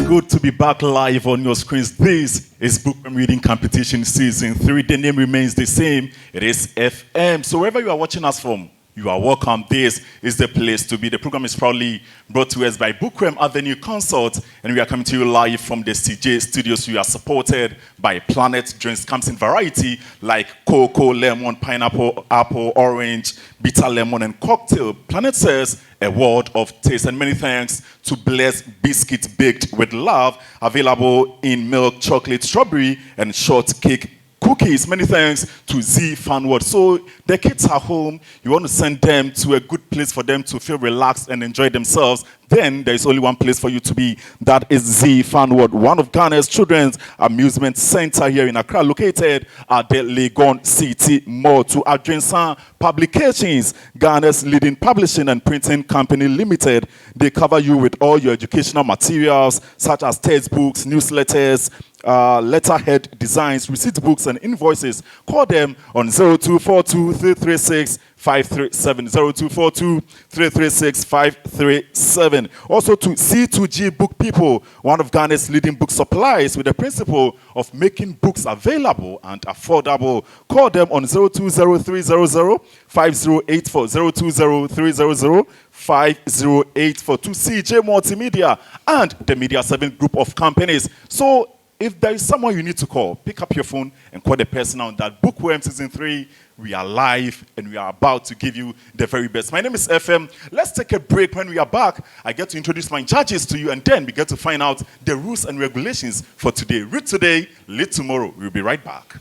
good to be back live on your screens. This is Bookworm Reading Competition Season 3. The name remains the same. It is FM. So wherever you are watching us from, you are welcome. This is the place to be. The program is proudly brought to us by Bookworm Avenue Consult, and we are coming to you live from the CJ studios. We are supported by Planet Drinks. Comes in variety like cocoa, lemon, pineapple, apple, orange, bitter lemon, and cocktail. Planet says a world of taste. And many thanks to Bless Biscuit Baked with Love, available in milk, chocolate, strawberry, and shortcake cookies. Many thanks to Z Fan World. So the kids are home, you want to send them to a good place for them to feel relaxed and enjoy themselves, then there is only one place for you to be. That is Z Fan World, one of Ghana's children's amusement center here in Accra, located at the Legon City Mall. To Adrensan Publications, Ghana's leading publishing and printing company limited. They cover you with all your educational materials such as textbooks, newsletters, letterhead designs, receipt books, and invoices. Call them on 0242 336 537 0242 336 537. Also to C2G Book People, one of Ghana's leading book suppliers with the principle of making books available and affordable. Call them on 020300 5084 020300 5084. To CJ Multimedia and the Media 7 group of companies. So if there is someone you need to call, pick up your phone and call the person on that. Bookworm Season 3, we are live and we are about to give you the very best. My name is FM. Let's take a break. When we are back, I get to introduce my judges to you, and then we get to find out the rules and regulations for today. Read today, lead tomorrow. We'll be right back.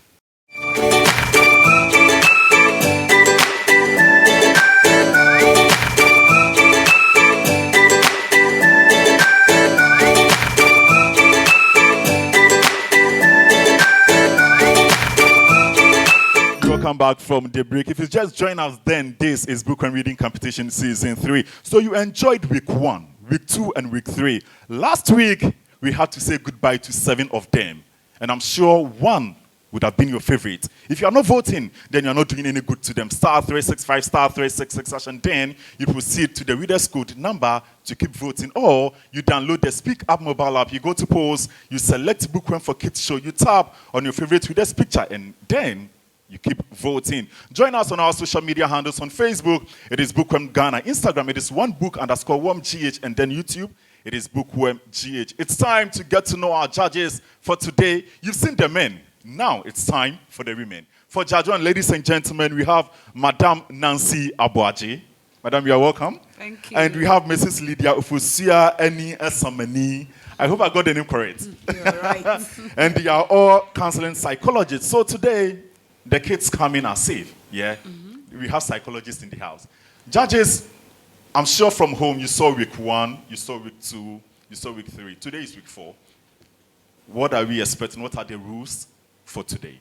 Welcome back from the break. If you just join us, then this is Bookworm Reading Competition Season 3. So you enjoyed week 1, week 2, and week 3. Last week, we had to say goodbye to 7 of them. And I'm sure one would have been your favorite. If you are not voting, then you're not doing any good to them. Star 365, star 366, and then you proceed to the reader's code number to keep voting. Or you download the Speak Up mobile app, you go to polls, you select Bookworm for Kids Show, you tap on your favorite reader's picture, and then you keep voting. Join us on our social media handles. On Facebook, it is Bookworm Ghana. Instagram, it is onebook_wormgh. And then YouTube, it is BookwormGH. It's time to get to know our judges for today. You've seen the men. Now it's time for the women. For Judge 1, ladies and gentlemen, we have Madam Nancy Abuaji. Madam, you are welcome. Thank you. And we have Mrs. Lydia Ufusia Eni Esamani. I hope I got the name correct. You're right. And they are all counseling psychologists. So today, the kids come in are safe, yeah? Mm-hmm. We have psychologists in the house. Judges, I'm sure from home you saw week 1, you saw week 2, you saw week 3. Today is week 4. What are we expecting? What are the rules for today?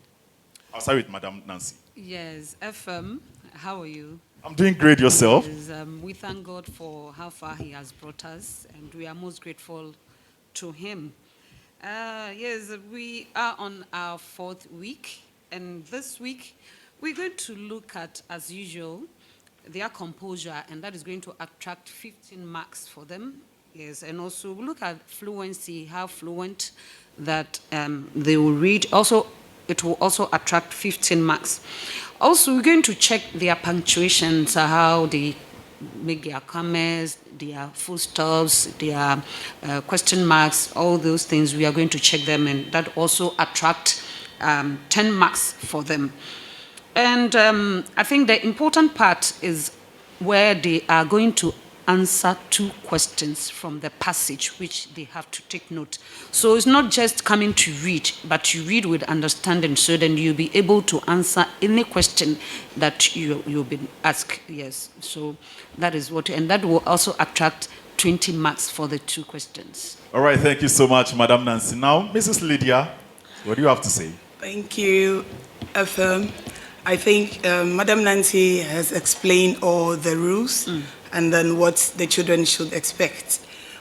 I'll start with Madam Nancy. Yes, FM, how are you? I'm doing great. Yourself? Yes, we thank God for how far He has brought us, and we are most grateful to Him. Yes, we are on our 4th week. And this week, we're going to look at, as usual, their composure, and that is going to attract 15 marks for them. Yes, and also we'll look at fluency, how fluent that they will read. Also, it will also attract 15 marks. Also, we're going to check their punctuations, how they make their comments, their full stops, their question marks, all those things. We are going to check them, and that also attract 10 marks for them. And I think the important part is where they are going to answer 2 questions from the passage, which they have to take note. So it's not just coming to read, but you read with understanding, so then you'll be able to answer any question that you'll be asked. Yes, so that is what, and that will also attract 20 marks for the 2 questions. All right, thank you so much, Madam Nancy. Now, Mrs. Lydia, what do you have to say? Thank you, FM. I think Madam Nancy has explained all the rules and then what the children should expect.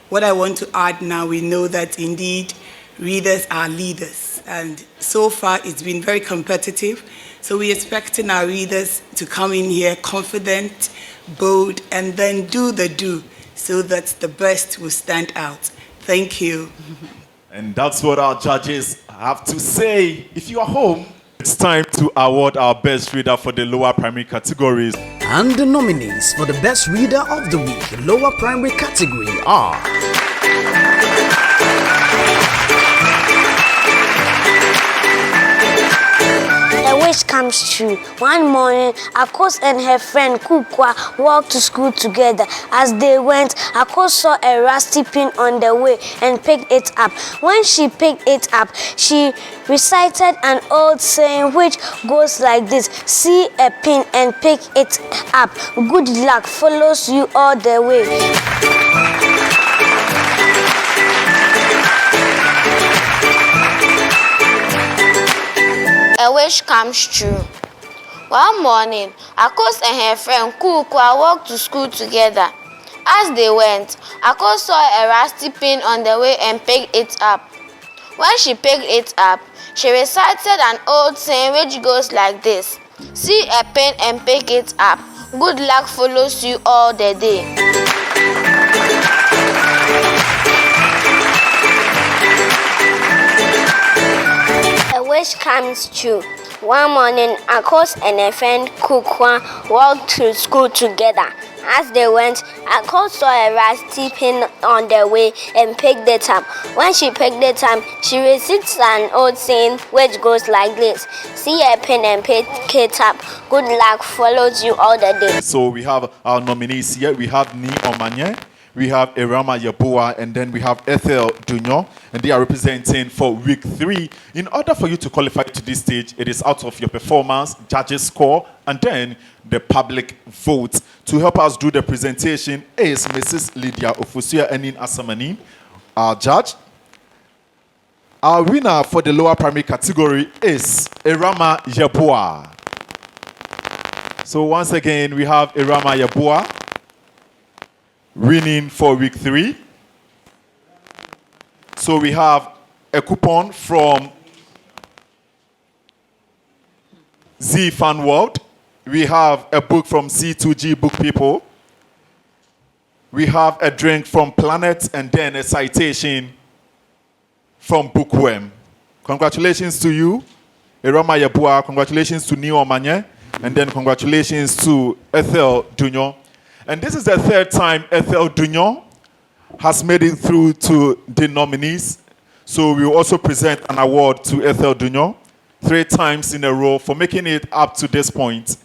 What I want to add now, we know that indeed readers are leaders, and so far it's been very competitive. So we're expecting our readers to come in here confident, bold, and then do the do so that the best will stand out. Thank you. And that's what our judges have to say. If you are home, it's time to award our best reader for the lower primary categories. And the nominees for the best reader of the week, lower primary category, are A wish comes true. One morning, Akos and her friend Kukwa walked to school together. As they went, Akos saw a rusty pin on the way and picked it up. When she picked it up, she recited an old saying which goes like this: see a pin and pick it up. Good luck follows you all the way. A wish comes true. One morning, Akos and her friend Kukwa walked to school together. As they went, Akos saw a rusty pin on the way and picked it up. When she picked it up, she recited an old saying which goes like this: see a pin and pick it up. Good luck follows you all the day. A wish comes true. One morning, Akos and her friend Kukwa walked to school together. As they went, Akos saw a rusty pin on the way and picked it up. When she picked it up, she recited an old saying which goes like this: see a pin and pick it up. Good luck follows you all the day. So we have our nominees here. We have Ni Omanye, we have Irama Yabua, and then we have Ethel Dunyo, and they are representing for week 3. In order for you to qualify to this stage, it is out of your performance, judges score, and then the public vote. To help us do the presentation is Mrs. Lydia Ofusia Enin Asamani, our judge. Our winner for the lower primary category is Irama Yabua. So once again, we have Irama Yabua winning for week 3. So we have a coupon from Z Fan World. We have a book from C2G Book People. We have a drink from Planet, and then a citation from Bookworm. Congratulations to you, Irama Yabua. Congratulations to Neo Manye. And then congratulations to Ethel Dunyo. And this is the 3rd time Ethel Dunyo has made it through to the nominees. So we will also present an award to Ethel Dunyo 3 times in a row for making it up to this point.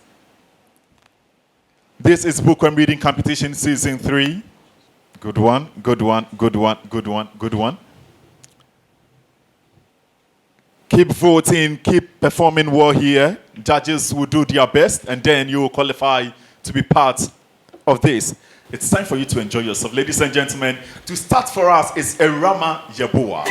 This is Bookworm Reading Competition Season 3. Good one, good one, good one, good one, good one. Keep voting, keep performing well here. Judges will do their best, and then you will qualify to be part of this. It's time for you to enjoy yourself. Ladies and gentlemen, to start for us is Irama Yabua.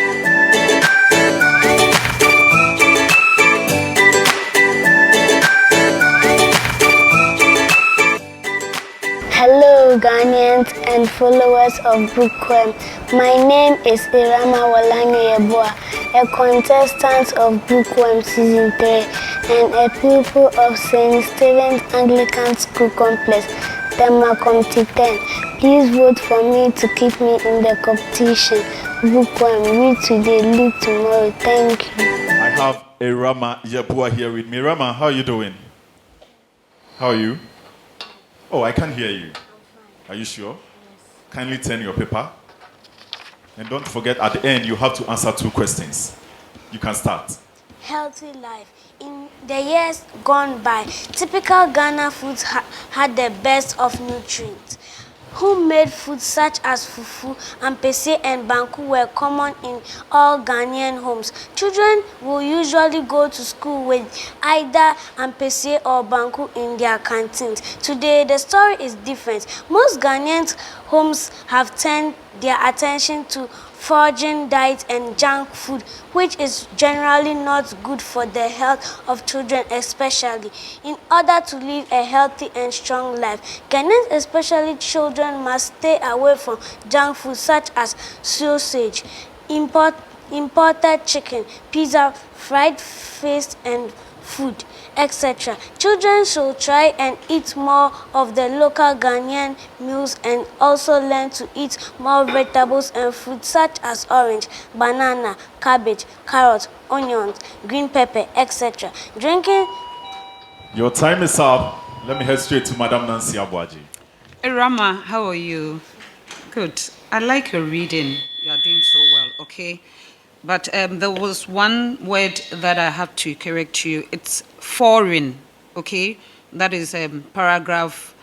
Hello, Ghanaians and followers of Bookworm. My name is Irama Walange Yeboah, a contestant of Bookworm Season 3 and a pupil of St. Stephen's Anglican School Complex, Temakomti 10. Please vote for me to keep me in the competition. Bookworm, read today, live tomorrow. Thank you. I have Irama Yabua here with me. Irama, how are you doing? How are you? Oh, I can't hear you. Are you sure? Yes. Kindly turn your paper. And don't forget, at the end, you have to answer 2 questions. You can start. Healthy life. In the years gone by, typical Ghana foods had the best of nutrients. Homemade foods such as fufu, ampese, and banku were common in all Ghanaian homes. Children will usually go to school with either ampese or banku in their canteens. Today, the story is different. Most Ghanaian homes have turned their attention to foraging diet and junk food, which is generally not good for the health of children especially. In order to live a healthy and strong life, Ghanaians, especially children, must stay away from junk food such as sausage, imported chicken, pizza, fried fish, and food. etc. Children should try and eat more of the local Ghanaian meals and also learn to eat more vegetables and fruits such as orange, banana, cabbage, carrot, onions, green pepper, etc. Drinking. Your time is up. Let me head straight to Madam Nancy Abuaji. Rama, how are you? Good. I like your reading. You are doing so well, okay? But there was one word that I have to correct you. It's foreign, okay? That is paragraph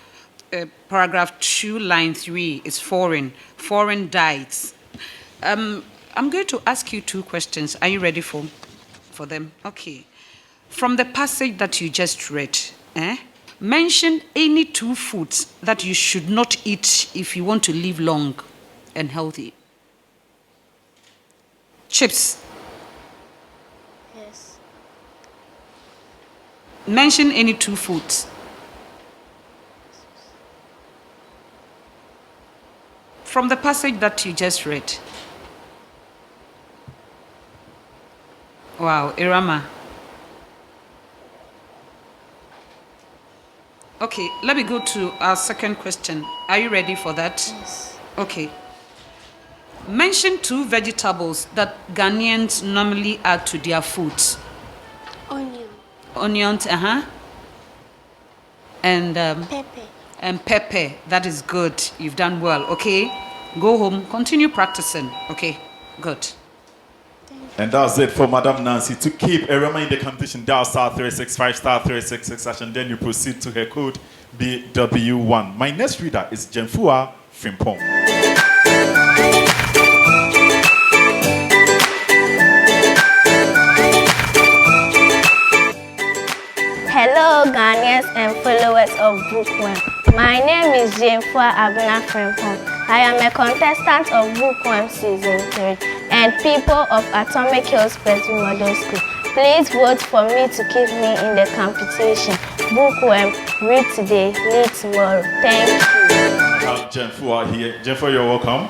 2, line 3. It's foreign. Foreign diets. I'm going to ask you 2 questions. Are you ready for them? Okay. From the passage that you just read, mention any 2 foods that you should not eat if you want to live long and healthy. Chips. Yes. Mention any 2 foods. From the passage that you just read. Wow, Irama. Okay, let me go to our second question. Are you ready for that? Yes. Okay. Mention 2 vegetables that Ghanaians normally add to their foods. Onion. Onions, and Pepper. and pepper. That is good. You've done well. Okay, go home. Continue practicing. Okay, good. And that's it for Madam Nancy. To keep Erema in the competition, dial *365 *366 and then you proceed to her code BW1. My next reader is GetinfoMedia. Hello, Ghanaians and followers of Bookworm. My name is GetinfoMedia. I am a contestant of Bookworm Season 3 and people of Atomic Hills Presby Model School. Please vote for me to keep me in the competition. Bookworm, read today, lead tomorrow. Thank you. I have Genfua here. Genfua, you're welcome.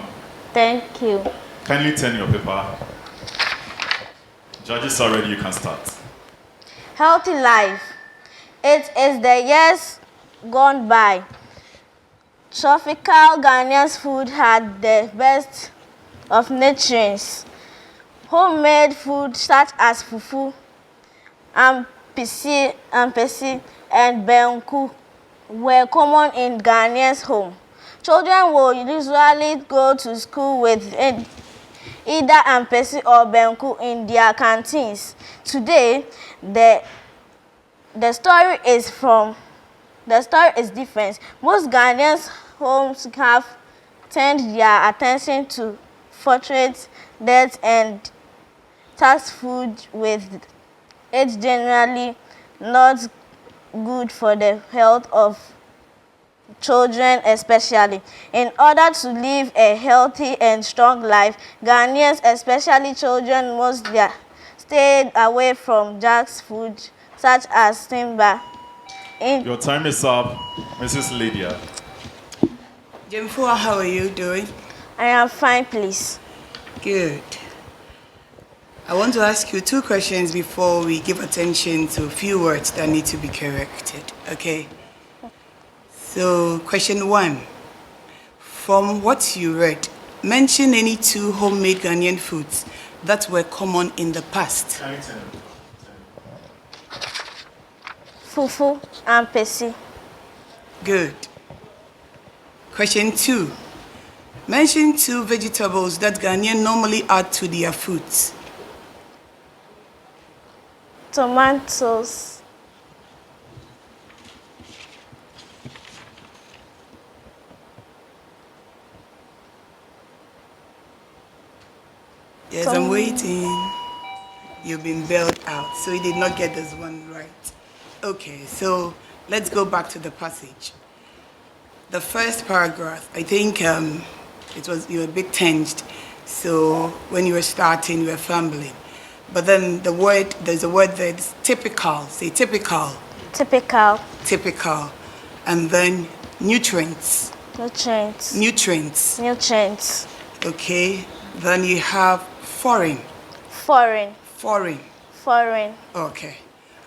Thank you. Kindly turn your paper. Judges are ready, you can start. Healthy life. It is the years gone by. Tropical Ghanaian food had the best of nutrients. Homemade food such as fufu, ampesi, and benku were common in Ghanaians' home. Children will usually go to school with either ampesi or benku in their canteens. Today, the story is different. Most Ghanaians' homes have turned their attention to fortunate diet and fast food, with it generally not good for the health of children especially. In order to live a healthy and strong life, Ghanaians, especially children, must stay away from junk food such as timber. Your time is up, Mrs. Lydia. Genfua, how are you doing? I am fine, please. Good. I want to ask you 2 questions before we give attention to a few words that need to be corrected, okay? So, question 1. From what you read, mention any 2 homemade Ghanaian foods that were common in the past. Fufu and pesi. Good. Question 2. Mention 2 vegetables that Ghanaians normally add to their foods. Tomatoes. Yes, I'm waiting. You've been bailed out, so you did not get this one right. Okay, so let's go back to the passage. The first paragraph, I think you were a bit tensed, so when you were starting, you were fumbling. But then there's a word that's typical. Say typical. Typical. Typical. And then nutrients. Nutrients. Nutrients. Nutrients. Okay. Then you have foreign. Foreign. Foreign. Foreign. Okay.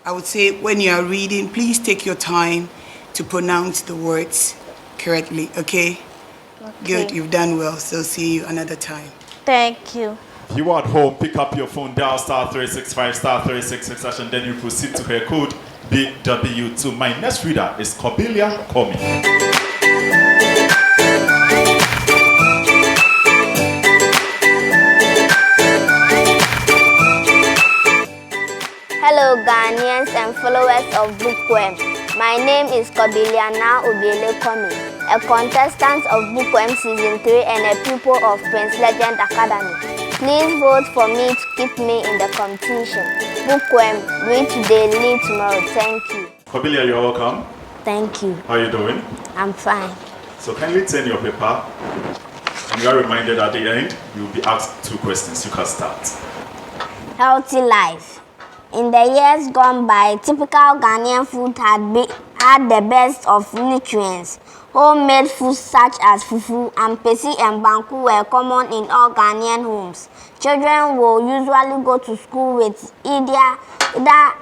I would say when you are reading, please take your time to pronounce the words correctly, okay? Good, you've done well. So see you another time. Thank you. If you are at home, pick up your phone, dial *365 *366, and then you proceed to her code BW2. My next reader is Corbelia Komi. Hello, Ghanaians and followers of Bookworm. My name is Kobiliana Obiele-Komi, a contestant of Bookworm Season 3 and a pupil of Prince Legend Academy. Please vote for me to keep me in the competition. Bookworm, read today, lead tomorrow. Thank you. Corbelia, you're welcome. Thank you. How are you doing? I'm fine. So kindly turn your paper, and you are reminded at the end, you will be asked 2 questions. You can start. Healthy life. In the years gone by, typical Ghanaian food had the best of nutrients. Homemade foods such as fufu, ampesi, and banku were common in all Ghanaian homes. Children will usually go to school with either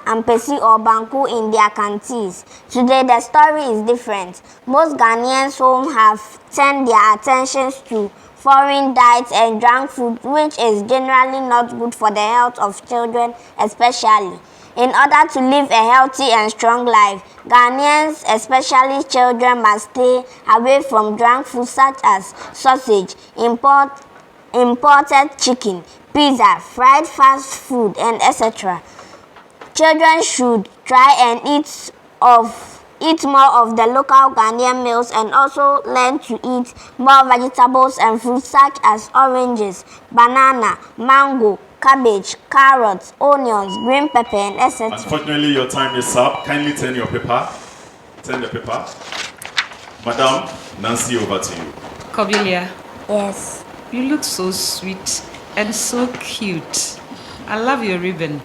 ampesi or banku in their canteens. Today, the story is different. Most Ghanaians' homes have turned their attentions to foreign diets and junk food, which is generally not good for the health of children especially. In order to live a healthy and strong life, Ghanaians, especially children, must stay away from junk food such as sausage, imported chicken, pizza, fried fast food, and etc. Children should try and eat more of the local Ghanaian meals and also learn to eat more vegetables and fruits such as oranges, banana, mango, cabbage, carrots, onions, green pepper, and etc. Unfortunately, your time is up. Kindly turn your paper. Turn the paper. Madam Nancy, over to you. Corbelia, Yes. you look so sweet and so cute. I love your ribbon.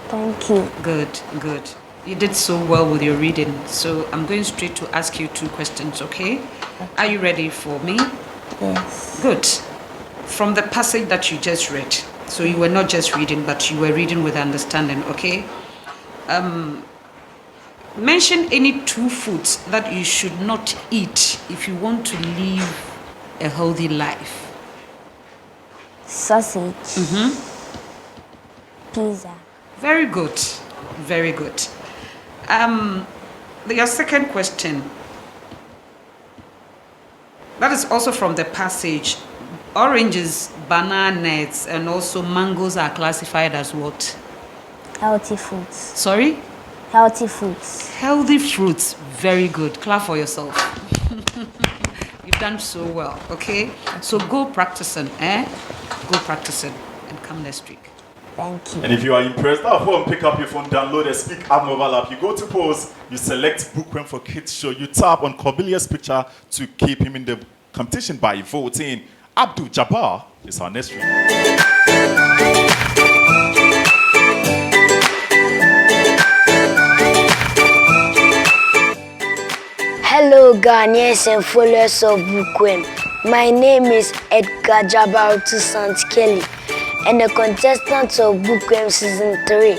Thank you. Good, good. You did so well with your reading. So I'm going straight to ask you 2 questions, okay? Are you ready for me? Yes. Good. From the passage that you just read, so you were not just reading, but you were reading with understanding, okay? Mention any 2 foods that you should not eat if you want to live a healthy life. Sausage. Pizza. Very good. Very good. Your second question. That is also from the passage. Oranges, bananas, and also mangoes are classified as what? Healthy foods. Sorry? Healthy foods. Healthy fruits. Very good. Clap for yourself. You've done so well, okay? So go practicing, Go practicing and come next week. Thank you. And if you are impressed, at home, pick up your phone, download the Speak Up mobile app. You go to pause, you select Bookworm for Kids Show. You tap on Corbelia's picture to keep him in the competition by voting. Abdul Jabbar is our next reader. Hello, Ghanaians and followers of Bookworm. My name is Edgar Jabaratu Sant Kelly, and a contestant of Bookworm Season 3,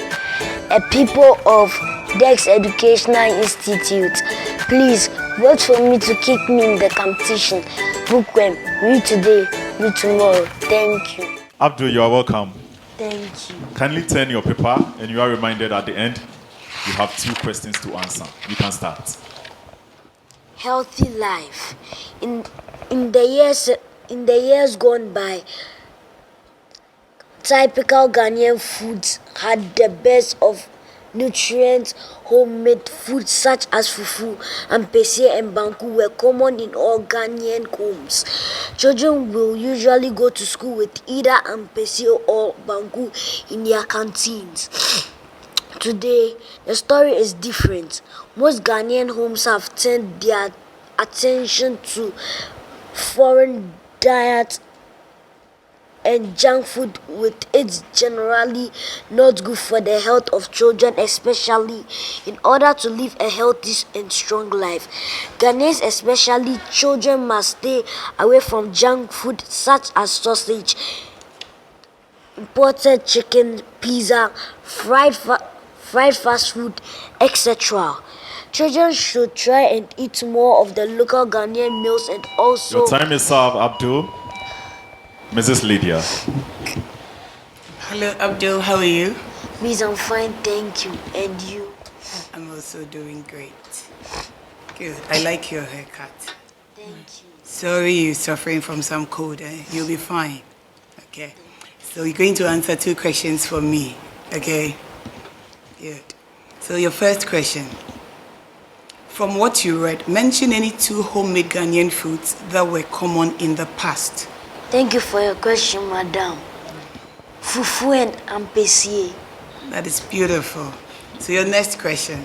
a pupil of Dex Educational Institute. Please vote for me to keep me in the competition. Bookworm, read today, read tomorrow. Thank you. Abdul, you are welcome. Thank you. Kindly turn your paper, and you are reminded at the end, you have 2 questions to answer. You can start. Healthy life. In the years gone by, typical Ghanaian foods had the best of nutrients. Homemade foods such as fufu, ampesi, and banku were common in all Ghanaian homes. Children will usually go to school with either ampesi or banku in their canteens. Today, the story is different. Most Ghanaian homes have turned their attention to foreign diet and junk food, with it generally not good for the health of children, especially in order to live a healthy and strong life. Ghanaians, especially children, must stay away from junk food such as sausage, imported chicken, pizza, fried fast food, etc. Children should try and eat more of the local Ghanaian meals and also... Your time is up, Abdul. Mrs. Lydia. Hello, Abdul. How are you? Please, I'm fine, thank you. And you? I'm also doing great. Good. I like your haircut. Thank you. Sorry you're suffering from some cold. You'll be fine. Okay. So you're going to answer 2 questions for me. Okay? Good. So your first question. From what you read, mention any 2 homemade Ghanaian foods that were common in the past. Thank you for your question, madam. Fufu and ampesi. That is beautiful. So your next question.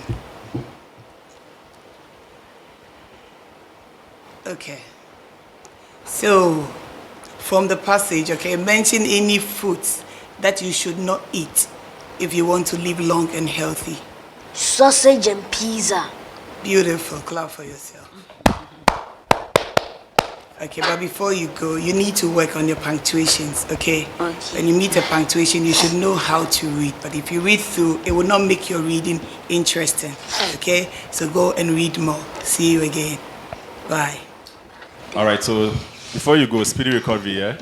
Okay. So, from the passage, okay, mention any foods that you should not eat if you want to live long and healthy. Sausage and pizza. Beautiful. Clap for yourself. Okay, but before you go, you need to work on your punctuations, okay? Okay. When you meet a punctuation, you should know how to read. But if you read through, it will not make your reading interesting, okay? So go and read more. See you again. Bye. All right, so before you go, speedy recovery, yeah?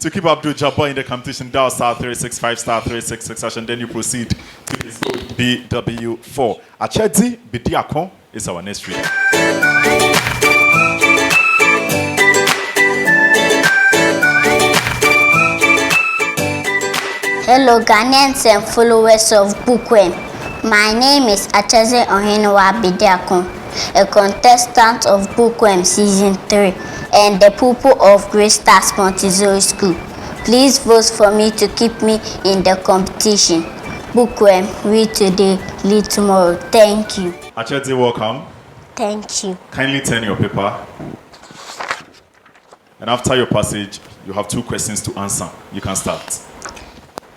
To keep Abdul Jabbar in the competition, dial star 365 star 366 and then you proceed to his code BW4. Achedi Bidiakon is our next reader. Hello, Ghanaians and followers of Bookworm. My name is Acheze Ohenewa Bidiakon, a contestant of Bookworm Season 3 and the pupil of Great Stars Montessori School. Please vote for me to keep me in the competition. Bookworm, read today, lead tomorrow. Thank you. Achedi, welcome. Thank you. Kindly turn your paper. And after your passage, you have 2 questions to answer. You can start.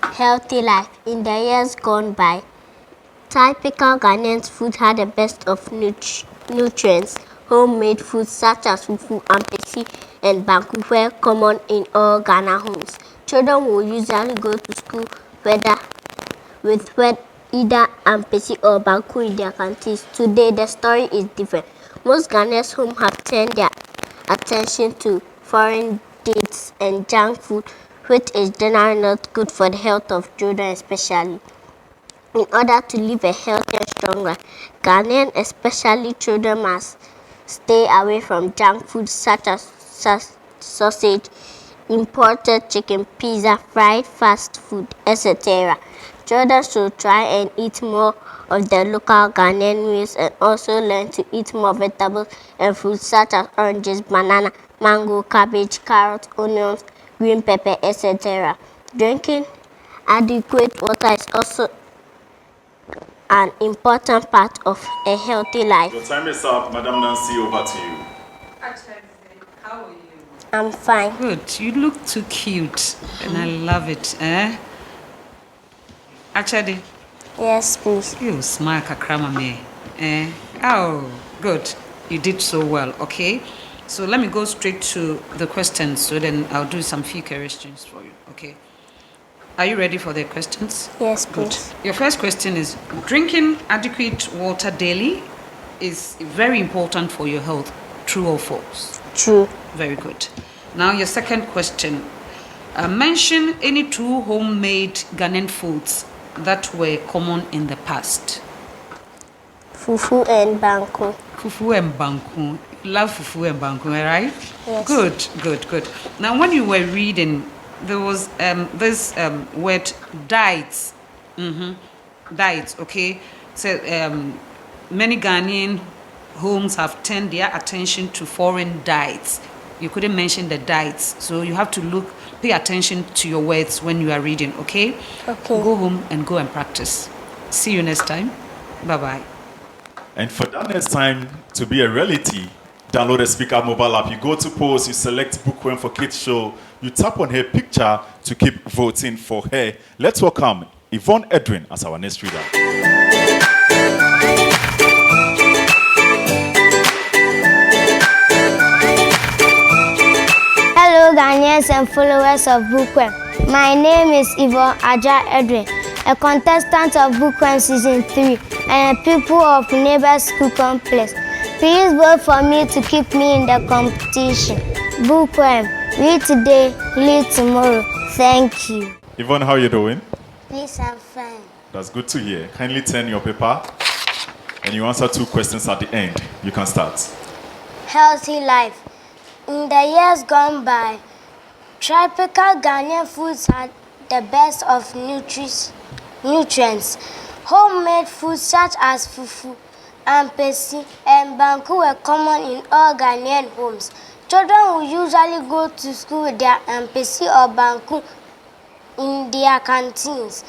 Healthy life. In the years gone by, typical Ghanaian food had the best of nutrients. Homemade foods such as fufu, ampesi, and banku were common in all Ghana homes. Children will usually go to school with either ampesi or banku in their canteens. Today, the story is different. Most Ghanaians homes have turned their attention to foreign dates and junk food, which is generally not good for the health of children especially. In order to live a healthy and strong life, Ghanaians, especially children, must stay away from junk food such as sausage, imported chicken, pizza, fried fast food, etc. Children should try and eat more of the local Ghanaian meals and also learn to eat more vegetables and fruits such as oranges, banana, mango, cabbage, carrots, onions, green pepper, etc. Drinking adequate water is also an important part of a healthy life. Your time is up. Madam Nancy, over to you. How are you? I'm fine. Good. You look too cute, and I love it. Actually, Yes, please. you smile kakrama me. Oh, good. You did so well. Okay. So let me go straight to the questions. So then I'll do some few questions for you. Okay. Are you ready for the questions? Yes, Good. please. Your first question is, drinking adequate water daily is very important for your health. True or false? True. Very good. Now your second question. Mention any 2 homemade Ghanaian foods that were common in the past. Fufu and banku. Fufu and banku. You love fufu and banku, right? Yes. Good. Now when you were reading, there was this word diets. Diets, okay? So many Ghanaian homes have turned their attention to foreign diets. You couldn't mention the diets, so you have to pay attention to your words when you are reading, okay? Okay. Go home and go and practice. See you next time. Bye-bye. And for that next time to be a reality, download the Speaker mobile app. You go to post, you select Bookworm for Kids Show, you tap on her picture to keep voting for her. Let's welcome Yvonne Edwin as our next reader. Hello, Ghanaians and followers of Bookworm. My name is Yvonne Aja Edwin. a contestant of Bookworm Season 3, and a pupil of Neighbor School Complex. Please vote for me to keep me in the competition. Bookworm, read today, lead tomorrow. Thank you. Yvonne, how are you doing? Please, I'm fine. That's good to hear. Kindly turn your paper and you answer 2 questions at the end. You can start. Healthy life. In the years gone by, tropical Ghanaian foods had the best of nutrients. Homemade foods such as fufu, ampesi, and banku were common in all Ghanaian homes. Children will usually go to school with their ampesi or banku in their canteens.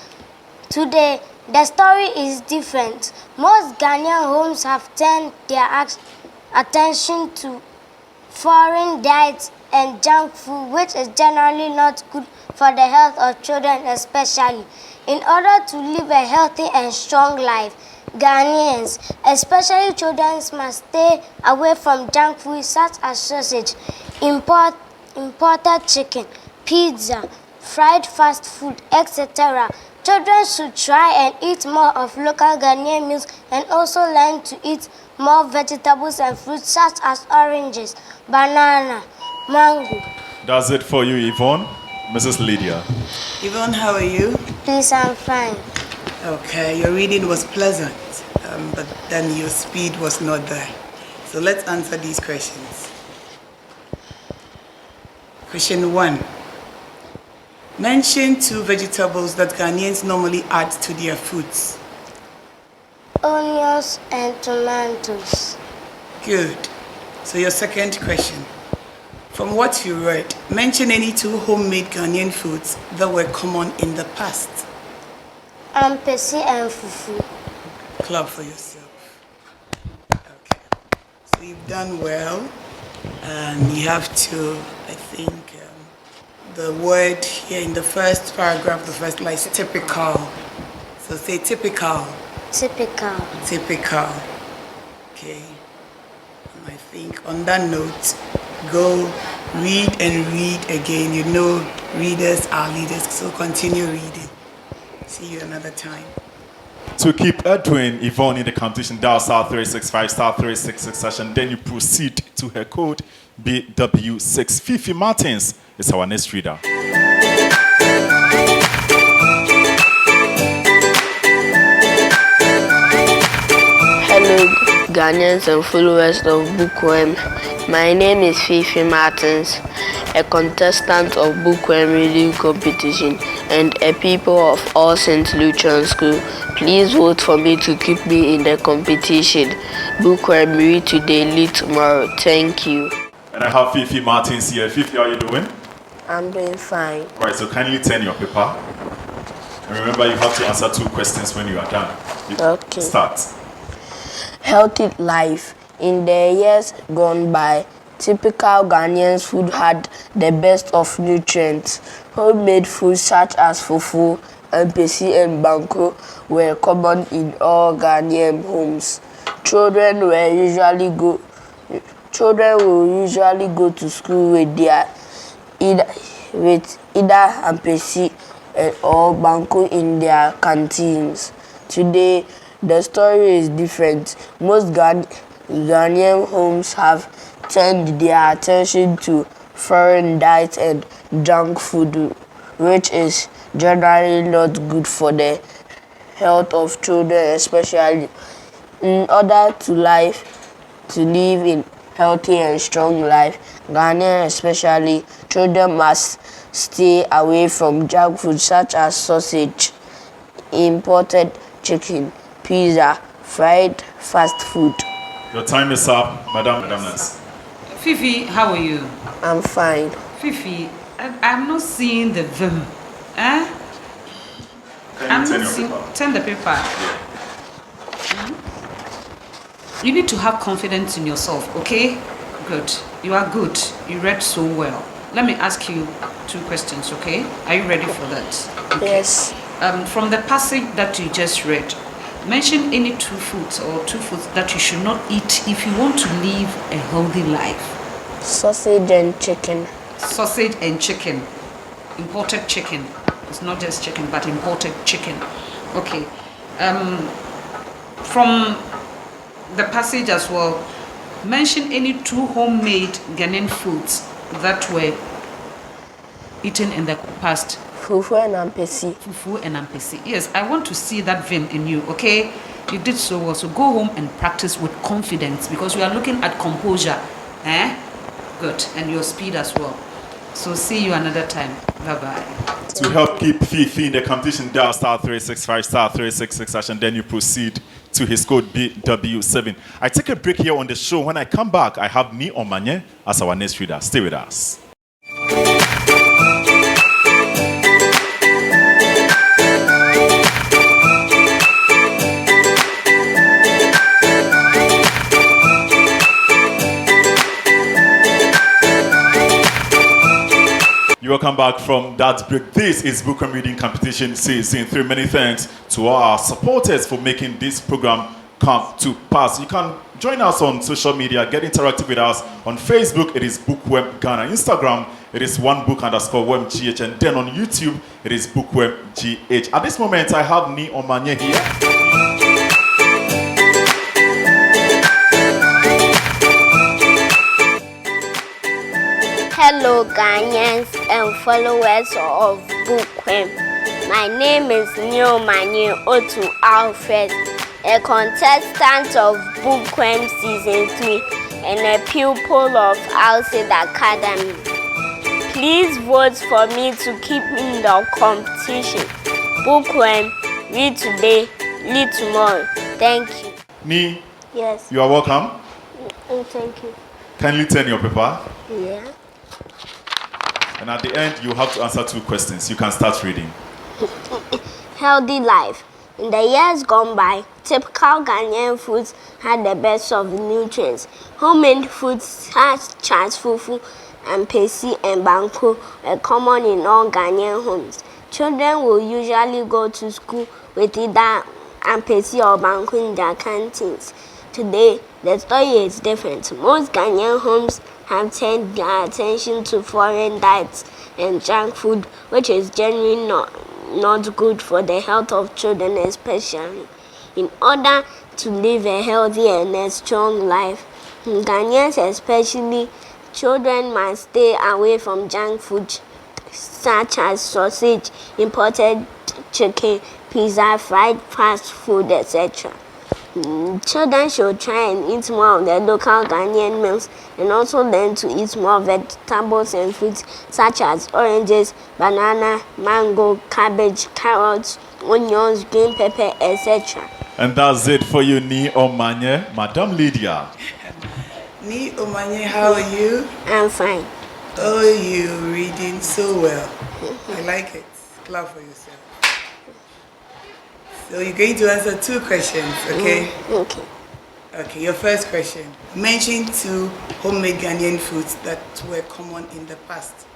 Today, the story is different. Most Ghanaian homes have turned their attention to foreign diets and junk food, which is generally not good for the health of children especially. In order to live a healthy and strong life, Ghanaians, especially children, must stay away from junk food such as sausage, imported chicken, pizza, fried fast food, etc. Children should try and eat more of local Ghanaian meals and also learn to eat more vegetables and fruits such as oranges, banana, mango. That's it for you, Yvonne. Mrs. Lydia. Yvonne, how are you? Please, I'm fine. Okay, your reading was pleasant, but then your speed was not there. So let's answer these questions. Question 1. Mention 2 vegetables that Ghanaians normally add to their foods. Onions and tomatoes. Good. So your second question. From what you read, mention any 2 homemade Ghanaian foods that were common in the past. Ampesi and fufu. Clap for yourself. Okay. So you've done well. And you have to, I think, the word here in the first paragraph, the first line is typical. So say typical. Typical. Typical. Okay. And I think on that note, go read and read again. You know, readers are leaders, so continue reading. See you another time. To keep Edwin, Yvonne in the competition, dial *365 *366 session. Then you proceed to her code BW6. Fifi Martins is our next reader. Hello, Ghanaians and followers of Bookworm. My name is Fifi Martins, a contestant of Bookworm reading competition and a pupil of All Saints Lutheran School. Please vote for me to keep me in the competition. Bookworm, read today, lead tomorrow. Thank you. And I have Fifi Martins here. Fifi, how are you doing? I'm doing fine. Right, so kindly turn your paper. And remember, you have to answer 2 questions when you are done. Okay. Start. Healthy life. In the years gone by, typical Ghanaian food had the best of nutrients. Homemade foods such as fufu, ampesi, and banku were common in all Ghanaian homes. Children will usually go to school with either ampesi or banku in their canteens. Today, the story is different. Most Ghanaian homes have turned their attention to foreign diet and junk food, which is generally not good for the health of children, especially. In order to live in healthy and strong life, Ghanaians, especially children, must stay away from junk food such as sausage, imported chicken, pizza, fried fast food. Your time is up, Madam Nance. Fifi, how are you? I'm fine. Fifi, I'm not seeing the vim. Eh? Can you turn your paper? Turn the paper. You need to have confidence in yourself, okay? Good. You are good. You read so well. Let me ask you 2 questions, okay? Are you ready for that? Okay. Yes. From the passage that you just read, mention any 2 foods that you should not eat if you want to live a healthy life. Sausage and chicken. Sausage and chicken. Imported chicken. It's not just chicken, but imported chicken. Okay. From the passage as well, mention any 2 homemade Ghanaian foods that were eaten in the past. Fufu and ampesi. Fufu and ampesi. Yes, I want to see that vim in you, okay? You did so well. So go home and practice with confidence because we are looking at composure. Good. And your speed as well. So see you another time. Bye-bye. To help keep Fifi in the competition, dial *365 *366 and then you proceed to his code BW7. I take a break here on the show. When I come back, I have Ni Omanye as our next reader. Stay with us. You welcome back from that break. This is Bookworm Reading Competition Season 3. Many thanks to all our supporters for making this program come to pass. You can join us on social media, get interactive with us. On Facebook, it is Bookworm Ghana. Instagram, it is onebook_wormgh. And then on YouTube, it is BookwormGH. At this moment, I have Ni Omanye here. Hello Ghanaians and followers of Bookworm. My name is Neo Manye Otu Alfred, a contestant of Bookworm Season 3 and a pupil of Alcid Academy. Please vote for me to keep in the competition. Bookworm, read today, read tomorrow. Thank you. Ni, Yes. you are welcome. Thank you. Kindly turn your paper. Yeah. And at the end, you have to answer 2 questions. You can start reading. Healthy life. In the years gone by, typical Ghanaian foods had the best of nutrients. Homemade foods such as fufu, ampesi, and banku were common in all Ghanaian homes. Children will usually go to school with either ampesi or banku in their canteens. Today, the story is different. Most Ghanaian homes have turned their attention to foreign diets and junk food, which is generally not good for the health of children especially. In order to live a healthy and a strong life, Ghanaians especially children must stay away from junk food such as sausage, imported chicken, pizza, fried fast food, etc. Children should try and eat more of the local Ghanaian meals and also learn to eat more vegetables and fruits such as oranges, banana, mango, cabbage, carrots, onions, green pepper, etc. And that's it for you, Ni Omanye. Madam Lydia. Ni Omanye, how are you? I'm fine. Oh, you're reading so well. I like it. Clap for yourself. So you're going to answer 2 questions, okay? Okay. Okay, your first question. Mention 2 homemade Ghanaian foods that were common in the past.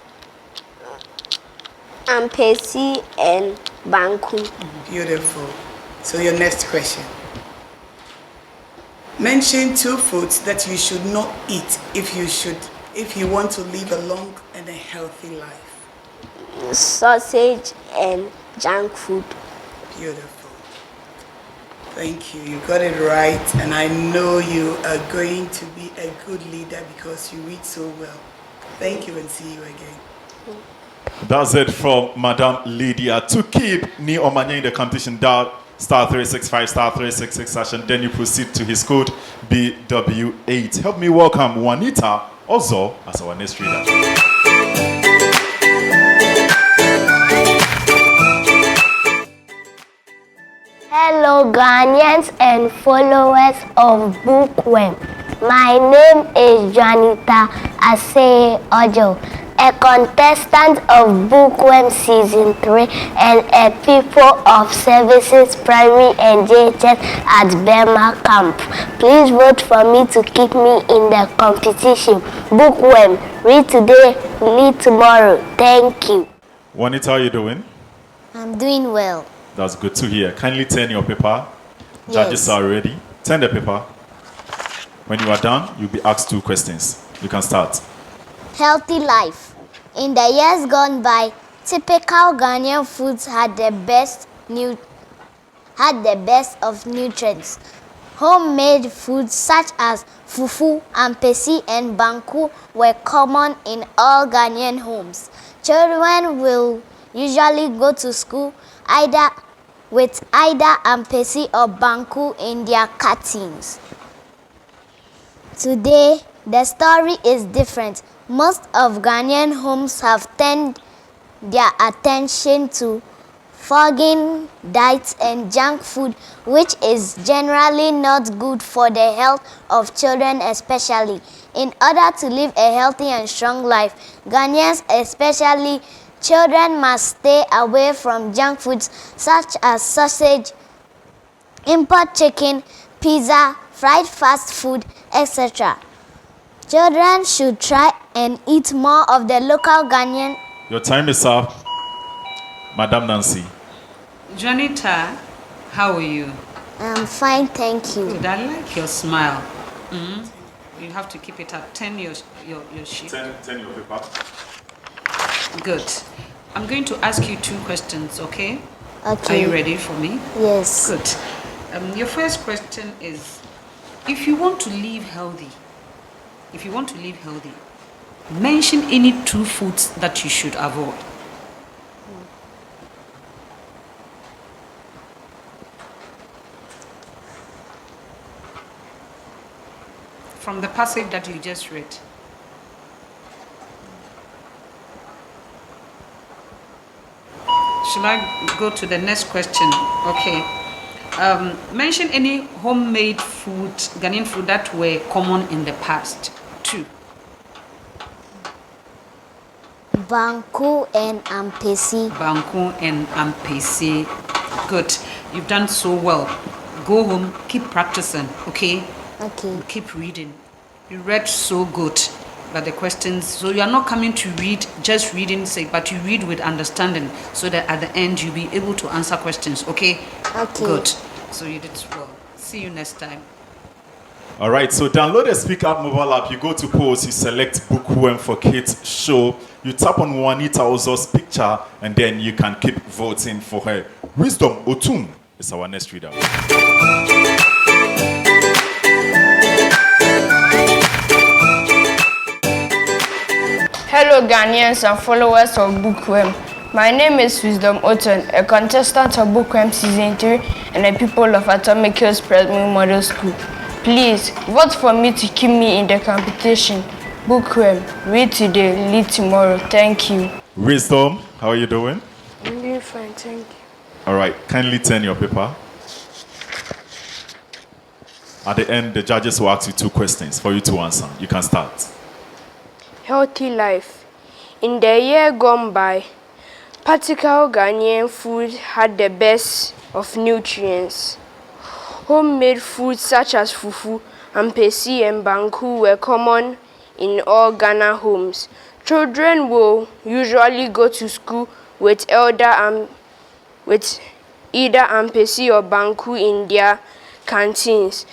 Ampesi and banku. Beautiful. So your next question. Mention 2 foods that you should not eat if you want to live a long and a healthy life. Sausage and junk food. Beautiful. Thank you. You got it right, and I know you are going to be a good leader because you read so well. Thank you, and see you again. That's it from Madam Lydia. To keep Ni Omanye in the competition, dial *365 *366 and then you proceed to his code BW8. Help me welcome Juanita Ozo as our next reader. Hello Ghanaians and followers of Bookworm. My name is Juanita Aseye Ojo, a contestant of Bookworm Season 3 and a pupil of Services Primary and JHS at Burma Camp. Please vote for me to keep me in the competition. Bookworm, read today, read tomorrow. Thank you. Juanita, how are you doing? I'm doing well. That's good to hear. Kindly turn your paper. Judges are ready. Turn the paper. When you are done, you'll be asked 2 questions. You can start. Healthy life. In the years gone by, Typical Ghanaian foods had the best of nutrients. Homemade foods such as fufu, ampesi, and banku were common in all Ghanaian homes. Children will usually go to school with either ampesi or banku in their cartons. Today, the story is different. Most of Ghanaian homes have turned their attention to foreign diets and junk food, which is generally not good for the health of children especially. In order to live a healthy and strong life, Ghanaians, especially children, must stay away from junk foods such as sausage, import chicken, pizza, fried fast food, etc. Children should try and eat more of the local Ghanaian. Your time is up, Madam Nancy. Janita, how are you? I'm fine, thank you. Good, I like your smile. You have to keep it up. Turn your sheet. Turn your paper. Good. I'm going to ask you 2 questions, okay? Okay. Are you ready for me? Yes. Good. Your first question is, if you want to live healthy, mention any 2 foods that you should avoid. From the passage that you just read. Shall I go to the next question? Okay. Mention any homemade food, Ghanaian food that were common in the past. 2. Banku and ampesi. Banku and ampesi. Good. You've done so well. Go home, keep practicing, okay? Okay. Keep reading. You read so good. But the questions, so you are not coming to read, just reading sake, but you read with understanding so that at the end you'll be able to answer questions, okay? Okay. Good. So you did well. See you next time. All right, so download the Speak Up mobile app. You go to post, you select Bookworm for Kids show. You tap on Juanita Ozo's picture, and then you can keep voting for her. Wisdom Otum is our next reader. Hello Ghanaians and followers of Bookworm. My name is Wisdom Oton, a contestant of Bookworm Season 3 and a pupil of Atomic Hills Presbyterian Model School. Please, vote for me to keep me in the competition. Bookworm, read today, lead tomorrow. Thank you. Wisdom, how are you doing? I'm doing fine, thank you. All right, kindly turn your paper. At the end, the judges will ask you 2 questions for you to answer. You can start. Healthy life. In the year gone by, practical Ghanaian food had the best of nutrients. Homemade foods such as fufu, ampesi, and banku were common in all Ghana homes. Children will usually go to school with either ampesi or banku in their canteens.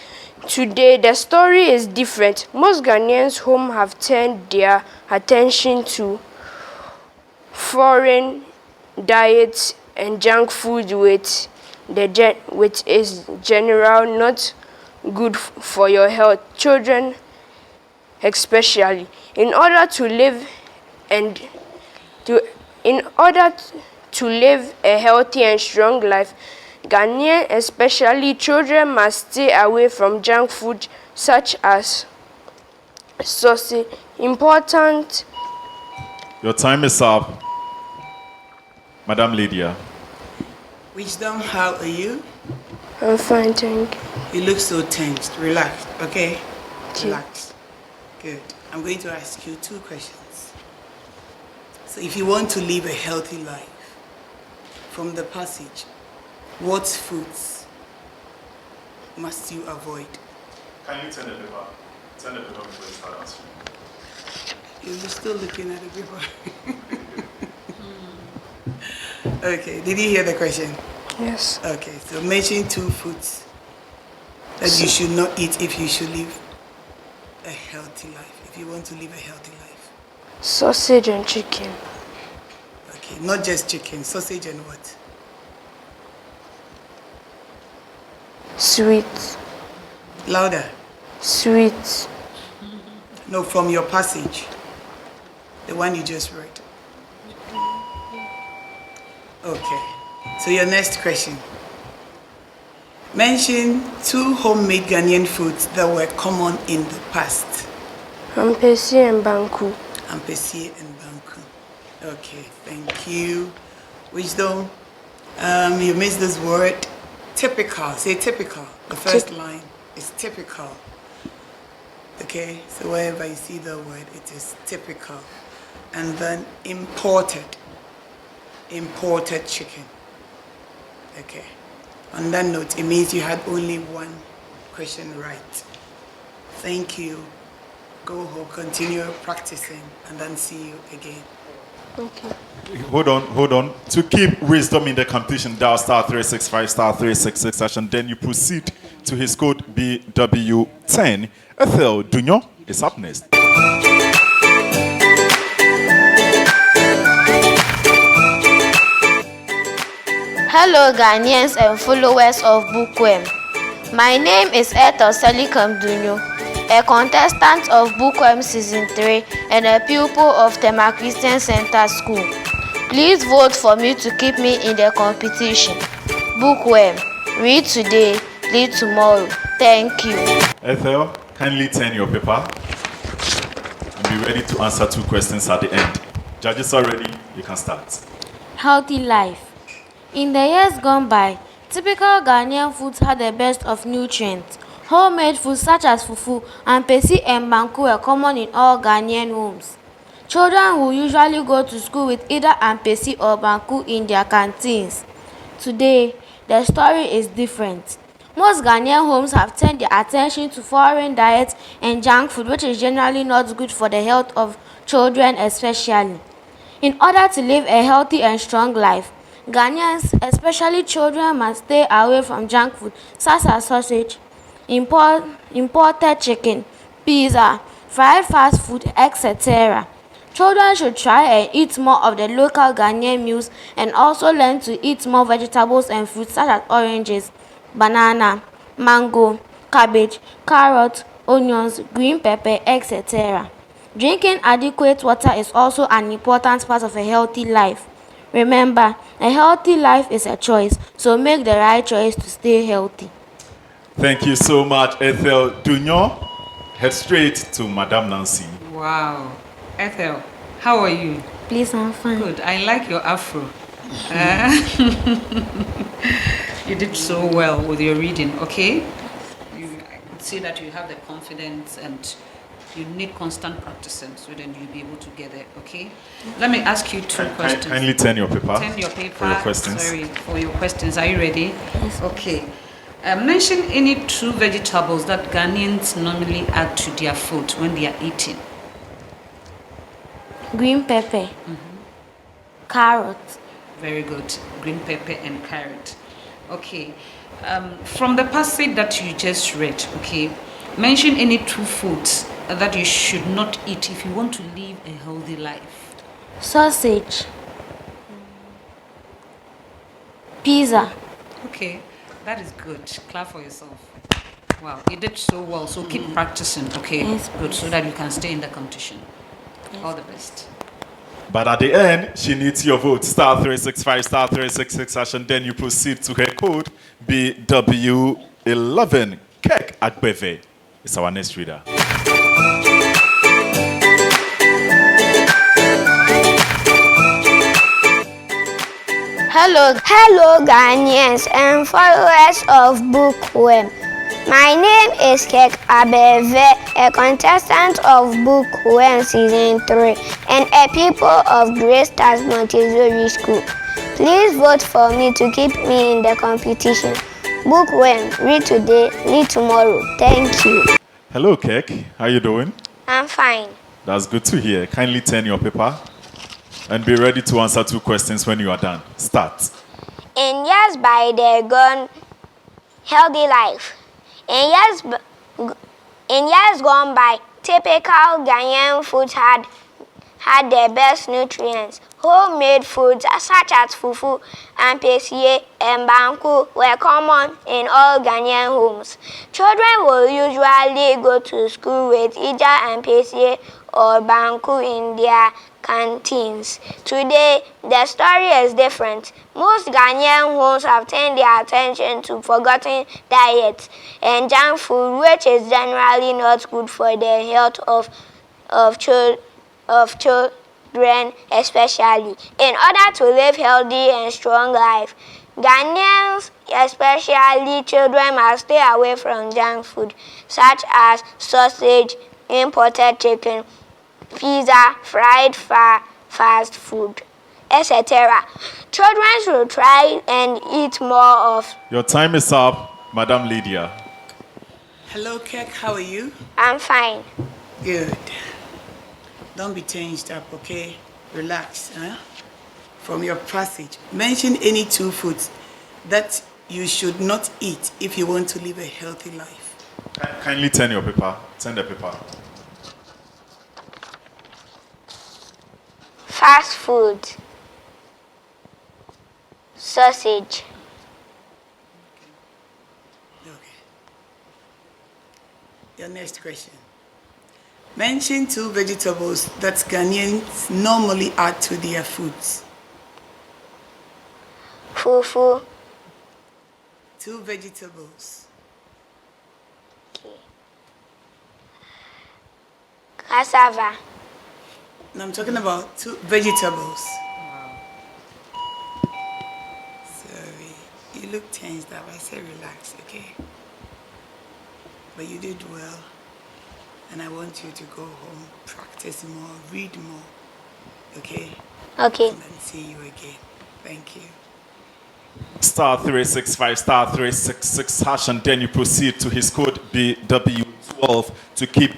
Today, the story is different. Most Ghanaians' homes have turned their attention to foreign diets and junk food, which is general not good for your health, children especially. In order to live a healthy and strong life, Ghanaians, especially children, must stay away from junk food such as sausage. Important. Your time is up. Madam Lydia. Wisdom, how are you? I'm fine, thank you. You look so tensed. Relax, okay? Relax. Good. I'm going to ask you 2 questions. So if you want to live a healthy life, from the passage, what foods must you avoid? Can you turn the paper? Turn the paper before you start answering. You're still looking at the paper. Okay, did you hear the question? Yes. Okay, so mention 2 foods that you should not eat if you should live a healthy life, if you want to live a healthy life. Sausage and chicken. Okay. Okay, not just chicken, sausage and what? Sweet. Louder. Sweet. No, from your passage. The one you just read. Okay. So your next question. Mention 2 homemade Ghanaian foods that were common in the past. Ampesi and banku. Ampesi and banku. Okay, thank you. Wisdom. You missed this word. Typical. Say typical. The first line is typical. Okay, so wherever you see the word, it is typical. And then imported. Imported chicken. Okay. On that note, it means you had only one question right. Thank you. Go home, continue practicing, and then see you again. Okay. Hold on. To keep wisdom in the competition, dial *365 *366 and then you proceed to his code BW10. Ethel Dunyo is up next. Hello Ghanaians and followers of Bookworm. My name is Ethel Selikam Dunyo, a contestant of Bookworm Season 3 and a pupil of Tema Christian Center School. Please vote for me to keep me in the competition. Bookworm, read today, lead tomorrow. Thank you. Ethel, kindly turn your paper and be ready to answer 2 questions at the end. Judges are ready, you can start. Healthy life. In the years gone by, typical Ghanaian foods had the best of nutrients. Homemade foods such as fufu, ampesi and banku were common in all Ghanaian homes. Children will usually go to school with either ampesi or banku in their canteens. Today, the story is different. Most Ghanaian homes have turned their attention to foreign diets and junk food, which is generally not good for the health of children especially. In order to live a healthy and strong life, Ghanaians, especially children, must stay away from junk food such as sausage, imported chicken, pizza, fried fast food, etc. Children should try and eat more of the local Ghanaian meals and also learn to eat more vegetables and fruits such as oranges, banana, mango, cabbage, carrot, onions, green pepper, etc. Drinking adequate water is also an important part of a healthy life. Remember, a healthy life is a choice, so make the right choice to stay healthy. Thank you so much, Ethel Dunyo. Head straight to Madame Nancy. Wow. Ethel, how are you? Please, I'm fine. Good. I like your afro. You did so well with your reading, okay? I could see that you have the confidence and you need constant practicing so then you'll be able to get there, okay? Let me ask you 2 questions. Kindly turn your paper. Turn your paper. For your questions. Sorry, for your questions. Are you ready? Yes. Okay. Mention any 2 vegetables that Ghanaians normally add to their food when they are eating. Green pepper, carrot. Very good. Green pepper and carrot. Okay. From the passage that you just read, okay, mention any 2 foods that you should not eat if you want to live a healthy life. Sausage, pizza. Okay, that is good. Clap for yourself. Wow, you did so well. So keep practicing, okay? Yes, Good, so that you can stay in the competition. All the best. But at the end, she needs your vote. *365 *366 and then you proceed to her code BW11. Kek Agbeve is our next reader. Hello Ghanaians and followers of Bookworm. My name is Kek Abeve, a contestant of Bookworm Season 3 and a pupil of Grace Stars Montessori School. Please vote for me to keep me in the competition. Bookworm, read today, read tomorrow. Thank you. Hello, Kek. How you doing? I'm fine. That's good to hear. Kindly turn your paper and be ready to answer 2 questions when you are done. Start. In years by the gone, healthy life. In years gone by, typical Ghanaian food had the best nutrients. Homemade foods such as fufu and pesie and banku were common in all Ghanaian homes. Children will usually go to school with ija and pesie or banku in their canteens. Today, the story is different. Most Ghanaian homes have turned their attention to forgotten diets and junk food, which is generally not good for the health of children especially. In order to live healthy and strong life, Ghanaians, especially children, must stay away from junk food such as sausage, imported chicken, pizza, fried fast food, etc. Children should try and eat more of. Your time is up, Madam Lydia. Hello, Kek. How are you? I'm fine. Good. Don't be changed up, okay? Relax. From your passage, mention any 2 foods that you should not eat if you want to live a healthy life. Kindly turn your paper. Turn the paper. Fast food, sausage. Okay. Your next question. Mention 2 vegetables that Ghanaians normally add to their foods. Fufu. 2 vegetables. Okay. Cassava. No, I'm talking about 2 vegetables. Sorry, you look tensed up. I said relax, okay? But you did well. And I want you to go home, practice more, read more, okay? Okay. And then see you again. Thank you. Star 365, star 366 hash, and then you proceed to his code BW12 to keep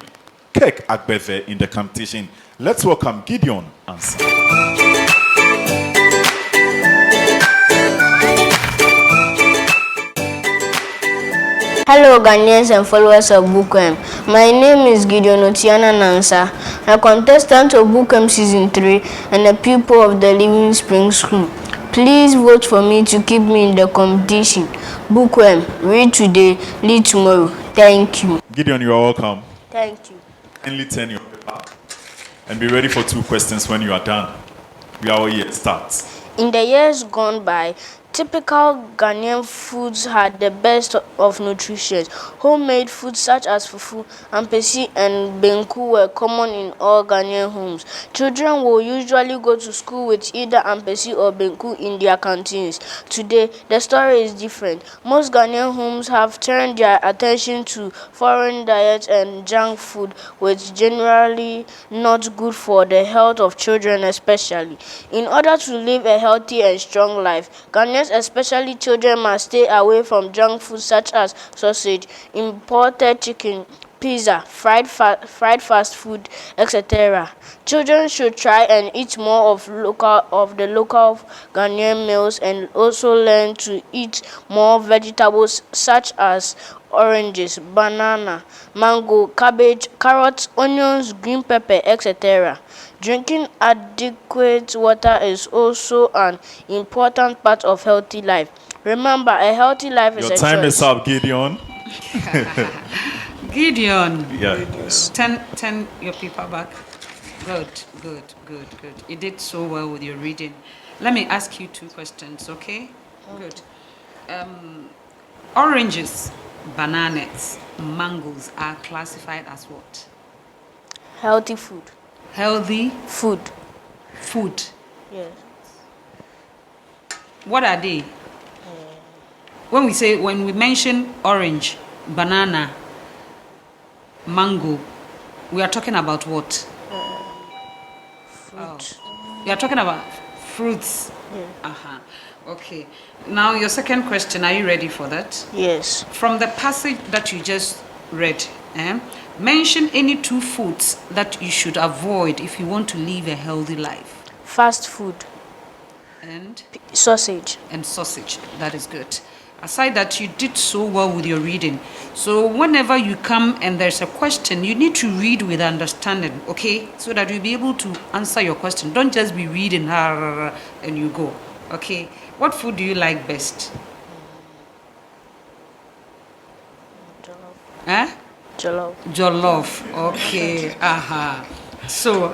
Kek Agbeve in the competition. Let's welcome Gideon Ansah. Hello Ghanaians and followers of Bookworm. My name is Gideon Otiana Nansa, a contestant of Bookworm Season 3 and a pupil of the Living Spring School. Please vote for me to keep me in the competition. Bookworm, read today, lead tomorrow. Thank you. Gideon, you are welcome. Thank you. Kindly turn your paper and be ready for 2 questions when you are done. We are all here. Start. In the years gone by, typical Ghanaian foods had the best of nutrition. Homemade foods such as fufu, ampesi, and benku were common in all Ghanaian homes. Children will usually go to school with either ampesi or benku in their canteens. Today, the story is different. Most Ghanaian homes have turned their attention to foreign diets and junk food, which generally not good for the health of children especially. In order to live a healthy and strong life, Ghanaians, especially children, must stay away from junk food such as sausage, imported chicken, pizza, fried fast food, etc. Children should try and eat more of the local Ghanaian meals and also learn to eat more vegetables such as oranges, banana, mango, cabbage, carrots, onions, green pepper, etc. Drinking adequate water is also an important part of healthy life. Remember, a healthy life is a choice. Your time is up, Gideon. Gideon. Yes. Turn your paper back. Good. You did so well with your reading. Let me ask you 2 questions, okay? Good. Oranges, bananas, mangoes are classified as what? Healthy food. Healthy Food. food. Yes. What are they? When we mention orange, banana, mango, we are talking about what? Fruit. We are talking about fruits. Yeah. Okay. Now your second question, are you ready for that? Yes. From the passage that you just read, mention any 2 foods that you should avoid if you want to live a healthy life. Fast food. And Sausage. sausage. That is good. Aside that, you did so well with your reading. So whenever you come and there's a question, you need to read with understanding, okay? So that you'll be able to answer your question. Don't just be reading and you go, okay? What food do you like best? Huh? Jollof. Jollof. Okay. So,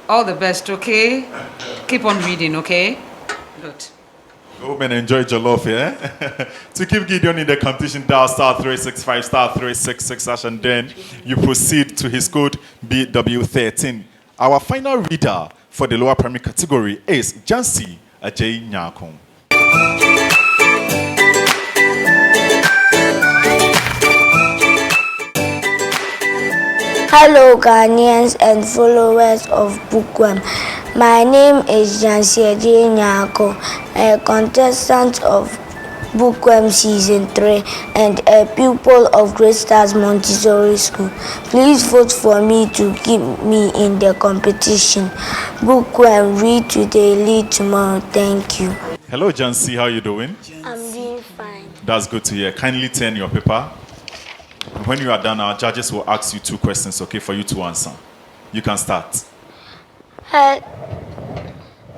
all the best, okay? Keep on reading, okay? Good. Go and enjoy jollof, yeah? To keep Gideon in the competition, dial star 365 star 366 hash, and then you proceed to his code BW13. Our final reader for the lower primary category is Jancy Ajay Nyakon. Hello, Ghanaians and followers of Bookworm. My name is Jancy Nyako, a contestant of Bookworm Season 3 and a pupil of Great Stars Montessori School. Please vote for me to keep me in the competition. Bookworm, read today, lead tomorrow. Thank you. Hello, Jancy. How are you doing? I'm doing fine. That's good to hear. Kindly turn your paper. When you are done, our judges will ask you 2 questions, okay, for you to answer. You can start.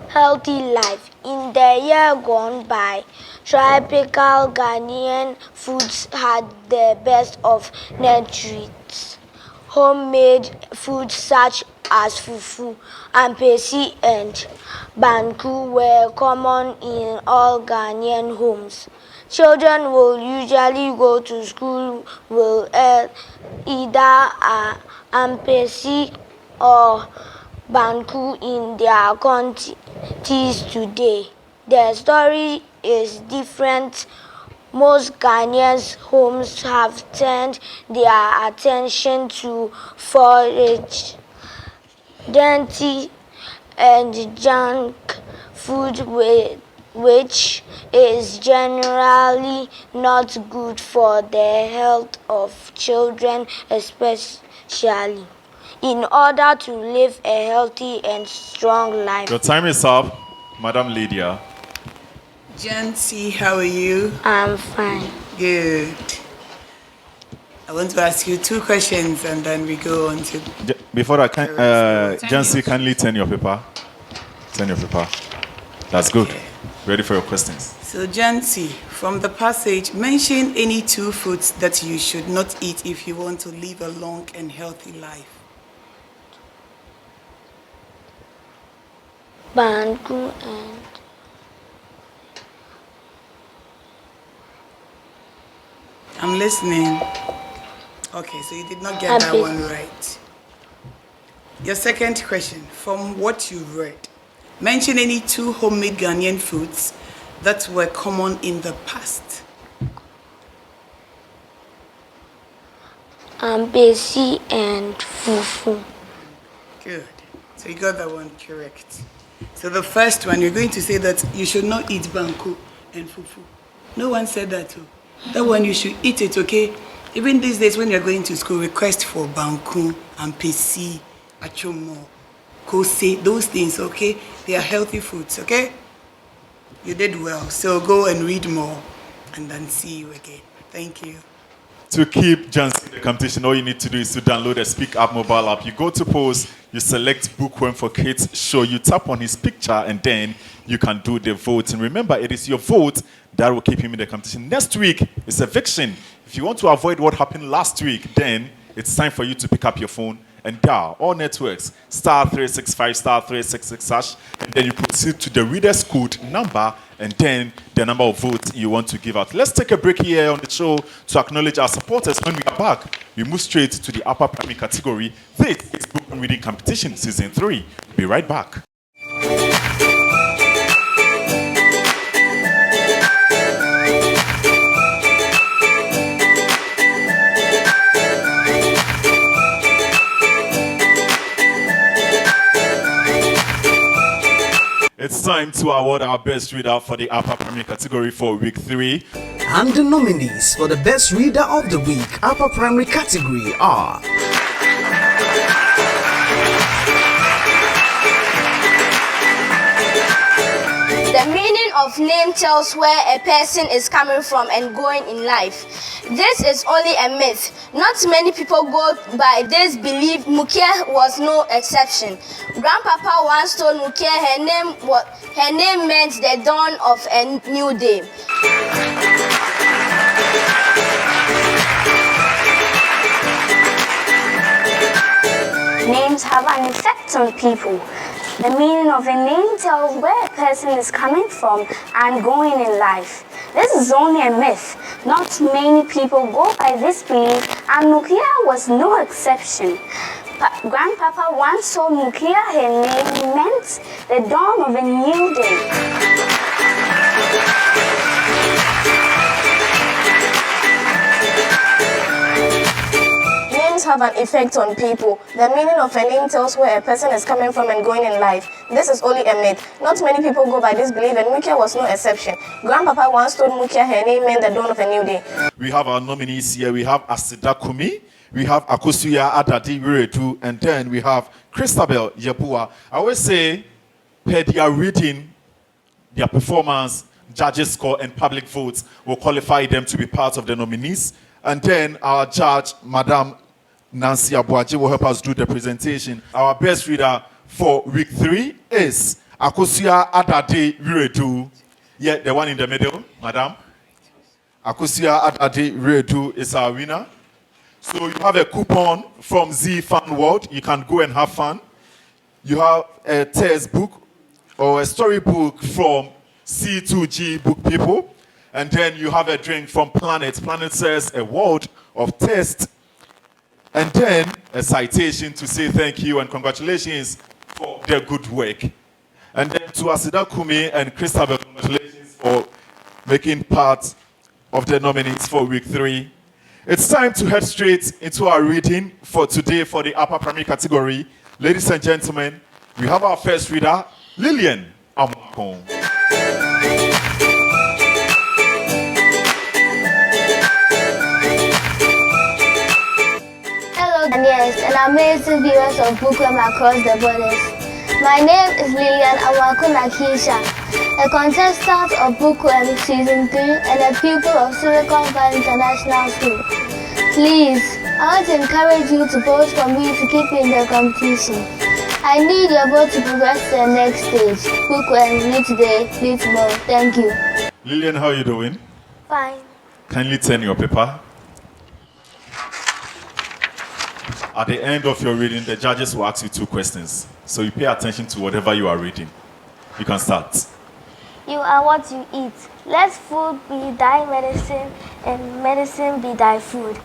Healthy life. In the year gone by, tropical Ghanaian foods had the best of nutrients. Homemade foods such as fufu, ampesi, and banku were common in all Ghanaian homes. Children will usually go to school with either ampesi or banku in their countries today. The story is different. Most Ghanaians' homes have turned their attention to forage, dainty, and junk food which is generally not good for the health of children, especially in order to live a healthy and strong life. Your time is up, Madam Lydia. Jancy, how are you? I'm fine. Good. I want to ask you 2 questions and then we go on to... Before that, Jancy, kindly turn your paper. Turn your paper. That's good. Okay. Ready for your questions. So, Jancy, from the passage, mention any 2 foods that you should not eat if you want to live a long and healthy life. Banku and I'm listening. Okay, so you did not get that one right. Your second question, from what you read, mention any 2 homemade Ghanaian foods that were common in the past. ampesi and fufu. Good. So you got that one correct. So the first one, you're going to say that you should not eat banku and fufu. No one said that too. That one you should eat it, okay? Even these days when you're going to school, request for banku, ampesi, achomo, kose, those things, okay? They are healthy foods, okay? You did well. So go and read more and then see you again. Thank you. To keep Jancy in the competition, all you need to do is to download the Speak Up mobile app. You go to post, you select Bookworm for Kids show, you tap on his picture, and then you can do the vote. And remember, it is your vote that will keep him in the competition. Next week is eviction. If you want to avoid what happened last week, then it's time for you to pick up your phone and dial all networks, star 365, star 366 hash, and then you proceed to the reader's code number and then the number of votes you want to give out. Let's take a break here on the show to acknowledge our supporters. When we are back, we move straight to the upper primary category. This is Bookworm Reading Competition Season 3. Be right back. It's time to award our best reader for the upper primary category for week 3. And the nominees for the best reader of the week upper primary category are The meaning of name tells where a person is coming from and going in life. This is only a myth. Not many people go by this belief. Mukia was no exception. Grandpapa once told Mukia her name meant the dawn of a new day. Names have an effect on people. The meaning of a name tells where a person is coming from and going in life. This is only a myth. Not many people go by this belief, and Mukia was no exception. Grandpapa once told Mukia her name meant the dawn of a new day. Names have an effect on people. The meaning of a name tells where a person is coming from and going in life. This is only a myth. Not many people go by this belief, and Mukia was no exception. Grandpapa once told Mukia her name meant the dawn of a new day. We have our nominees here. We have Asida Kumi, we have Akosuya Adadi Wiretu, and then we have Christabel Yepua. I always say, per their reading, their performance, judges' score, and public votes will qualify them to be part of the nominees. And then our judge, Madam Nancy Abuaji, will help us do the presentation. Our best reader for week 3 is Akosuya Adadi Wiretu. Yeah, the one in the middle, Madam. Akosuya Adadi Wiretu is our winner. So you have a coupon from Z Fun World. You can go and have fun. You have a test book or a storybook from C2G Book People. And then you have a drink from Planet. Planet says a world of taste. And then a citation to say thank you and congratulations for their good work. And then to Asida Kumi and Christabel, congratulations for making part of the nominees for week 3. It's time to head straight into our reading for today for the upper primary category. Ladies and gentlemen, we have our first reader, Lillian Amakon. Yes, and amazing viewers of Bookworm across the borders. My name is Lillian Awakuna Keisha, a contestant of Bookworm Season 3 and a pupil of Silicon Valley International School. Please, I want to encourage you to vote for me to keep in the competition. I need your vote to progress to the next stage. Bookworm, lead today, lead tomorrow. Thank you. Lillian, how are you doing? Fine. Kindly turn your paper. At the end of your reading, the judges will ask you 2 questions. So you pay attention to whatever you are reading. You can start. You are what you eat. Let food be thy medicine, and medicine be thy food.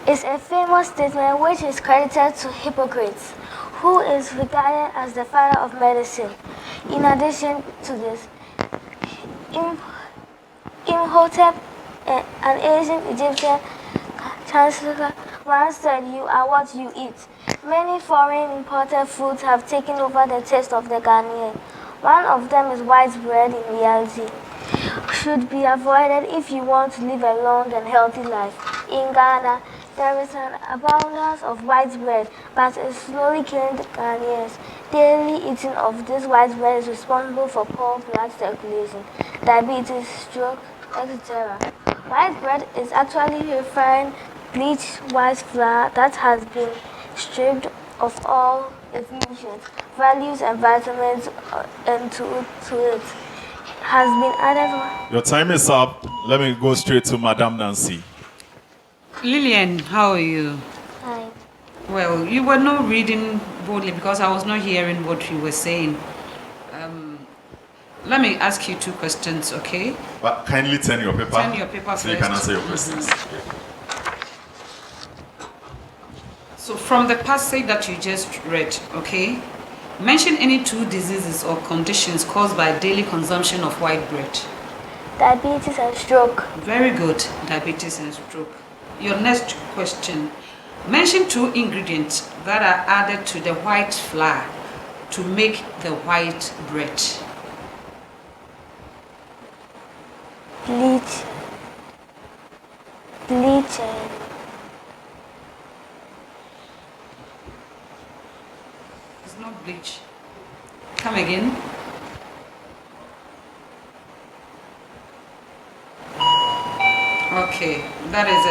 It's a famous statement which is credited to Hippocrates, who is regarded as the father of medicine. In addition to this, Imhotep, an ancient Egyptian chancellor, once said, "You are what you eat." Many foreign imported foods have taken over the taste of the Ghanaian. One of them is white bread in reality. Should be avoided if you want to live a long and healthy life. In Ghana, there is an abundance of white bread, but it's slowly killing the Ghanaians. Daily eating of this white bread is responsible for poor blood circulation, diabetes, stroke, etc. White bread is actually refined bleached white flour that has been stripped of all its nutrients, values, and vitamins, and to it has been added. Your time is up. Let me go straight to Madam Nancy. Lillian, how are you? Hi. Well, you were not reading boldly because I was not hearing what you were saying. Let me ask you 2 questions, okay? But kindly turn your paper. Turn your paper so you can answer your questions. So from the passage that you just read, okay, mention any 2 diseases or conditions caused by daily consumption of white bread. Diabetes and stroke. Very good, diabetes and stroke. Your next question, mention 2 ingredients that are added to the white flour to make the white bread. Bleach and It's not bleach. Come again. Okay, that is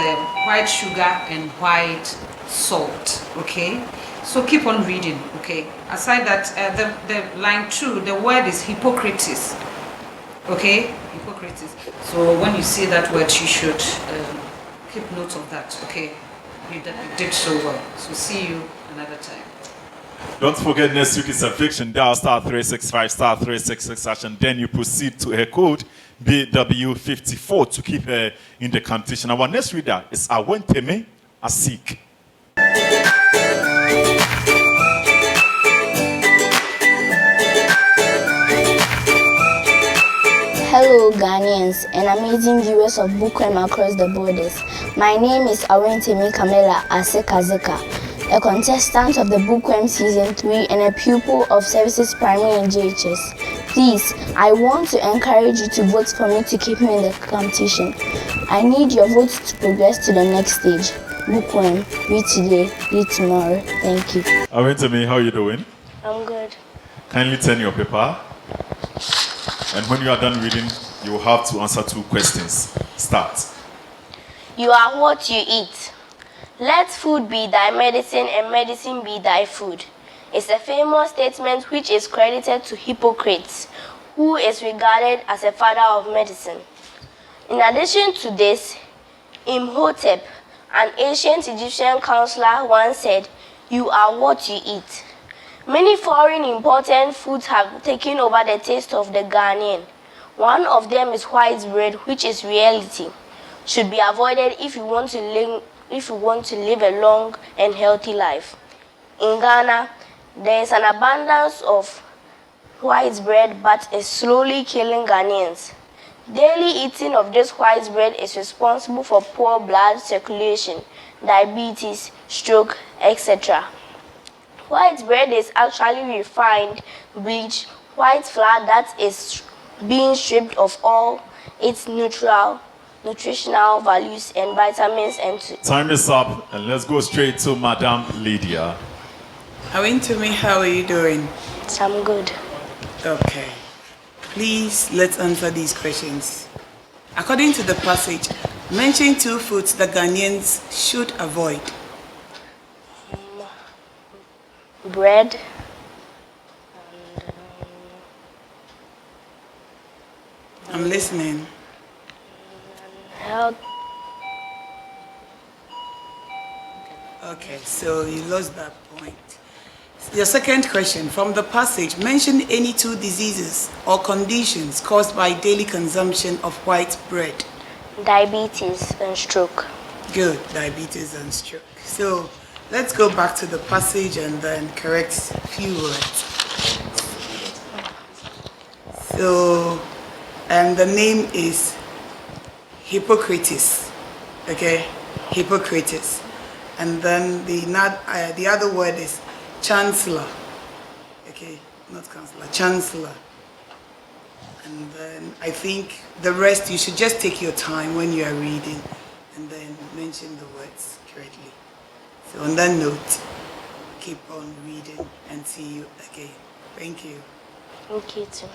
white sugar and white salt. Okay, so keep on reading. Okay, aside that, the line 2, the word is hypocrites. Okay, hypocrites. So when you see that word, you should keep note of that. Okay, you did so well. So see you another time. Don't forget, next week is a fiction. Dial *365 *366 and then you proceed to her code BW54 to keep her in the competition. Our next reader is Awentemi Asik. Hello Ghanaians and amazing viewers of Bookworm across the borders. My name is Awentemi Kamela Asekazeka, a contestant of the Bookworm Season 3 and a pupil of Services Primary and JHS. Please, I want to encourage you to vote for me to keep me in the competition. I need your votes to progress to the next stage. Bookworm, read today, read tomorrow. Thank you. Awentemi, how are you doing? I'm good. Kindly turn your paper. And when you are done reading, you will have to answer 2 questions. Start. You are what you eat. Let food be thy medicine and medicine be thy food. It's a famous statement which is credited to Hippocrates, who is regarded as a father of medicine. In addition to this, Imhotep, an ancient Egyptian counselor, once said, "You are what you eat." Many foreign important foods have taken over the taste of the Ghanaian. One of them is white bread, which is reality. Should be avoided if you want to live a long and healthy life. In Ghana, there is an abundance of white bread, but it's slowly killing Ghanaians. Daily eating of this white bread is responsible for poor blood circulation, diabetes, stroke, etc. White bread is actually refined, bleached, white flour that is being stripped of all its nutritional values and vitamins and Time is up and let's go straight to Madam Lydia. Awentemi, how are you doing? I'm good. Okay. Please, let's answer these questions. According to the passage, mention 2 foods that Ghanaians should avoid. Bread and I'm listening. health. Okay, so you lost that point. Your second question, from the passage, mention any 2 diseases or conditions caused by daily consumption of white bread. Diabetes and stroke. Good, diabetes and stroke. So let's go back to the passage and then correct a few words. So, and the name is Hippocrates. Okay, Hippocrates. And then the other word is chancellor. Okay, not counselor, chancellor. And then I think the rest you should just take your time when you are reading and then mention the words correctly. So on that note, keep on reading and see you again. Thank you. Thank you too.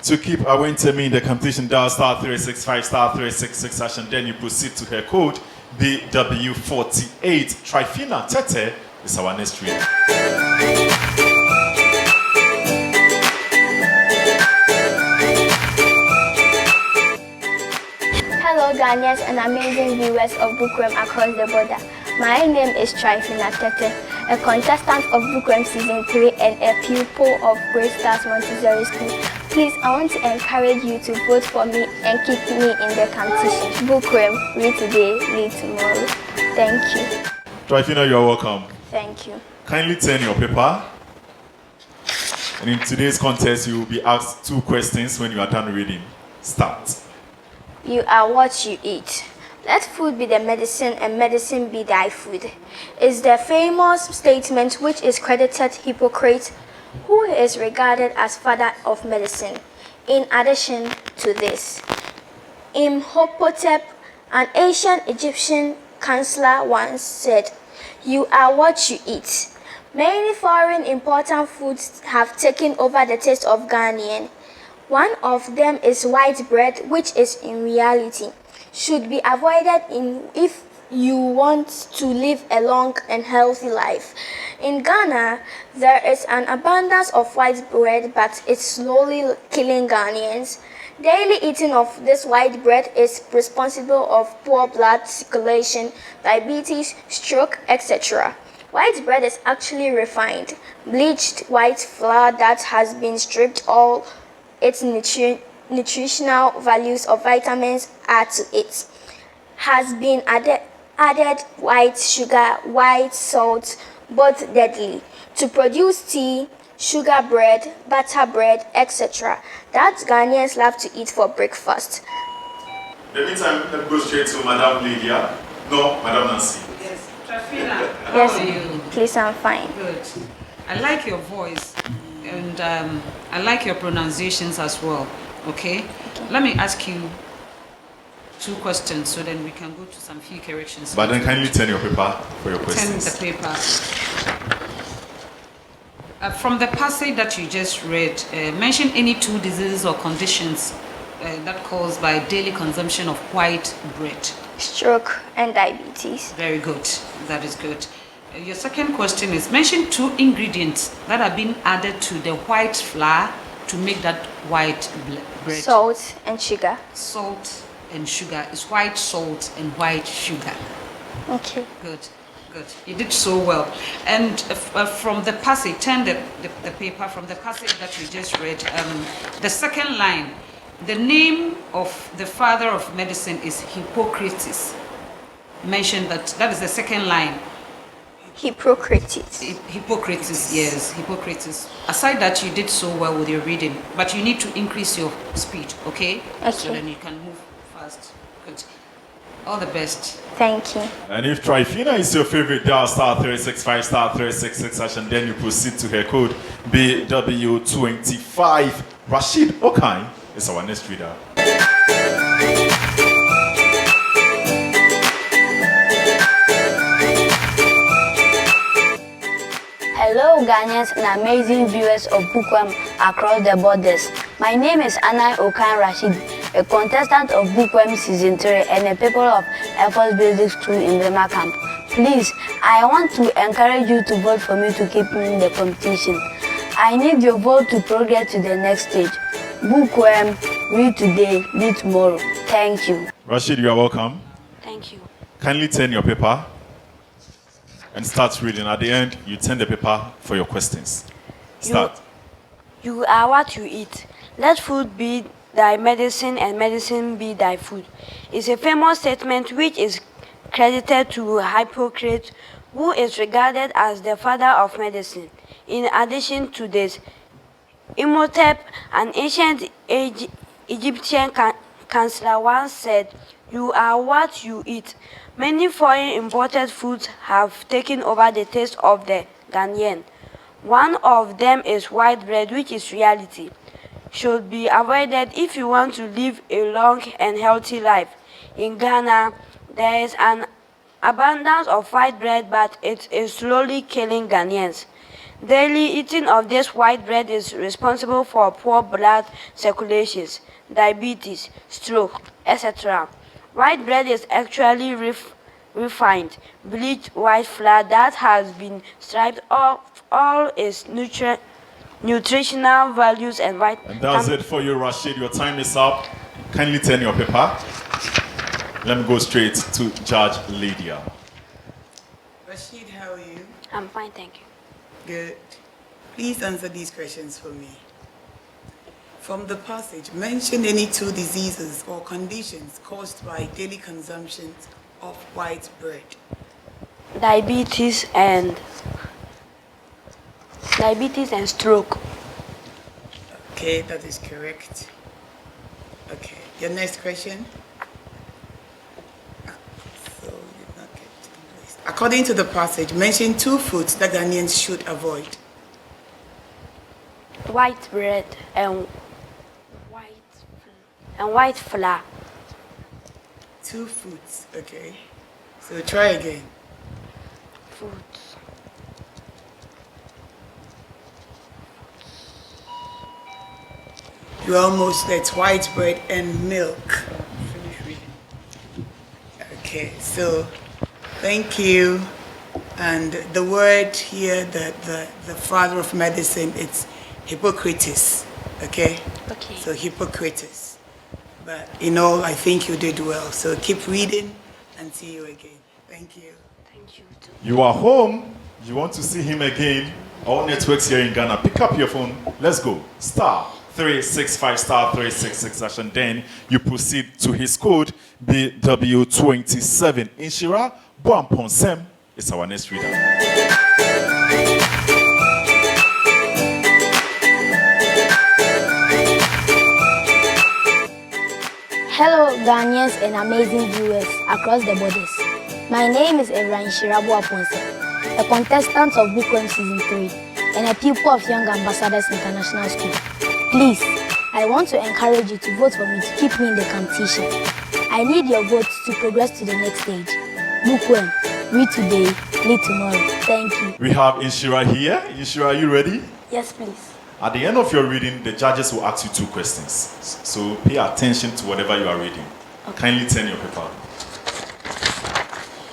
To keep Awentemi in the competition, dial *365 *366 and then you proceed to her code BW48. Trifina Tete is our next reader. Hello Ghanaians and amazing viewers of Bookworm across the border. My name is Trifina Tete, a contestant of Bookworm Season 3 and a pupil of Great Stars Montessori School. Please, I want to encourage you to vote for me and keep me in the competition. Bookworm, read today, read tomorrow. Thank you. Trifina, you are welcome. Thank you. Kindly turn your paper. And in today's contest, you will be asked 2 questions when you are done reading. Start. You are what you eat. Let food be the medicine and medicine be thy food. Is the famous statement which is credited to Hippocrates, who is regarded as father of medicine. In addition to this, Imhotep, an ancient Egyptian counselor, once said, "You are what you eat." Many foreign important foods have taken over the taste of Ghanaian. One of them is white bread, which is in reality should be avoided if you want to live a long and healthy life. In Ghana, there is an abundance of white bread, but it's slowly killing Ghanaians. Daily eating of this white bread is responsible of poor blood circulation, diabetes, stroke, etc. White bread is actually refined, bleached white flour that has been stripped all its nutritional values of vitamins add to it. Has been added white sugar, white salt, both deadly, to produce tea, sugar bread, butter bread, etc. that Ghanaians love to eat for breakfast. In the meantime, let me go straight to Madam Lydia. No, Madam Nancy. Yes, Trafina, how Yes, are you? please, I'm fine. Good. I like your voice, and I like your pronunciations as well. Okay? Let me ask you 2 questions, so then we can go to some few corrections. But then kindly turn your paper for your questions. Turn the paper. From the passage that you just read, mention any 2 diseases or conditions that caused by daily consumption of white bread. Stroke and diabetes. Very good. That is good. Your second question is mention 2 ingredients that have been added to the white flour to make that white bread. Salt and sugar. Salt and sugar. It's white salt and white sugar. Okay. Good. Good. You did so well. And from the passage, turn the paper from the passage that we just read. The second line, the name of the father of medicine is Hippocrates. Mention that is the second line. Hippocrates. Hippocrates, yes, Hippocrates. Aside that, you did so well with your reading, but you need to increase your speed, okay? Okay. So then you can move fast. Good. All the best. Thank you. And if Trifina is your favorite, dial *365 *366 and then you proceed to her code BW25. Rashid Okai is our next reader. Hello Ghanaians and amazing viewers of Bookworm across the borders. My name is Anai Okan Rashid, a contestant of Bookworm Season 3 and a pupil of Air Force Basic School in Rema Camp. Please, I want to encourage you to vote for me to keep winning the competition. I need your vote to progress to the next stage. Bookworm, read today, read tomorrow. Thank you. Rashid, you are welcome. Thank you. Kindly turn your paper and start reading. At the end, you turn the paper for your questions. Start. You are what you eat. Let food be thy medicine and medicine be thy food. It's a famous statement which is credited to Hippocrates, who is regarded as the father of medicine. In addition to this, Imhotep, an ancient Egyptian counselor, once said, "You are what you eat." Many foreign imported foods have taken over the taste of the Ghanaian. One of them is white bread, which is reality. Should be avoided if you want to live a long and healthy life. In Ghana, there is an abundance of white bread, but it is slowly killing Ghanaians. Daily eating of this white bread is responsible for poor blood circulations, diabetes, stroke, etc. White bread is actually refined, bleached white flour that has been stripped of all its nutritional values and And that's it for you, Rashid. Your time is up. Kindly turn your paper. Let me go straight to Judge Lydia. Rashid, how are you? I'm fine, thank you. Good. Please answer these questions for me. From the passage, mention any 2 diseases or conditions caused by daily consumption of white bread. Diabetes and stroke. Okay, that is correct. Okay, your next question. So you did not get to the list. According to the passage, mention 2 foods that Ghanaians should avoid. White bread and white flour. 2 foods, okay. So try again. Foods. You almost get white bread and milk. Okay, so thank you. And the word here, the father of medicine, it's Hippocrates. Okay? Okay. So Hippocrates. But in all, I think you did well. So keep reading and see you again. Thank you. Thank you too. You are home. You want to see him again. All networks here in Ghana. Pick up your phone. Let's go. Star 365 star 366 and then you proceed to his code BW27. Inshira Boamponsem is our next reader. Hello, Ghanaians and amazing viewers across the borders. My name is Evran Shirabu Aponse, a contestant of Bookworm Season 3 and a pupil of Young Ambassadors International School. Please, I want to encourage you to vote for me to keep me in the competition. I need your votes to progress to the next stage. Bookworm, read today, lead tomorrow. Thank you. We have Inshira here. Inshira, are you ready? Yes, please. At the end of your reading, the judges will ask you 2 questions. So pay attention to whatever you are reading. Okay. Kindly turn your paper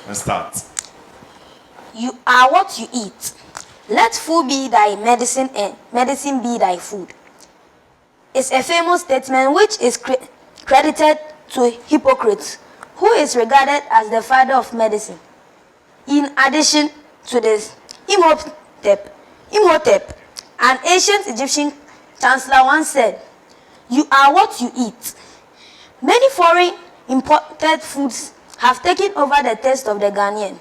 and start. You are what you eat. Let food be thy medicine and medicine be thy food. It's a famous statement which is credited to Hippocrates, who is regarded as the father of medicine. In addition to this, Imhotep, an ancient Egyptian chancellor, once said, "You are what you eat." Many foreign imported foods have taken over the taste of the Ghanaian.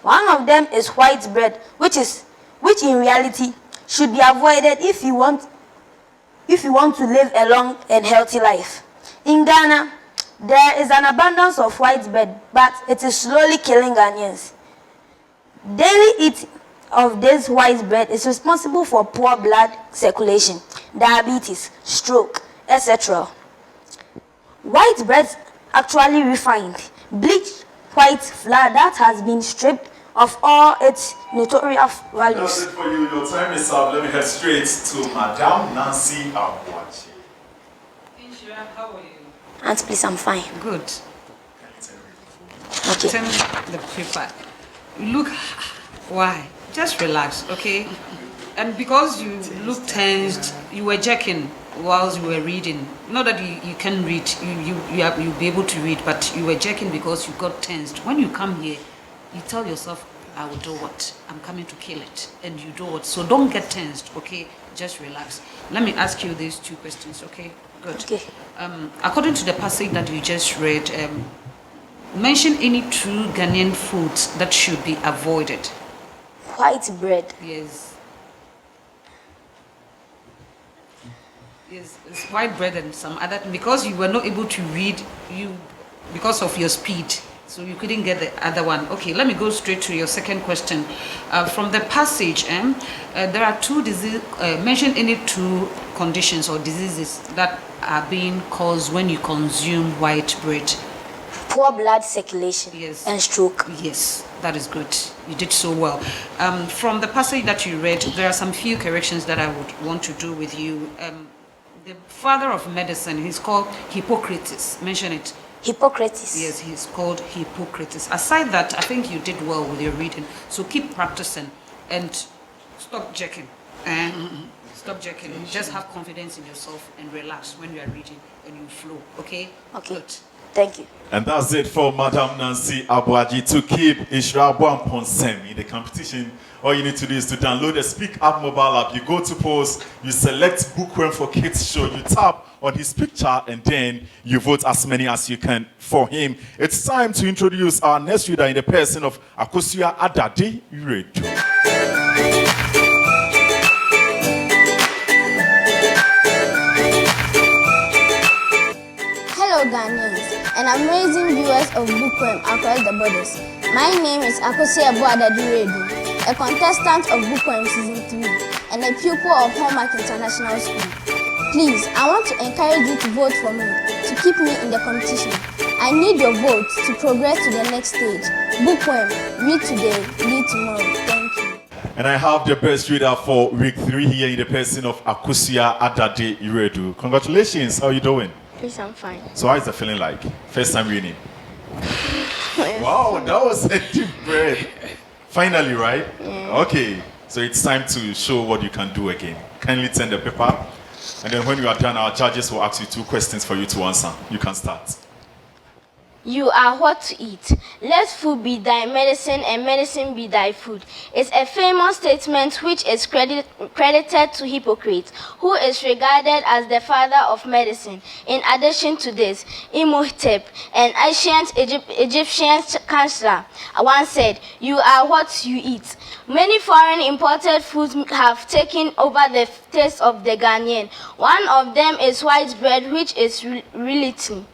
One of them is white bread, which in reality should be avoided if you want to live a long and healthy life. In Ghana, there is an abundance of white bread, but it is slowly killing Ghanaians. Daily eating of this white bread is responsible for poor blood circulation, diabetes, stroke, etc. White bread actually refined, bleached white flour that has been stripped of all its nutritious values. That's it for you. Your time is up. Let me head straight to Madame Nancy Abuachi. Inshira, how are you? Aunt, please, I'm fine. Good. Okay. Turn the paper. Look, why? Just relax, okay? And because you look tensed, you were jerking whilst you were reading. Not that you can read, you'll be able to read, but you were jerking because you got tensed. When you come here, you tell yourself, I will do what? I'm coming to kill it. And you do what? So don't get tensed, okay? Just relax. Let me ask you these 2 questions, okay? Good. Okay. According to the passage that you just read, mention any 2 Ghanaian foods that should be avoided. White bread. Yes. Yes, it's white bread and some other, because you were not able to read because of your speed, so you couldn't get the other one. Okay, let me go straight to your second question. From the passage, there are 2 diseases. Mention any 2 conditions or diseases that are being caused when you consume white bread. Poor blood circulation. Yes. And stroke. Yes, that is good. You did so well. From the passage that you read, there are some few corrections that I would want to do with you. The father of medicine, he's called Hippocrates. Mention it. Hippocrates. Yes, he's called Hippocrates. Aside that, I think you did well with your reading. So keep practicing and stop jerking. Stop jerking. Just have confidence in yourself and relax when you are reading and you flow. Okay? Okay. Good. Thank you. And that's it for Madame Nancy Abuaji to keep Inshira Boamponsem in the competition. All you need to do is to download the Speak Up mobile app. You go to post, you select Bookworm for Kids Show, you tap on his picture, and then you vote as many as you can for him. It's time to introduce our next reader in the person of Akosua Adade Iredu. Hello Ghanaians and amazing viewers of Bookworm across the borders. My name is Akosua Adade, a contestant of Bookworm Season 3 and a pupil of Hallmark International School. Please, I want to encourage you to vote for me to keep me in the competition. I need your votes to progress to the next stage. Bookworm, read today, read tomorrow. Thank you. And I have the best reader for week 3 here in the person of Akosua Adade Iredu. Congratulations, how are you doing? Please, I'm fine. So how is the feeling like? First time reading? Wow, that was a deep breath. Finally, right? Okay, so it's time to show what you can do again. Kindly turn the paper, and then when you are done, our judges will ask you 2 questions for you to answer. You can start. You are what to eat. Let food be thy medicine and medicine be thy food. It's a famous statement which is credited to Hippocrates, who is regarded as the father of medicine. In addition to this, Imhotep, an ancient Egyptian counselor, once said, "You are what you eat." Many foreign imported foods have taken over the taste of the Ghanaian. One of them is white bread, which is relative.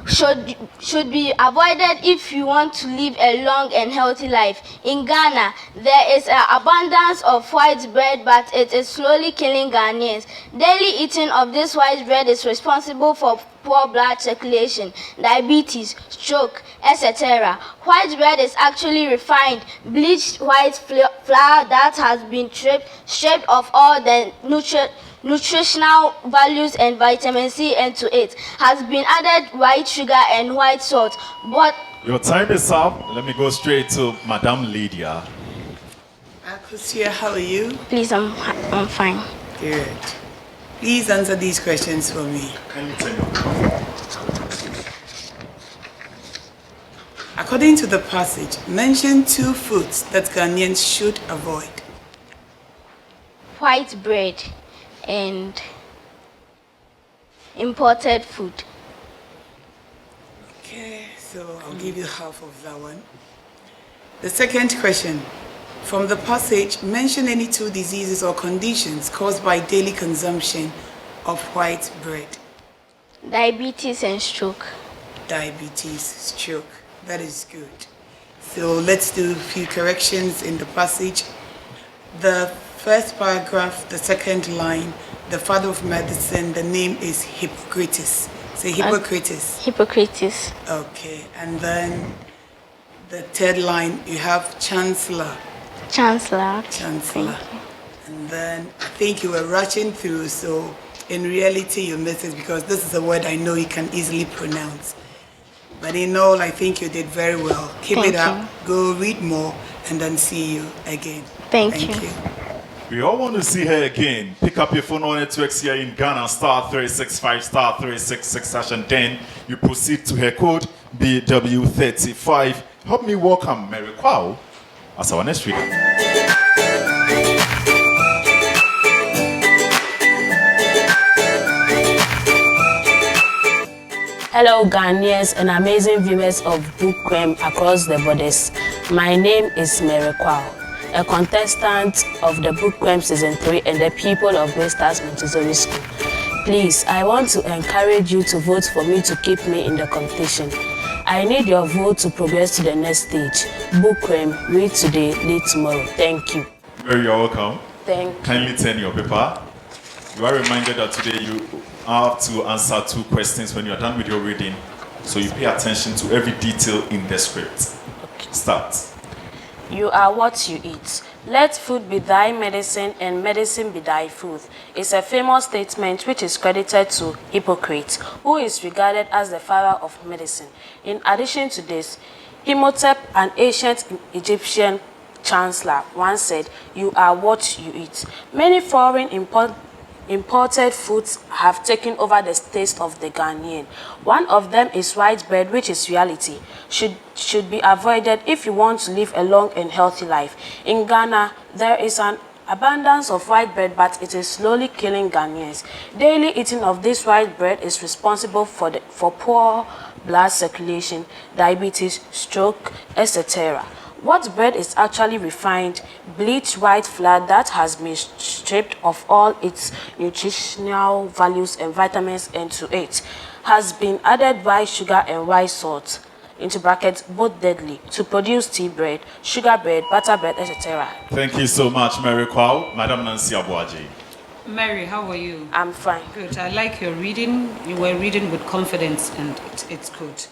Should be avoided if you want to live a long and healthy life. In Ghana, there is an abundance of white bread, but it is slowly killing Ghanaians. Daily eating of this white bread is responsible for poor blood circulation, diabetes, stroke, etc. White bread is actually refined, bleached white flour that has been stripped of all the nutritional values and vitamin C into it. Has been added white sugar and white salt. But your time is up. Let me go straight to Madame Lydia. Akosia, how are you? Please, I'm fine. Good. Please answer these questions for me. Can you tell me? According to the passage, mention 2 foods that Ghanaians should avoid. White bread and imported food. Okay, so I'll give you half of that one. The second question. From the passage, mention any 2 diseases or conditions caused by daily consumption of white bread. Diabetes and stroke. Diabetes, stroke. That is good. So let's do a few corrections in the passage. The first paragraph, the second line, the father of medicine, the name is Hippocrates. Say Hippocrates. Hippocrates. Okay, and then the third line, you have Chancellor. Chancellor. Chancellor. And then I think you were rushing through, so in reality you missed it because this is a word I know you can easily pronounce. But in all, I think you did very well. Keep it up, go read more, and then see you again. Thank you. We all want to see her again. Pick up your phone on networks here in Ghana, *365 *366#, and then you proceed to her code BW35. Help me welcome Mary Kwao as our next reader. Hello Ghanaians and amazing viewers of Bookworm across the borders. My name is Mary Kwao, a contestant of the Bookworm Season 3 and the people of Great Stars Montessori School. Please, I want to encourage you to vote for me to keep me in the competition. I need your vote to progress to the next stage. Bookworm, read today, lead tomorrow. Thank you. Mary, you're welcome. Thank you. Kindly turn your paper. You are reminded that today you have to answer 2 questions when you are done with your reading. So you pay attention to every detail in the script. Okay. Start. You are what you eat. Let food be thy medicine and medicine be thy food. It's a famous statement which is credited to Hippocrates, who is regarded as the father of medicine. In addition to this, Imhotep, an ancient Egyptian chancellor, once said, "You are what you eat." Many foreign imported foods have taken over the taste of the Ghanaian. One of them is white bread, which is reality. Should be avoided if you want to live a long and healthy life. In Ghana, there is an abundance of white bread, but it is slowly killing Ghanaians. Daily eating of this white bread is responsible for poor blood circulation, diabetes, stroke, etc. What bread is actually refined, bleached white flour that has been stripped of all its nutritional values and vitamins into it, has been added white sugar and white salt, into brackets, both deadly, to produce tea bread, sugar bread, butter bread, etc. Thank you so much, Mary Kwao. Madam Nancy Abuaji. Mary, how are you? I'm fine. Good. I like your reading. You were reading with confidence, and it's good.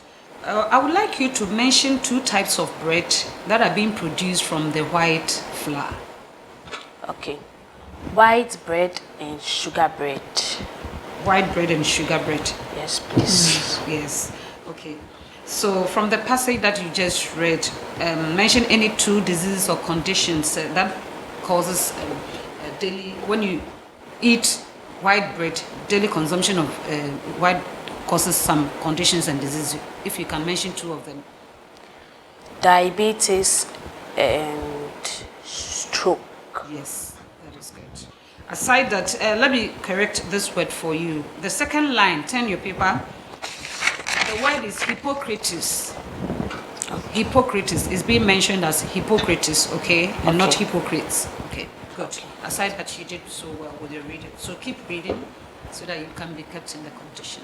I would like you to mention 2 types of bread that are being produced from the white flour. Okay. White bread and sugar bread. White bread and sugar bread. Yes, please. Yes. Okay. So from the passage that you just read, mention any 2 diseases or conditions that causes daily, when you eat white bread, daily consumption of white causes some conditions and diseases. If you can mention 2 of them. Diabetes and stroke. Yes, that is good. Aside that, let me correct this word for you. The second line, turn your paper. The word is Hippocrates. Hippocrates is being mentioned as Hippocrates, okay? And not hypocrites. Okay, good. Aside that, you did so well with your reading. So keep reading so that you can be kept in the condition.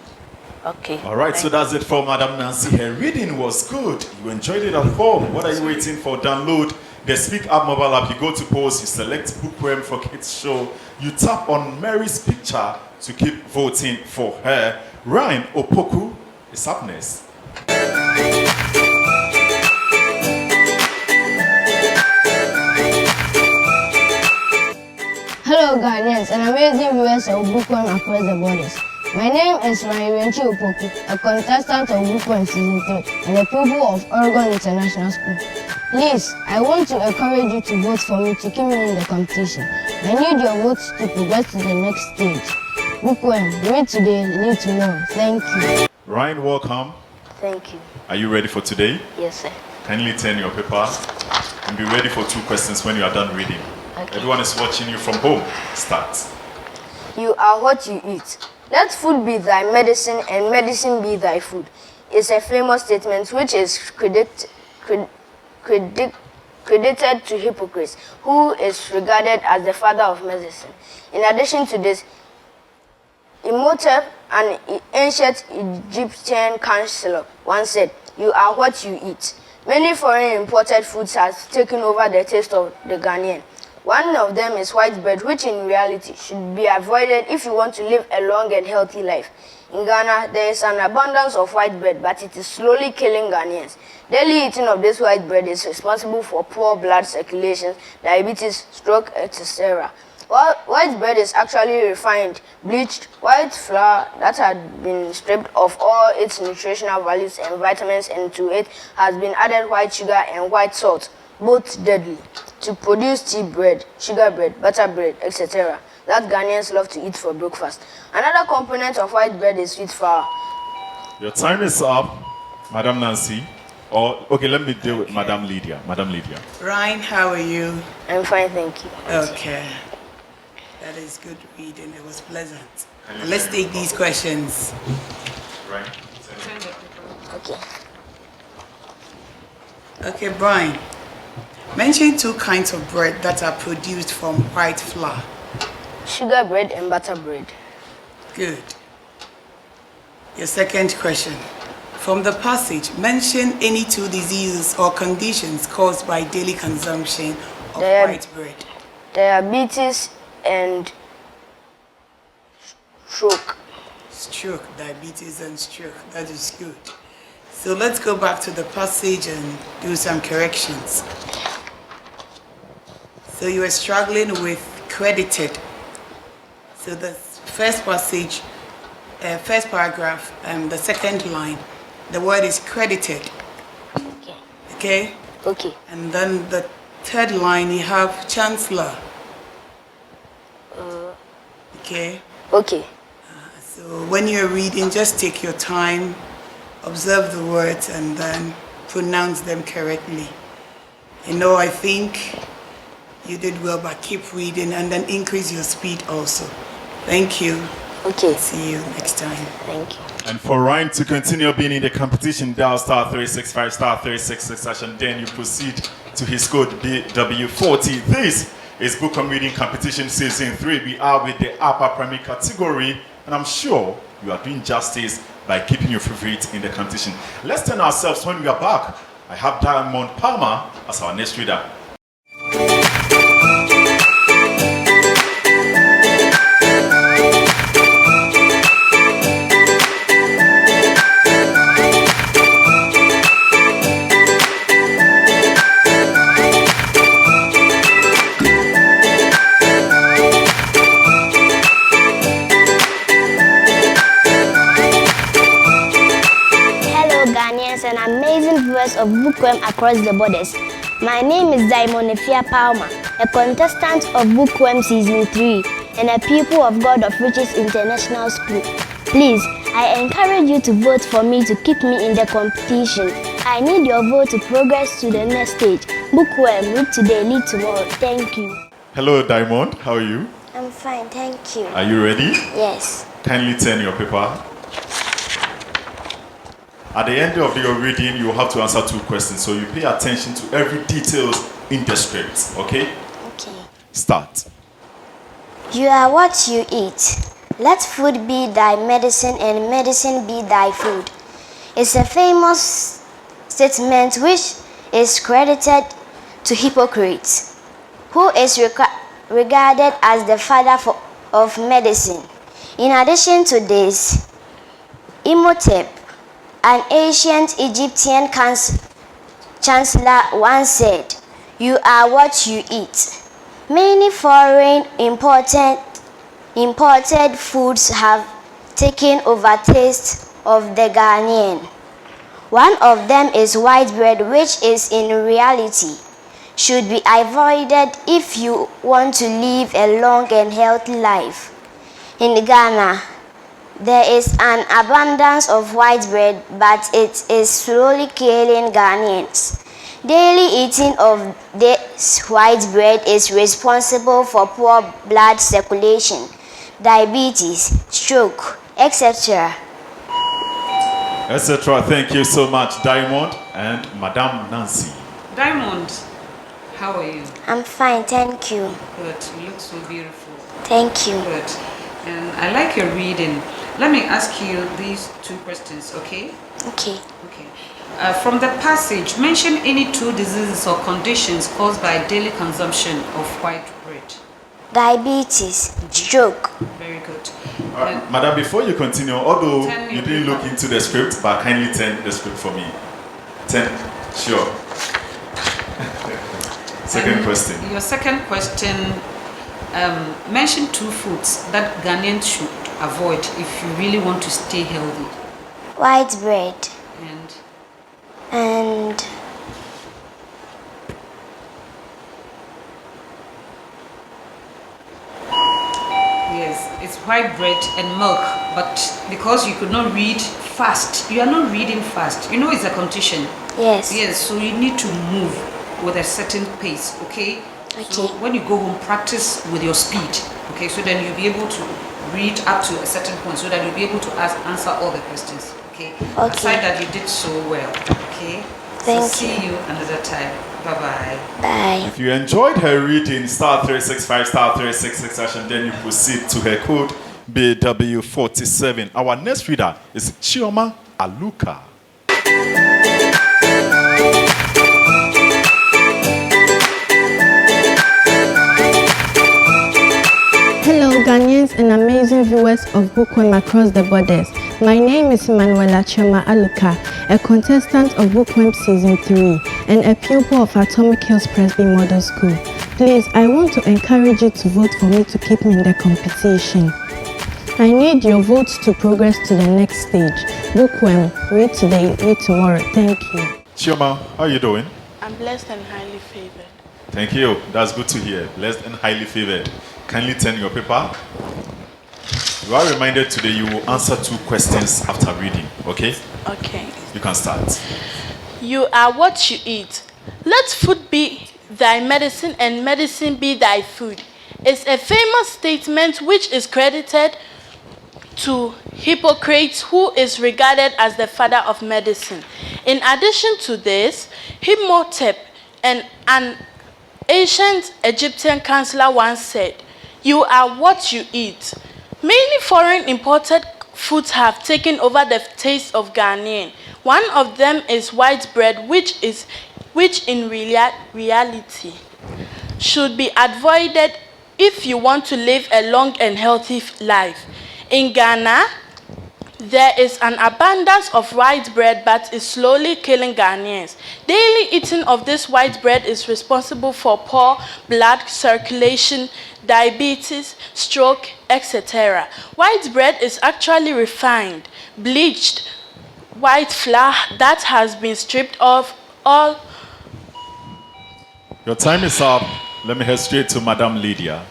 Okay. All right, so that's it for Madam Nancy. Her reading was good. You enjoyed it at home. What are you waiting for? Download the Speak Up mobile app. You go to post, you select Bookworm for Kids Show. You tap on Mary's picture to keep voting for her. Ryan Opoku is up next. Hello Ghanaians and amazing viewers of Bookworm across the borders. My name is Ryan Opoku, a contestant of Bookworm Season 3 and a pupil of Oregon International School. Please, I want to encourage you to vote for me to keep me in the competition. I need your votes to progress to the next stage. Bookworm, read today, live tomorrow. Thank you. Ryan, welcome. Thank you. Are you ready for today? Yes, sir. Kindly turn your paper and be ready for 2 questions when you are done reading. Okay. Everyone is watching you from home. Start. You are what you eat. Let food be thy medicine and medicine be thy food. It's a famous statement which is credited to Hippocrates, who is regarded as the father of medicine. In addition to this, Imhotep, an ancient Egyptian counselor, once said, "You are what you eat." Many foreign imported foods have taken over the taste of the Ghanaian. One of them is white bread, which in reality should be avoided if you want to live a long and healthy life. In Ghana, there is an abundance of white bread, but it is slowly killing Ghanaians. Daily eating of this white bread is responsible for poor blood circulation, diabetes, stroke, etc. White bread is actually refined, bleached white flour that had been stripped of all its nutritional values and vitamins, and to it has been added white sugar and white salt, both deadly, to produce tea bread, sugar bread, butter bread, etc. that Ghanaians love to eat for breakfast. Another component of white bread is sweet flour. Your time is up, Madam Nancy. Okay, let me deal with Madam Lydia. Madam Lydia. Ryan, how are you? I'm fine, thank you. Okay. That is good reading. It was pleasant. Let's take these questions. Right. Okay. Okay, Brian. Mention 2 kinds of bread that are produced from white flour. Sugar bread and butter bread. Good. Your second question. From the passage, mention any 2 diseases or conditions caused by daily consumption of white bread. Diabetes and stroke. Stroke, diabetes and stroke. That is good. So let's go back to the passage and do some corrections. So you were struggling with credited. So the first passage, first paragraph, the second line, the word is credited. Okay. Okay? Okay. And then the third line, you have chancellor. Okay? Okay. So when you're reading, just take your time, observe the words, and then pronounce them correctly. I think you did well, but keep reading and then increase your speed also. Thank you. Okay. See you next time. Thank you. And for Ryan to continue being in the competition, dial *365 *366 and then you proceed to his code BW40. This is Bookworm Reading Competition Season 3. We are with the upper primary category, and I'm sure you are doing justice by keeping your favorite in the competition. Let's turn ourselves when we are back. I have Diamond Palmer as our next reader. Ghanaians and amazing viewers of Bookworm across the borders. My name is Diamond Efia Palmer, a contestant of Bookworm Season 3 and a pupil of God of Riches International School. Please, I encourage you to vote for me to keep me in the competition. I need your vote to progress to the next stage. Bookworm, read today, lead tomorrow. Thank you. Hello, Diamond. How are you? I'm fine, thank you. Are you ready? Yes. Kindly turn your paper. At the end of your reading, you will have to answer 2 questions. So you pay attention to every detail in the script, okay? Okay. Start. You are what you eat. Let food be thy medicine and medicine be thy food. It's a famous statement which is credited to Hippocrates, who is regarded as the father of medicine. In addition to this, Imhotep, an ancient Egyptian chancellor, once said, "You are what you eat." Many foreign imported foods have taken over taste of the Ghanaian. One of them is white bread, which is in reality should be avoided if you want to live a long and healthy life. In Ghana, there is an abundance of white bread, but it is slowly killing Ghanaians. Daily eating of this white bread is responsible for poor blood circulation, diabetes, stroke, etc. Etc. Thank you so much, Diamond and Madame Nancy. Diamond, how are you? I'm fine, thank you. Good. You look so beautiful. Thank you. Good. And I like your reading. Let me ask you these 2 questions, okay? Okay. Okay. From the passage, mention any 2 diseases or conditions caused by daily consumption of white bread. Diabetes, stroke. Very good. Madam, before you continue, although you didn't paper. look into the script, but kindly turn the script for me. Sure. Second question. Your second question, mention 2 foods that Ghanaians should avoid if you really want to stay healthy. White bread. And yes, it's white bread and milk, but because you could not read fast, you are not reading fast. You know it's a competition. Yes. Yes, so you need to move with a certain pace, okay? Okay. So when you go home, practice with your speed, okay? So then you'll be able to read up to a certain point so that you'll be able to answer all the questions, okay? Okay. Aside that, you did so well, okay? Thank so see you another time. Bye-bye. Bye. If you enjoyed her reading, *365 *366 and then you proceed to her code BW47. Our next reader is Chioma Aluka. Hello Ghanaians and amazing viewers of Bookworm across the borders. My name is Manuela Chioma Aluka, a contestant of Bookworm Season 3 and a pupil of Atomic Hills Presby Model School. Please, I want to encourage you to vote for me to keep me in the competition. I need your votes to progress to the next stage. Bookworm, read today, read tomorrow. Thank you. Chioma, how are you doing? I'm blessed and highly favored. Thank you. That's good to hear. Blessed and highly favored. Kindly turn your paper. You are reminded today you will answer 2 questions after reading, okay? Okay. You can start. You are what you eat. Let food be thy medicine and medicine be thy food. It's a famous statement which is credited to Hippocrates, who is regarded as the father of medicine. In addition to this, Imhotep, an ancient Egyptian counselor, once said, "You are what you eat." Many foreign imported foods have taken over the taste of Ghanaian. One of them is white bread, which in reality should be avoided if you want to live a long and healthy life. In Ghana, there is an abundance of white bread, but is slowly killing Ghanaians. Daily eating of this white bread is responsible for poor blood circulation, diabetes, stroke, etc. White bread is actually refined, bleached, white flour that has been stripped of all. Your time is up. Let me head straight to Madam Lydia.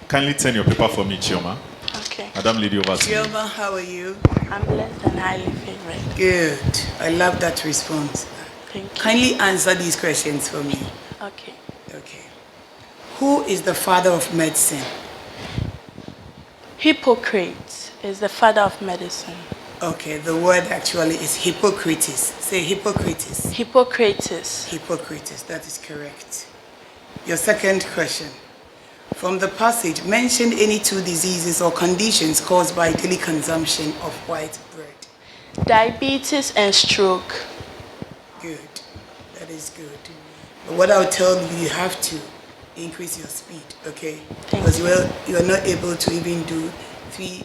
Kindly turn your paper for me, Chioma. Okay. Madam Lydia, over to you. Chioma, how are you? I'm blessed and highly favored. Good. I love that response. Thank you. Kindly answer these questions for me. Okay. Okay. Who is the father of medicine? Hippocrates is the father of medicine. Okay, the word actually is Hippocrates. Say Hippocrates. Hippocrates. Hippocrates, that is correct. Your second question. From the passage, mention any two diseases or conditions caused by daily consumption of white bread. Diabetes and stroke. Good. That is good. But what I'll tell you, you have to increase your speed, okay? Because you are not able to even do three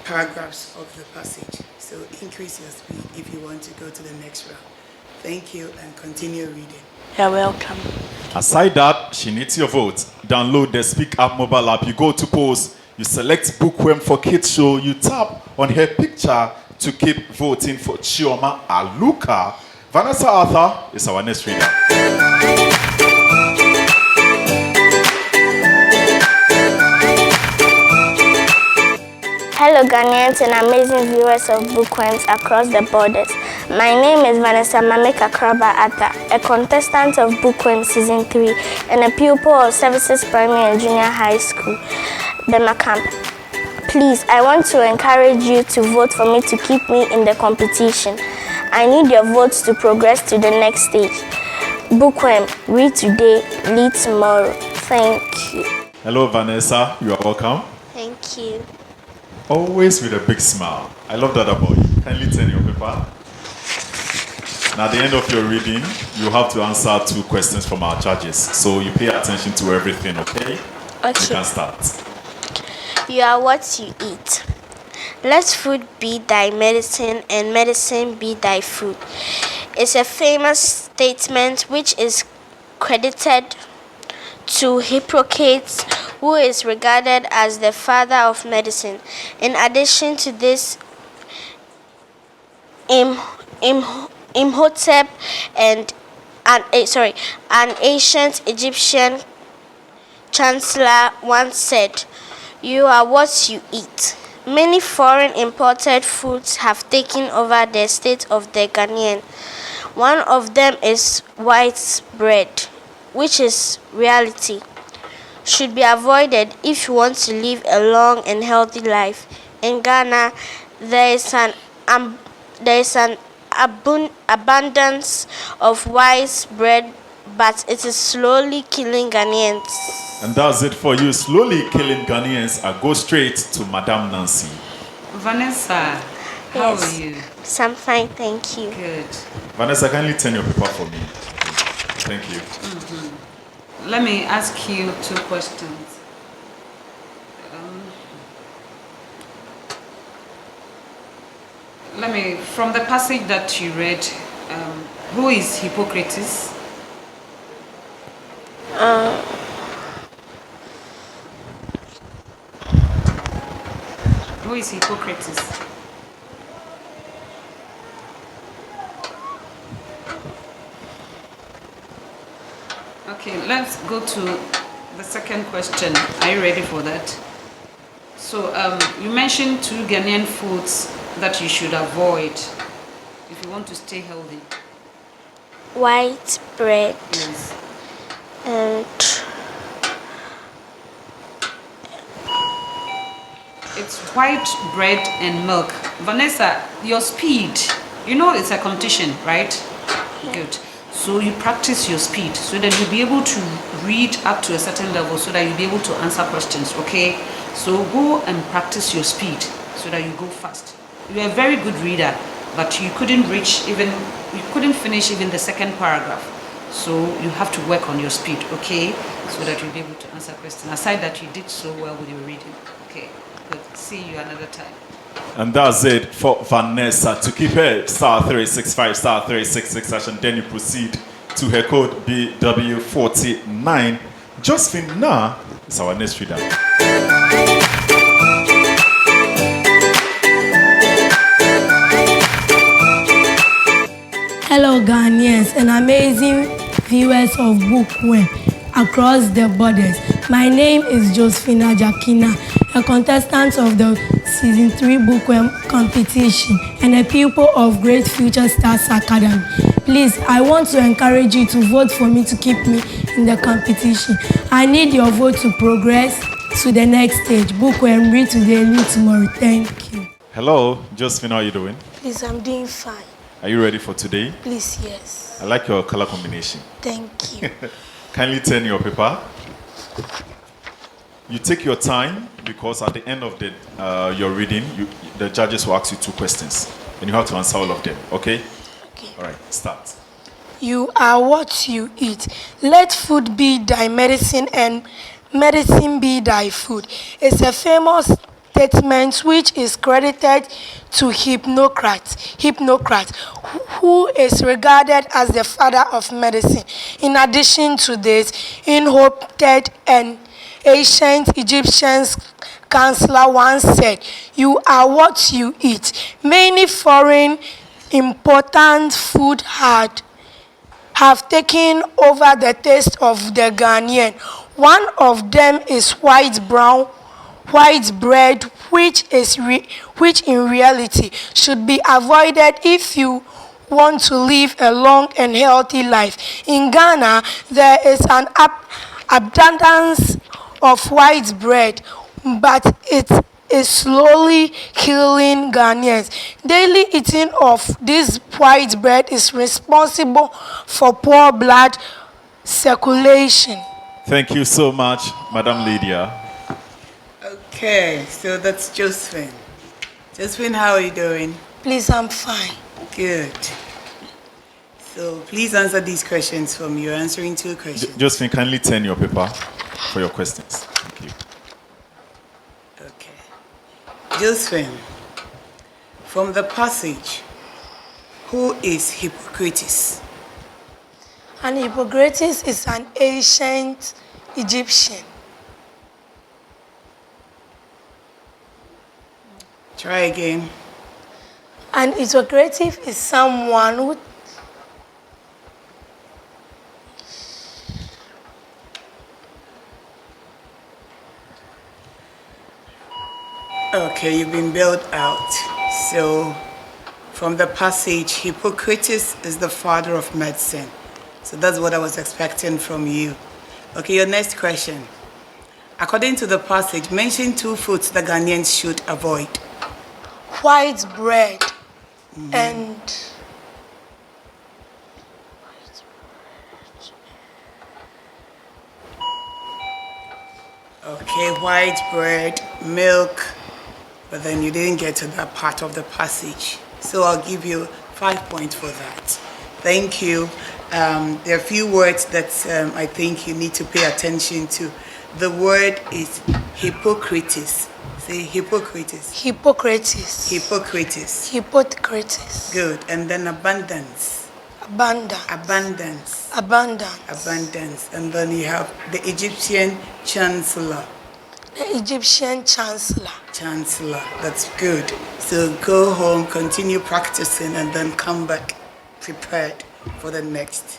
paragraphs of the passage. So increase your speed if you want to go to the next round. Thank you and continue reading. You're welcome. Aside that, she needs your vote. Download the Speak Up mobile app. You go to post, you select Bookworm for Kids Show, you tap on her picture to keep voting for Chioma Aluka. Vanessa Arthur is our next reader. Hello Ghanaians and amazing viewers of Bookworms across the borders. My name is Vanessa Mameka Kraba Atta, a contestant of Bookworm Season 3 and a pupil of Services Primary and Junior High School, Bema Camp. Please, I want to encourage you to vote for me to keep me in the competition. I need your votes to progress to the next stage. Bookworm, read today, lead tomorrow. Thank you. Hello, Vanessa. You are welcome. Thank you. Always with a big smile. I love that about you. Kindly turn your paper. Now, at the end of your reading, you have to answer 2 questions from our judges. So you pay attention to everything, okay? Okay. You can start. You are what you eat. Let food be thy medicine and medicine be thy food. It's a famous statement which is credited to Hippocrates, who is regarded as the father of medicine. In addition to this, Imhotep and an ancient Egyptian chancellor once said, "You are what you eat." Many foreign imported foods have taken over the state of the Ghanaian. One of them is white bread, which is reality. Should be avoided if you want to live a long and healthy life. In Ghana, there is an abundance of white bread, but it is slowly killing Ghanaians. And that's it for you. Slowly killing Ghanaians. I go straight to Madame Nancy. Vanessa, how are you? I'm fine, thank you. Good. Vanessa, kindly turn your paper for me. Thank you. Let me ask you 2 questions. From the passage that you read, who is Hippocrates? Who is Hippocrates? Okay, let's go to the second question. Are you ready for that? So, you mentioned 2 Ghanaian foods that you should avoid if you want to stay healthy. White bread. Yes. And it's white bread and milk. Vanessa, your speed, you know it's a competition, right? Yeah. Good. So you practice your speed so that you'll be able to read up to a certain level so that you'll be able to answer questions, okay? So go and practice your speed so that you go fast. You're a very good reader, but you couldn't finish even the second paragraph. So you have to work on your speed, okay? So that you'll be able to answer questions. Aside that, you did so well with your reading. Okay, good. See you another time. And that's it for Vanessa. To keep her, *365, *366, and then you proceed to her code BW49. Josephine Na is our next reader. Hello Ghanaians and amazing viewers of Bookworm across the borders. My name is Josephina Jakina, a contestant of the Season 3 Bookworm competition and a pupil of Great Future Stars Academy. Please, I want to encourage you to vote for me to keep me in the competition. I need your vote to progress to the next stage. Bookworm, read today, read tomorrow. Thank you. Hello, Josephine, how are you doing? Please, I'm doing fine. Are you ready for today? Please, yes. I like your color combination. Thank you. Kindly turn your paper. You take your time because at the end of your reading, the judges will ask you 2 questions and you have to answer all of them, okay? Okay. All right, start. You are what you eat. Let food be thy medicine and medicine be thy food. It's a famous statement which is credited to Hippocrates, who is regarded as the father of medicine. In addition to this, inherited an ancient Egyptian counselor once said, "You are what you eat." Many foreign important food have taken over the taste of the Ghanaian. One of them is white bread, which in reality should be avoided if you want to live a long and healthy life. In Ghana, there is an abundance of white bread, but it is slowly killing Ghanaians. Daily eating of this white bread is responsible for poor blood circulation. Thank you so much, Madam Lydia. Okay, so that's Josephine. Josephine, how are you doing? Please, I'm fine. Good. So please answer these questions for me. You're answering 2 questions. Josephine, kindly turn your paper for your questions. Thank you. Okay. Josephine, from the passage, who is Hippocrates? And Hippocrates is an ancient Egyptian. Try again. And Hippocrates is someone who Okay, you've been bailed out. So, from the passage, Hippocrates is the father of medicine. So that's what I was expecting from you. Okay, your next question. According to the passage, mention 2 foods the Ghanaians should avoid. white bread and Okay, white bread, milk, but then you didn't get to that part of the passage. So I'll give you 5 points for that. Thank you. There are a few words that I think you need to pay attention to. The word is Hippocrates. Say Hippocrates. Hippocrates. Hippocrates. Hippocrates. Good. And then abundance. Abundance. Abundance. Abundance. Abundance. And then you have the Egyptian chancellor. The Egyptian chancellor. Chancellor. That's good. So go home, continue practicing, and then come back prepared for the next.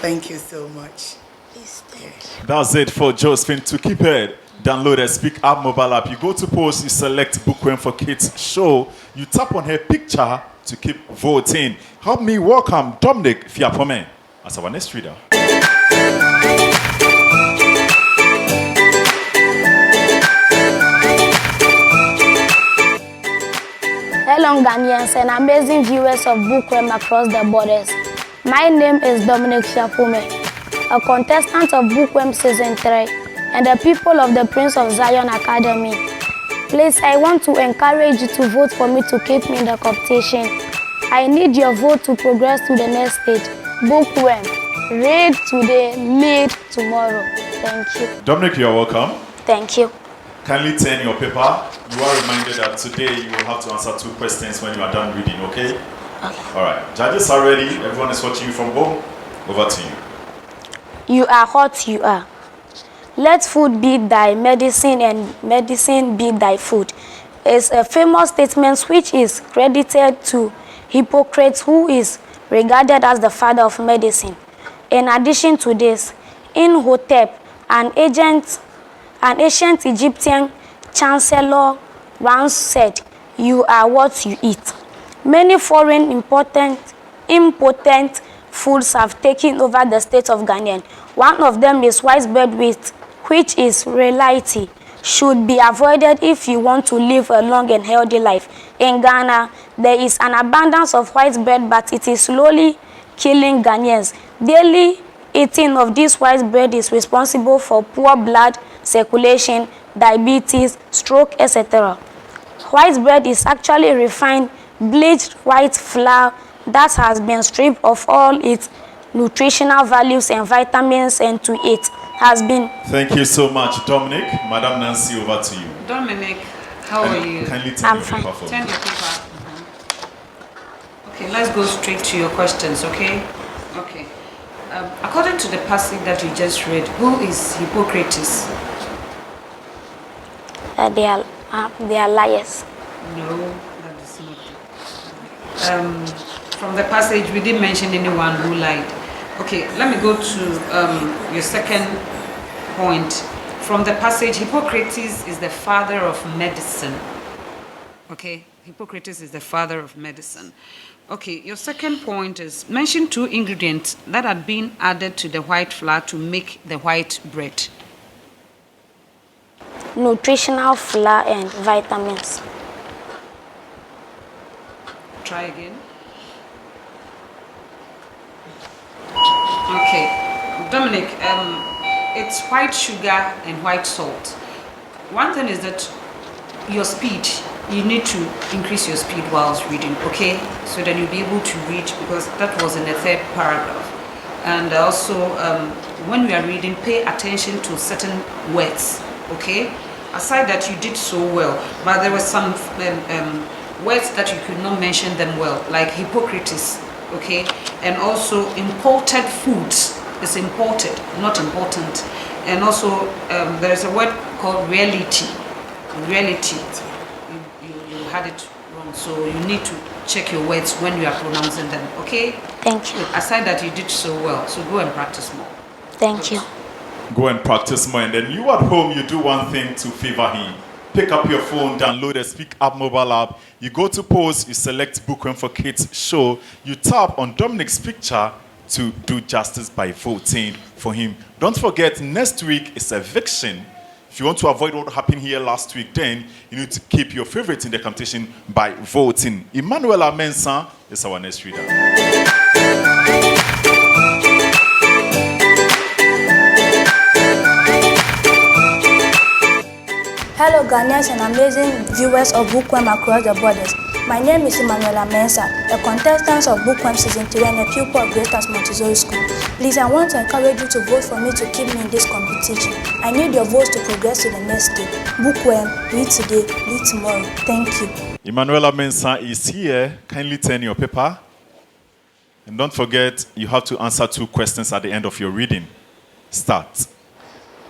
Thank you so much. Please, thank you. That's it for Josephine. To keep it, download a Speak Up mobile app. You go to post, you select Bookworm for Kids show. You tap on her picture to keep voting. Help me welcome Dominic Fiapome as our next reader. Hello Ghanaians and amazing viewers of Bookworm across the borders. My name is Dominic Fiapome, a contestant of Bookworm Season 3 and the people of the Prince of Zion Academy. Please, I want to encourage you to vote for me to keep me in the competition. I need your vote to progress to the next stage. Bookworm, read today, lead tomorrow. Thank you. Dominic, you are welcome. Thank you. Kindly turn your paper. You are reminded that today you will have to answer 2 questions when you are done reading, okay? All right. Judges are ready. Everyone is watching you from home. Over to you. You are what you are. Let food be thy medicine and medicine be thy food. It's a famous statement which is credited to Hippocrates, who is regarded as the father of medicine. In addition to this, Imhotep, an ancient Egyptian chancellor, once said, "You are what you eat." Many foreign impotent foods have taken over the state of Ghana. One of them is white bread wheat, which is reality should be avoided if you want to live a long and healthy life. In Ghana, there is an abundance of white bread, but it is slowly killing Ghanaians. Daily eating of this white bread is responsible for poor blood circulation, diabetes, stroke, etc. White bread is actually refined, bleached white flour that has been stripped of all its nutritional values and vitamins, and to it has been... Thank you so much, Dominic. Madam Nancy, over to you. Dominic, how are you? Kindly turn I'm your fine. paper for Turn me. your paper. Okay, let's go straight to your questions, okay? Okay. According to the passage that you just read, who is Hippocrates? They are liars. No, that is not. From the passage, we didn't mention anyone who lied. Okay, let me go to your second point. From the passage, Hippocrates is the father of medicine. Okay, Hippocrates is the father of medicine. Okay, your second point is mention 2 ingredients that had been added to the white flour to make the white bread. Nutritional flour and vitamins. Try again. Okay, Dominic, it's white sugar and white salt. One thing is that your speed, you need to increase your speed whilst reading, okay? So that you'll be able to read, because that was in the 3rd paragraph. And also, when we are reading, pay attention to certain words, okay? Aside that, you did so well, but there were some words that you could not mention them well, like Hippocrates, okay? And also imported foods is imported, not important. And also there is a word called reality. Reality, you had it wrong, so you need to check your words when you are pronouncing them, okay? Thank you. Aside that, you did so well, so go and practice more. Thank you. Go and practice more, and then you at home, you do one thing to favor him. Pick up your phone, download the Speak Up mobile app. You go to post, you select Bookworm for Kids show. You tap on Dominic's picture to do justice by voting for him. Don't forget, next week is eviction. If you want to avoid what happened here last week, then you need to keep your favorite in the competition by voting. Emmanuel Amensa is our next reader. Hello Ghanaians and amazing viewers of Bookworm across the borders. My name is Emmanuel Mensa, a contestant of Bookworm Season 3 and a pupil of Greater Montessori School. Please, I want to encourage you to vote for me to keep me in this competition. I need your votes to progress to the next stage. Bookworm, read today, read tomorrow. Thank you. Emmanuel Mensa is here. Kindly turn your paper. And don't forget, you have to answer 2 questions at the end of your reading. Start.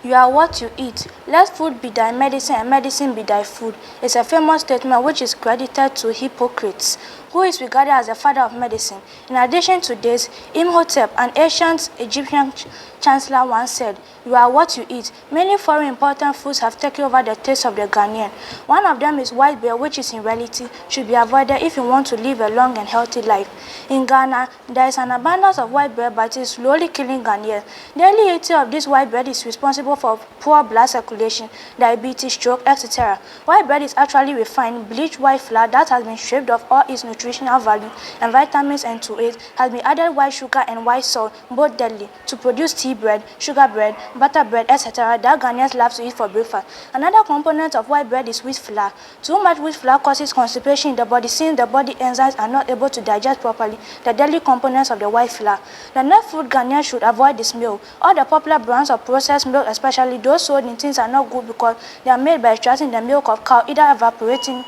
You are what you eat. Let food be thy medicine and medicine be thy food. It's a famous statement which is credited to Hippocrates, who is regarded as the father of medicine. In addition to this, Imhotep, an ancient Egyptian chancellor, once said, "You are what you eat." Many foreign important foods have taken over the taste of the Ghanaian. One of them is white bread, which is in reality should be avoided if you want to live a long and healthy life. In Ghana, there is an abundance of white bread, but it is slowly killing Ghanaians. Daily eating of this white bread is responsible for poor blood circulation, diabetes, stroke, etc. White bread is actually refined, bleached white flour that has been stripped of all its nutritional value and vitamins, and to it has been added white sugar and white salt, both deadly, to produce tea bread, sugar bread, butter bread, etc. that Ghanaians love to eat for breakfast. Another component of white bread is wheat flour. Too much wheat flour causes constipation in the body, since the body enzymes are not able to digest properly the deadly components of the white flour. The next food Ghanaians should avoid is milk. All the popular brands of processed milk, especially those sold in tins, are not good because they are made by extracting the milk of cow, either evaporating.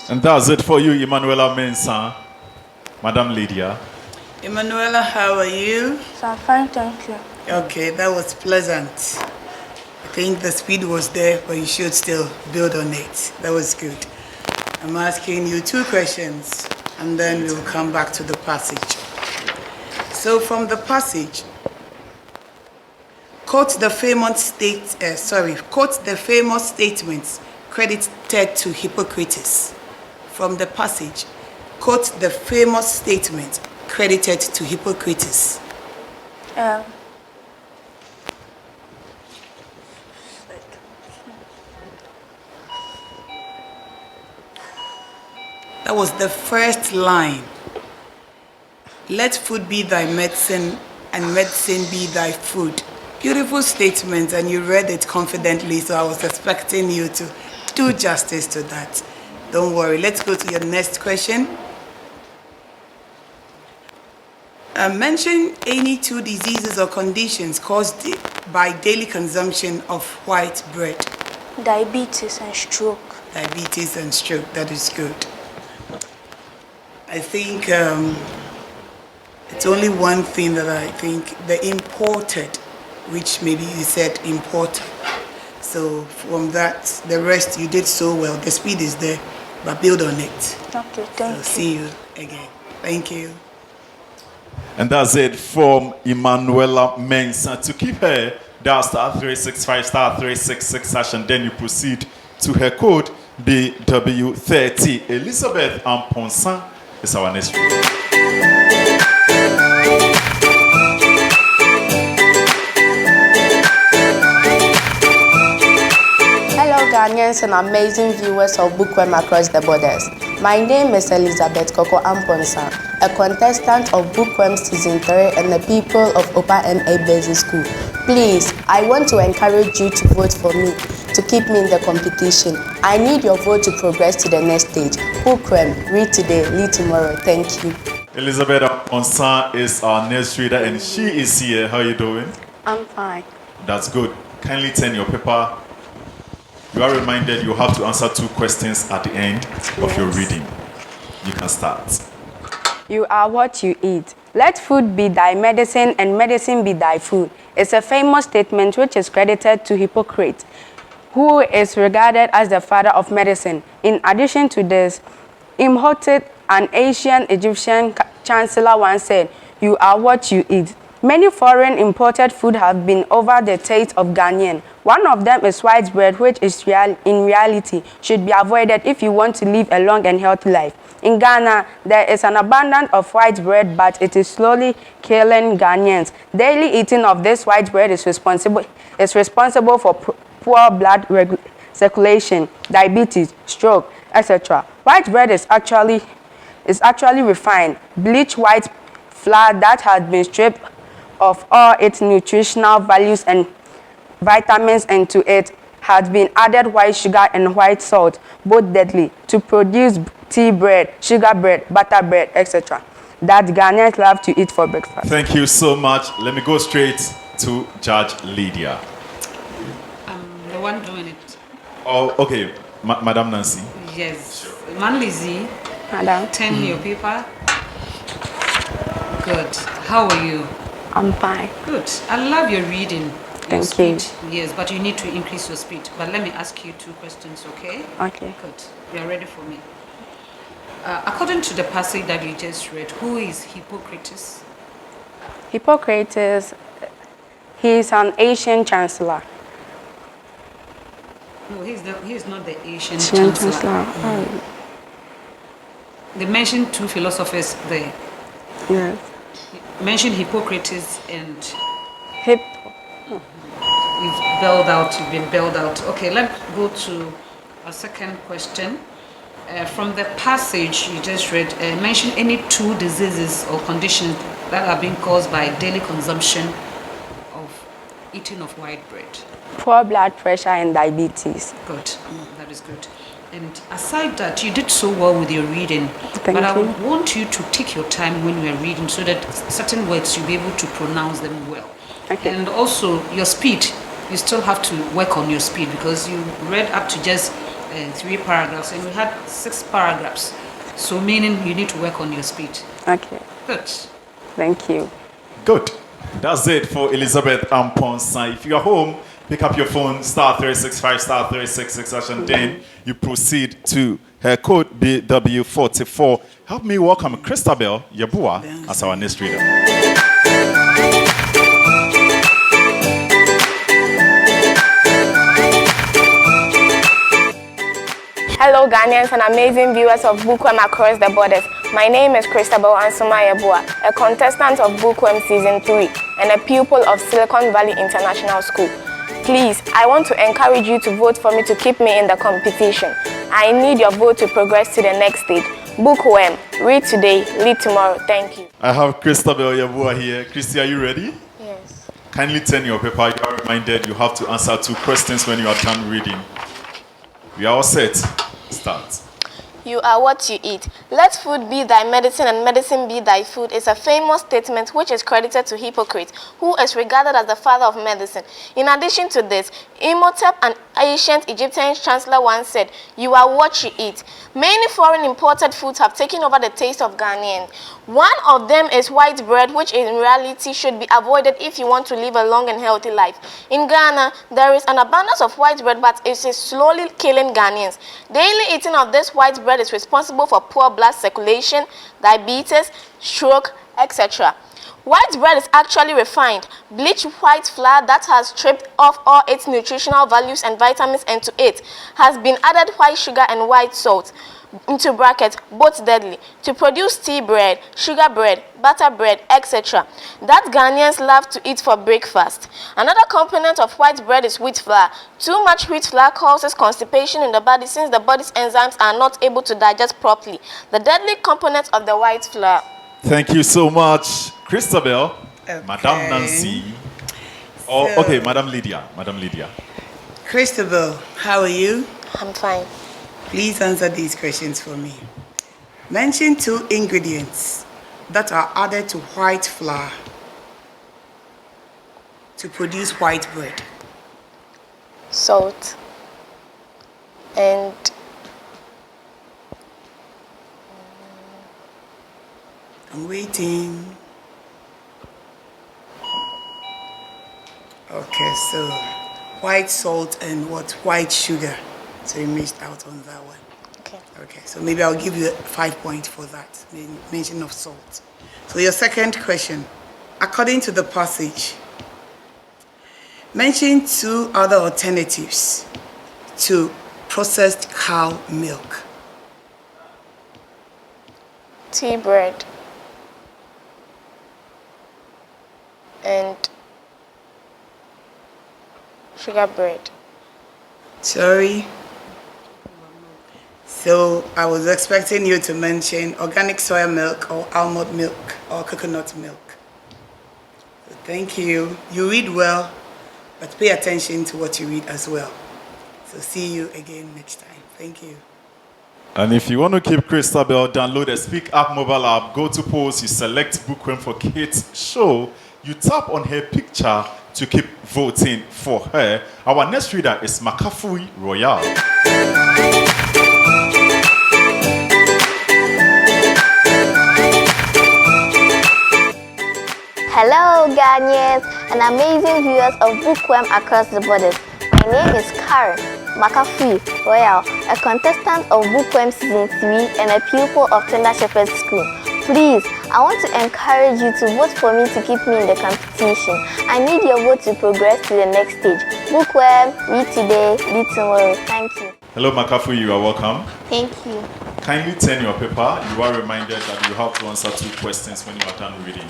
And that's it for you, Emanuela Mensah. Madam Lydia. Emanuela, how are you? So I'm fine, thank you. Okay, that was pleasant. I think the speed was there, but you should still build on it. That was good. I'm asking you 2 questions. and then we'll come back to the passage. So from the passage, quote the famous statements credited to Hippocrates. From the passage, quote the famous statement credited to Hippocrates. That was the first line. Let food be thy medicine, and medicine be thy food. Beautiful statement, and you read it confidently, so I was expecting you to do justice to that. Don't worry. Let's go to your next question. Mention any 2 diseases or conditions caused by daily consumption of white bread. Diabetes and stroke. Diabetes and stroke, that is good. I think it's only one thing that I think, the imported, which maybe you said imported. So from that, the rest you did so well. The speed is there, but build on it. Okay, thank you. See you again. Thank you. And that's it from Emanuela Mensah. To keep her, dial *365 *366 and then you proceed to her code BW30. Elizabeth Amponsan is our next speaker. Hello Ghanaians and amazing viewers of Bookworm across the borders. My name is Elizabeth Koko Amponsa, a contestant of Bookworm Season 3 and the people of Opa MA Basic School. Please, I want to encourage you to vote for me to keep me in the competition. I need your vote to progress to the next stage. Bookworm, read today, lead tomorrow. Thank you. Elizabeth Amponsa is our next reader and she is here. How are you doing? I'm fine. That's good. Kindly turn your paper. You are reminded you have to answer 2 questions at the end of your reading. You can start. You are what you eat. Let food be thy medicine and medicine be thy food. It's a famous statement which is credited to Hippocrates, who is regarded as the father of medicine. In addition to this, Imhotep, an ancient Egyptian chancellor, once said, "You are what you eat." Many foreign imported food have been over the taste of Ghanaian. One of them is white bread, which is in reality should be avoided if you want to live a long and healthy life. In Ghana, there is an abundance of white bread, but it is slowly killing Ghanaians. Daily eating of this white bread is responsible for poor blood circulation, diabetes, stroke, etc. White bread is actually refined, bleached white flour that has been stripped of all its nutritional values and vitamins, and to it has been added white sugar and white salt, both deadly, to produce tea bread, sugar bread, butter bread, etc. that Ghanaians love to eat for breakfast. Thank you so much. Let me go straight to Judge Lydia. The one doing it. Oh, okay. Madam Nancy. Yes. Man Lizzie. Madam. Turn your paper. Good. How are you? I'm fine. Good. I love your reading. Thank you. Yes, but you need to increase your speed. But let me ask you 2 questions, okay? Okay. Good. You are ready for me. According to the passage that you just read, who is Hippocrates? Hippocrates, he is an ancient chancellor. No, he is not the ancient chancellor. They mentioned 2 philosophers there. Yes. Mention Hippocrates and Hippo. You've been bailed out. Okay, let's go to a second question. From the passage you just read, mention any 2 diseases or conditions that are being caused by daily consumption of eating of white bread. Poor blood pressure and diabetes. Good, that is good. And aside that, you did so well with your reading. Thank but I you. would want you to take your time when you are reading so that certain words you'll be able to pronounce them well. Okay. And also your speed, you still have to work on your speed because you read up to just 3 paragraphs and we had 6 paragraphs. So meaning you need to work on your speed. Okay. Good. Thank you. Good. That's it for Elizabeth Amponsa. If you are home, pick up your phone, *365 *366, and then you proceed to her code BW44. Help me welcome Christabel Yabua as our next reader. Hello Ghanaians and amazing viewers of Bookworm across the borders. My name is Christabel Ansuma Yabua, a contestant of Bookworm Season 3 and a pupil of Silicon Valley International School. Please, I want to encourage you to vote for me to keep me in the competition. I need your vote to progress to the next stage. Bookworm, read today, lead tomorrow. Thank you. I have Christabel Yabua here. Christy, are you ready? Yes. Kindly turn your paper. You are reminded you have to answer 2 questions when you are done reading. We are all set. Start. You are what you eat. Let food be thy medicine and medicine be thy food is a famous statement which is credited to Hippocrates, who is regarded as the father of medicine. In addition to this, Imhotep, an ancient Egyptian chancellor, once said, "You are what you eat." Many foreign imported foods have taken over the taste of Ghanaian. One of them is white bread, which in reality should be avoided if you want to live a long and healthy life. In Ghana, there is an abundance of white bread, but it is slowly killing Ghanaians. Daily eating of this white bread is responsible for poor blood circulation, diabetes, stroke, etc. White bread is actually refined, bleached white flour that has stripped off all its nutritional values and vitamins, and to it has been added white sugar and white salt, into brackets, both deadly, to produce tea bread, sugar bread, butter bread, etc. that Ghanaians love to eat for breakfast. Another component of white bread is wheat flour. Too much wheat flour causes constipation in the body since the body's enzymes are not able to digest properly the deadly component of the white flour. Thank you so much, Christabel. Okay. Madam Nancy. Okay, Madam Lydia. Madam Lydia. Christabel, how are you? I'm fine. Please answer these questions for me. Mention 2 ingredients that are added to white flour to produce white bread. Salt and I'm waiting. Okay, so white salt and what? White sugar. So you missed out on that one. Okay. Okay, so maybe I'll give you 5 points for that mention of salt. So your second question, according to the passage, mention 2 other alternatives to processed cow milk. Tea bread and sugar bread. Sorry. So I was expecting you to mention organic soya milk or almond milk or coconut milk. So thank you. You read well, but pay attention to what you read as well. So see you again next time. Thank you. And if you want to keep Christabel, download the Speak Up mobile app, go to post, you select Bookworm for Kids show, you tap on her picture to keep voting for her. Our next reader is Makafui Royal. Hello Ghanaians and amazing viewers of Bookworm across the borders. My name is Karen Makafui Royal, a contestant of Bookworm Season 3 and a pupil of Tender Shepherd School. Please, I want to encourage you to vote for me to keep me in the competition. I need your vote to progress to the next stage. Bookworm, read today, read tomorrow. Thank you. Hello Makafui, you are welcome. Thank you. Kindly turn your paper. You are reminded that you have to answer 2 questions when you are done reading.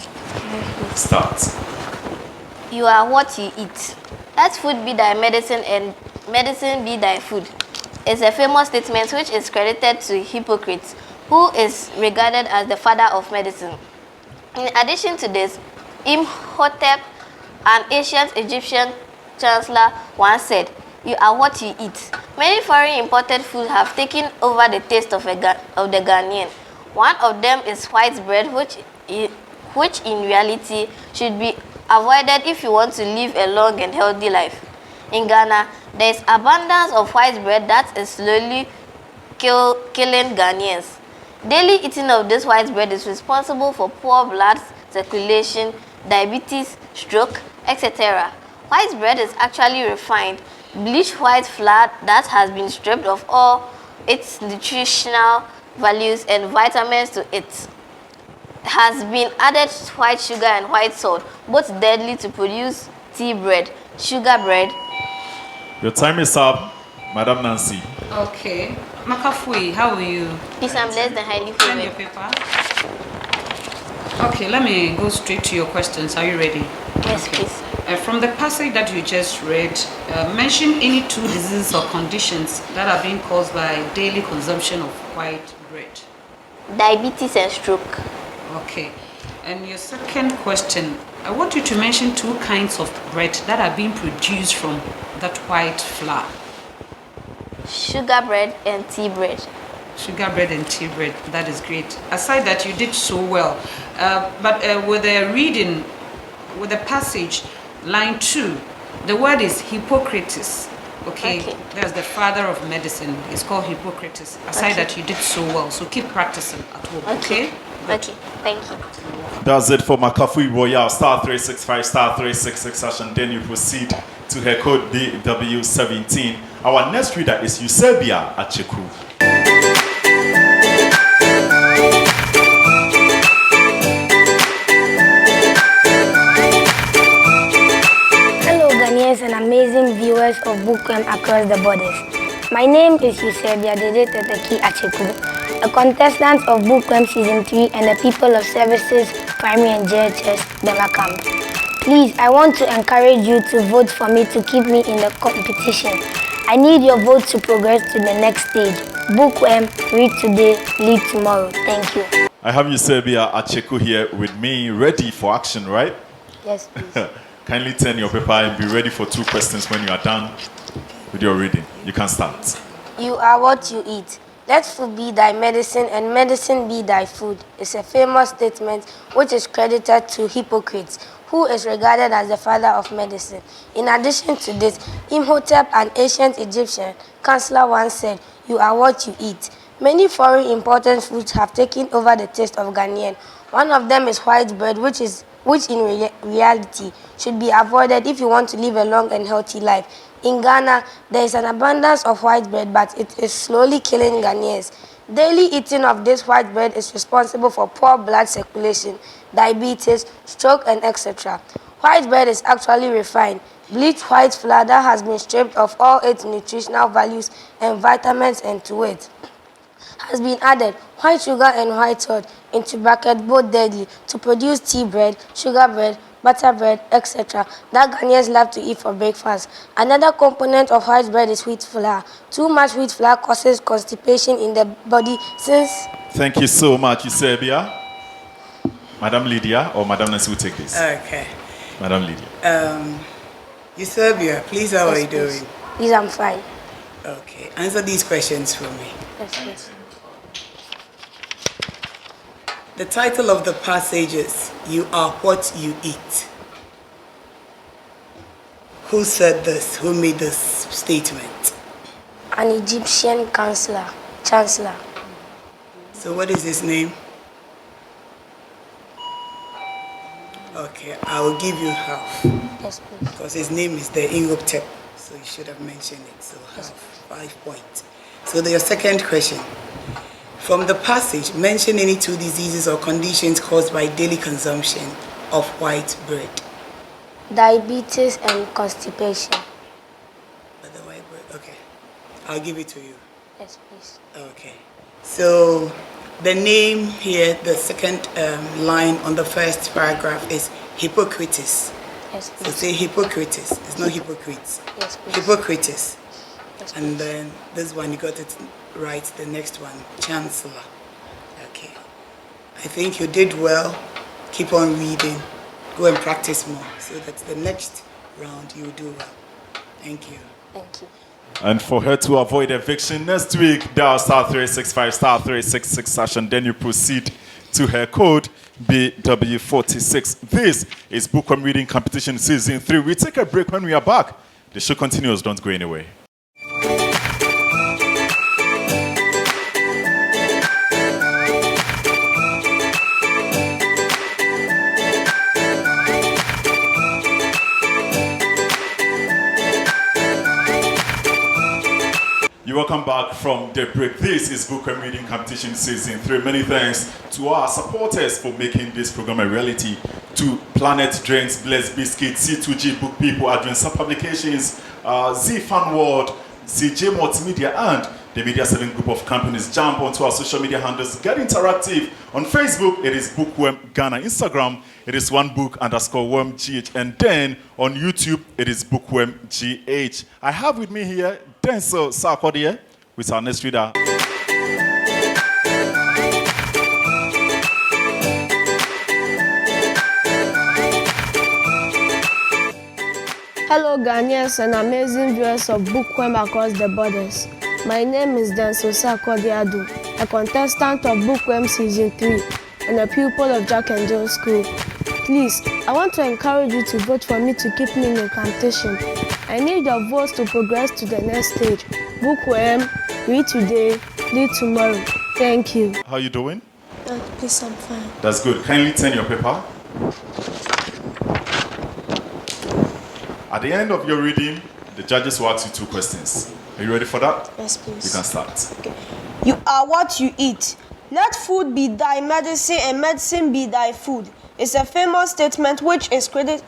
Start. You are what you eat. Let food be thy medicine and medicine be thy food. It's a famous statement which is credited to Hippocrates, who is regarded as the father of medicine. In addition to this, Imhotep, an ancient Egyptian chancellor, once said, "You are what you eat." Many foreign imported foods have taken over the taste of the Ghanaian. One of them is white bread, which in reality should be avoided if you want to live a long and healthy life. In Ghana, there is abundance of white bread that is slowly killing Ghanaians. Daily eating of this white bread is responsible for poor blood circulation, diabetes, stroke, etc. White bread is actually refined, bleached white flour that has been stripped of all its nutritional values and vitamins to it. Has been added white sugar and white salt, both deadly to produce tea bread, sugar bread. Your time is up, Madam Nancy. Okay. Makafui, how are you? Peace and blessed and highly Send your favored. paper. Okay, let me go straight to your questions. Are you ready? Yes, please. From the passage that you just read, mention any two diseases or conditions that are being caused by daily consumption of white bread. Diabetes and stroke. Okay. And your second question, I want you to mention two kinds of bread that are being produced from that white flour. Sugar bread and tea bread. Sugar bread and tea bread. That is great. Aside that, you did so well. But with the reading, with the passage, line 2, the word is Hippocrates. Okay? That's the father of medicine. It's called Hippocrates. Aside that, you did so well. So keep practicing at home. Okay? Okay, thank you. That's it for Makafui Royale, *365, *366, and then you proceed to her code DW17. Our next reader is Eusebia Acheku. Hello Ghanaians and amazing viewers of Bookworm across the borders. My name is Eusebia Teteki Acheku, a contestant of Bookworm Season 3 and the People of Services Primary and JHS Bema Camp. Please, I want to encourage you to vote for me to keep me in the competition. I need your vote to progress to the next stage. Bookworm, read today, lead tomorrow. Thank you. I have Eusebia Acheku here with me, ready for action, right? Yes, please. Kindly turn your paper and be ready for 2 questions when you are done with your reading. You can start. You are what you eat. Let food be thy medicine and medicine be thy food. It's a famous statement which is credited to Hippocrates, who is regarded as the father of medicine. In addition to this, Imhotep, an ancient Egyptian counselor, once said, "You are what you eat." Many foreign imported foods have taken over the taste of Ghanaian. One of them is white bread, which in reality should be avoided if you want to live a long and healthy life. In Ghana, there is an abundance of white bread, but it is slowly killing Ghanaians. Daily eating of this white bread is responsible for poor blood circulation, diabetes, stroke, and etc. White bread is actually refined, bleached white flour that has been stripped of all its nutritional values and vitamins into it. Has been added white sugar and white salt into bracket both deadly to produce tea bread, sugar bread, butter bread, etc. that Ghanaians love to eat for breakfast. Another component of white bread is wheat flour. Too much wheat flour causes constipation in the body since... Thank you so much, Eusebia. Madam Lydia or Madam Nancy will take this. Okay. Madam Lydia. Eusebia, please, how are you doing? Please, I'm fine. Okay. Answer these questions for me. Yes, please. The title of the passage is You Are What You Eat. Who said this? Who made this statement? An Egyptian chancellor. So what is his name? Okay, I will give you half. Yes, please. Because his name is the Imhotep, so you should have mentioned it. So half, 5 points. So your second question. From the passage, mention any two diseases or conditions caused by daily consumption of white bread. Diabetes and constipation. But the white bread, okay. I'll give it to you. Yes, please. Okay. So the name here, the second line on the first paragraph is Hippocrates. Yes, please. So say Hippocrates. It's not Hippocrates. Yes, please. Hippocrates. Yes, and then this one, you got it right. The next one, Chancellor. Okay. I think you did well. Keep on reading. Go and practice more so that the next round you will do well. Thank you. Thank you. And for her to avoid eviction next week, dial *365 *366 and then you proceed to her code BW46. This is Bookworm Reading Competition Season 3. We take a break. When we are back, the show continues. Don't go anywhere. You're welcome back from the break. This is Bookworm Reading Competition Season 3. Many thanks to our supporters for making this program a reality. To Planet Drinks, Blessed Biscuits, C2G Book People, Advanced Publications, Z Fan World, CJ Multimedia, and the Media 7 group of companies. Jump onto our social media handles. Get interactive. On Facebook, it is Bookworm Ghana. Instagram, it is onebook_worm_gh. And then on YouTube, it is Bookworm GH. I have with me here Denzel Sarkodie with our next reader. Hello Ghanaians and amazing viewers of Bookworm across the borders. My name is Denzel Sarkodie, a contestant of Bookworm Season 3 and a pupil of Jack and Jill School. Please, I want to encourage you to vote for me to keep me in the competition. I need your votes to progress to the next stage. Bookworm, read today, lead tomorrow. Thank you. How are you doing? Please, I'm fine. That's good. Kindly turn your paper. At the end of your reading, the judges will ask you 2 questions. Are you ready for that? Yes, please. You can start. Okay. You are what you eat. Let food be thy medicine and medicine be thy food. It's a famous statement which is credited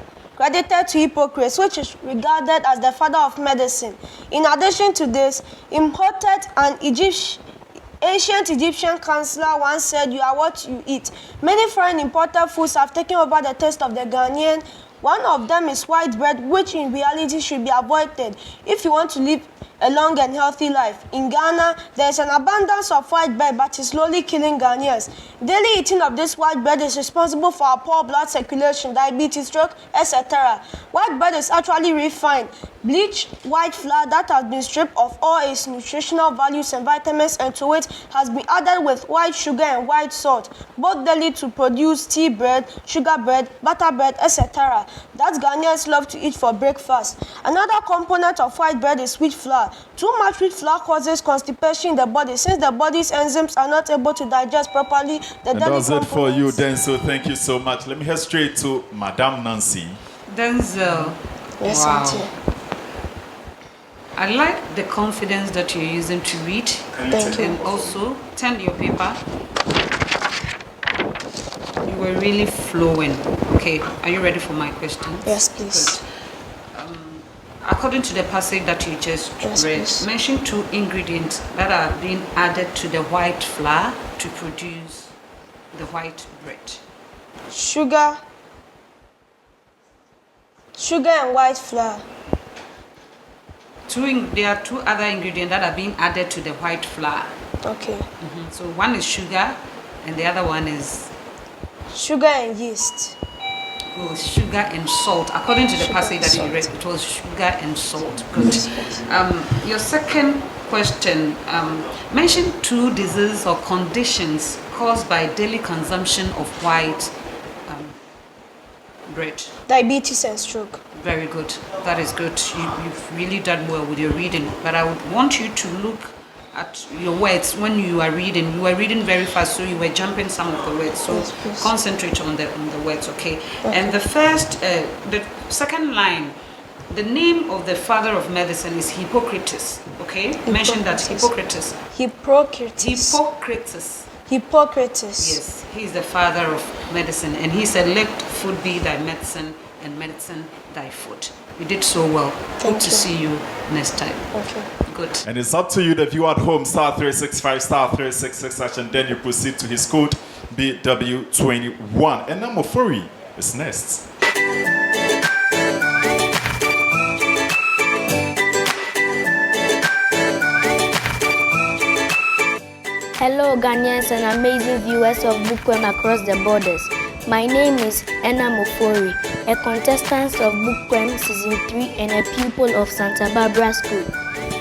to Hippocrates, which is regarded as the father of medicine. In addition to this, Imhotep, an ancient Egyptian counselor, once said, "You are what you eat." Many foreign imported foods have taken over the taste of the Ghanaian. One of them is white bread, which in reality should be avoided if you want to live a long and healthy life. In Ghana, there is an abundance of white bread, but it's slowly killing Ghanaians. Daily eating of this white bread is responsible for our poor blood circulation, diabetes, stroke, etc. White bread is actually refined, bleached white flour that has been stripped of all its nutritional values and vitamins, and to it has been added with white sugar and white salt, both daily to produce tea bread, sugar bread, butter bread, etc. That Ghanaians love to eat for breakfast. Another component of white bread is wheat flour. Too much wheat flour causes constipation in the body. Since the body's enzymes are not able to digest properly, and that's it for you, Denzel. Thank you so much. Let me head straight to Madame Nancy. Denzel. Yes, wow. Auntie. I like the confidence that you're using to read. Thank you. And also, turn your paper. You were really flowing. Okay, are you ready for my question? Yes, please. Good. According to the passage that you just read, please. mention 2 ingredients that are being added to the white flour to produce the white bread. Sugar and white flour. There are 2 other ingredients that are being added to the white flour. Okay. So one is sugar and the other one is? Sugar and yeast. Oh, sugar and salt. According to the passage that you read, it was sugar and salt. Good. Your second question, mention 2 diseases or conditions caused by daily consumption of white bread. Diabetes and stroke. Very good. That is good. You've really done well with your reading. But I would want you to look at your words when you are reading. You were reading very fast, so you were jumping some of the words. So concentrate on the words, okay? And the second line, the name of the father of medicine is Hippocrates, okay? Mention that Hippocrates. Yes, he is the father of medicine, and he said, "Let food be thy medicine, and medicine thy food." You did so well. Hope to see you next time. Okay. Good. And it's up to you, the viewer at home, *365, *366, and then you proceed to his code BW21. And number 4 is next. Hello Ghanaians and amazing viewers of Bookworm across the borders. My name is Enna Mofori, a contestant of Bookworm Season 3 and a pupil of Santa Barbara School.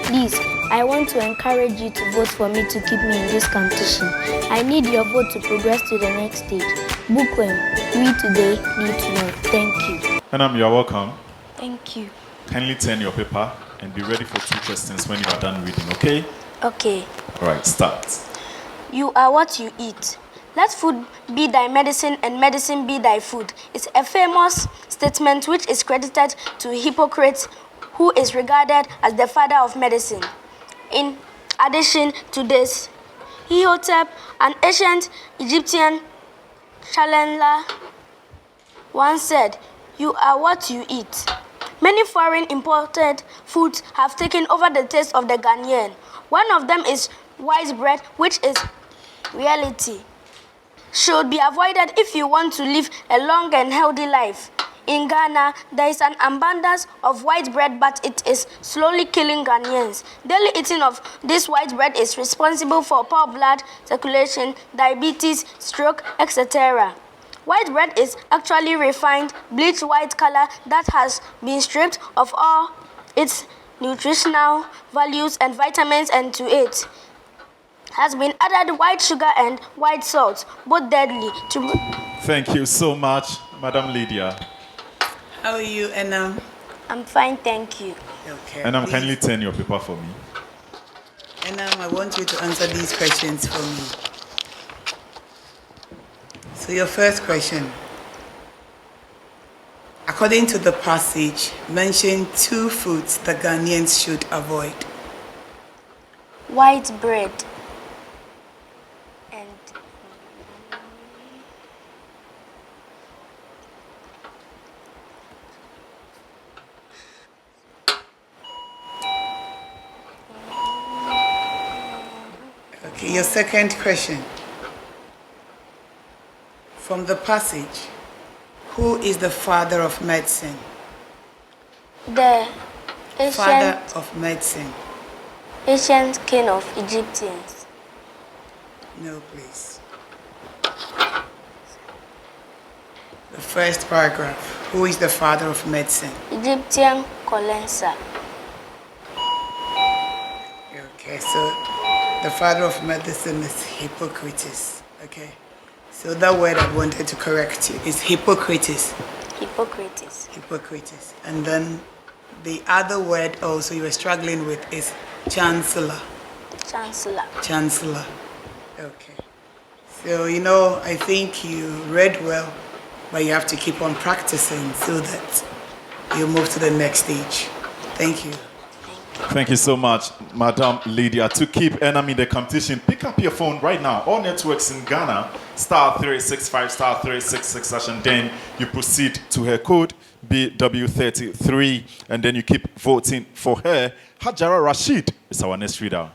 Please, I want to encourage you to vote for me to keep me in this competition. I need your vote to progress to the next stage. Bookworm, read today, read tomorrow. Thank you. Enna, you are welcome. Thank you. Kindly turn your paper and be ready for 2 questions when you are done reading, okay? Okay. All right, start. You are what you eat. Let food be thy medicine and medicine be thy food. It's a famous statement which is credited to Hippocrates, who is regarded as the father of medicine. In addition to this, Imhotep, an ancient Egyptian chandler, once said, "You are what you eat." Many foreign imported foods have taken over the taste of the Ghanaian. One of them is white bread, which is reality should be avoided if you want to live a long and healthy life. In Ghana, there is an abundance of white bread, but it is slowly killing Ghanaians. Daily eating of this white bread is responsible for poor blood circulation, diabetes, stroke, etc. White bread is actually refined, bleached white color that has been stripped of all its nutritional values and vitamins, and to it has been added white sugar and white salt, both deadly to... Thank you so much, Madam Lydia. How are you, Enam? I'm fine, thank you. Okay. And kindly turn your paper for me. Enam, I want you to answer these questions for me. So your first question. According to the passage, mention 2 foods the Ghanaians should avoid. White bread and Okay, your second question. From the passage, who is the father of medicine? the Father ancient, of medicine. ancient king of Egyptians. No, please. The first paragraph. Who is the father of medicine? Egyptian Colensa. Okay, so the father of medicine is Hippocrates. Okay. So that word I wanted to correct you is Hippocrates. Hippocrates. Hippocrates. And then the other word also you were struggling with is chancellor. Chancellor. Chancellor. Okay. So, I think you read well, but you have to keep on practicing so that you move to the next stage. Thank you. Thank you so much, Madam Lydia. To keep Enam in the competition, pick up your phone right now. All networks in Ghana, *365 *366, and then you proceed to her code, BW33, and then you keep voting for her. Hajara Rashid is our next reader.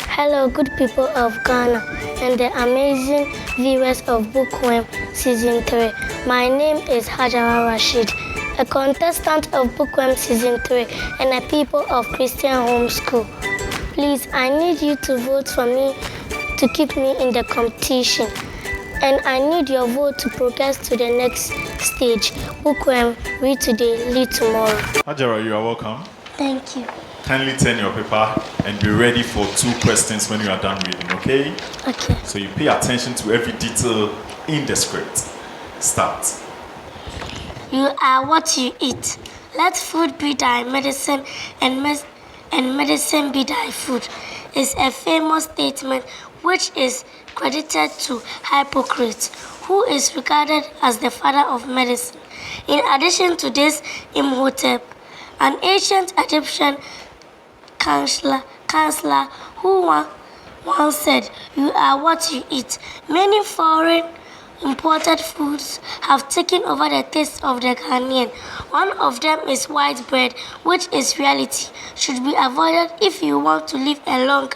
Hello, good people of Ghana and the amazing viewers of Bookworm Season 3. My name is Hajara Rashid, a contestant of Bookworm Season 3 and a people of Christian Home School. Please, I need you to vote for me to keep me in the competition. And I need your vote to progress to the next stage. Bookworm, read today, lead tomorrow. Hajara, you are welcome. Thank you. Kindly turn your paper and be ready for 2 questions when you are done reading, okay? Okay. So you pay attention to every detail in the script. Start. You are what you eat. Let food be thy medicine and medicine be thy food is a famous statement which is credited to Hippocrates, who is regarded as the father of medicine. In addition to this, Imhotep, an ancient Egyptian counselor who once said, "You are what you eat." Many foreign imported foods have taken over the taste of the Ghanaian. One of them is white bread, which is reality, should be avoided if you want to live a long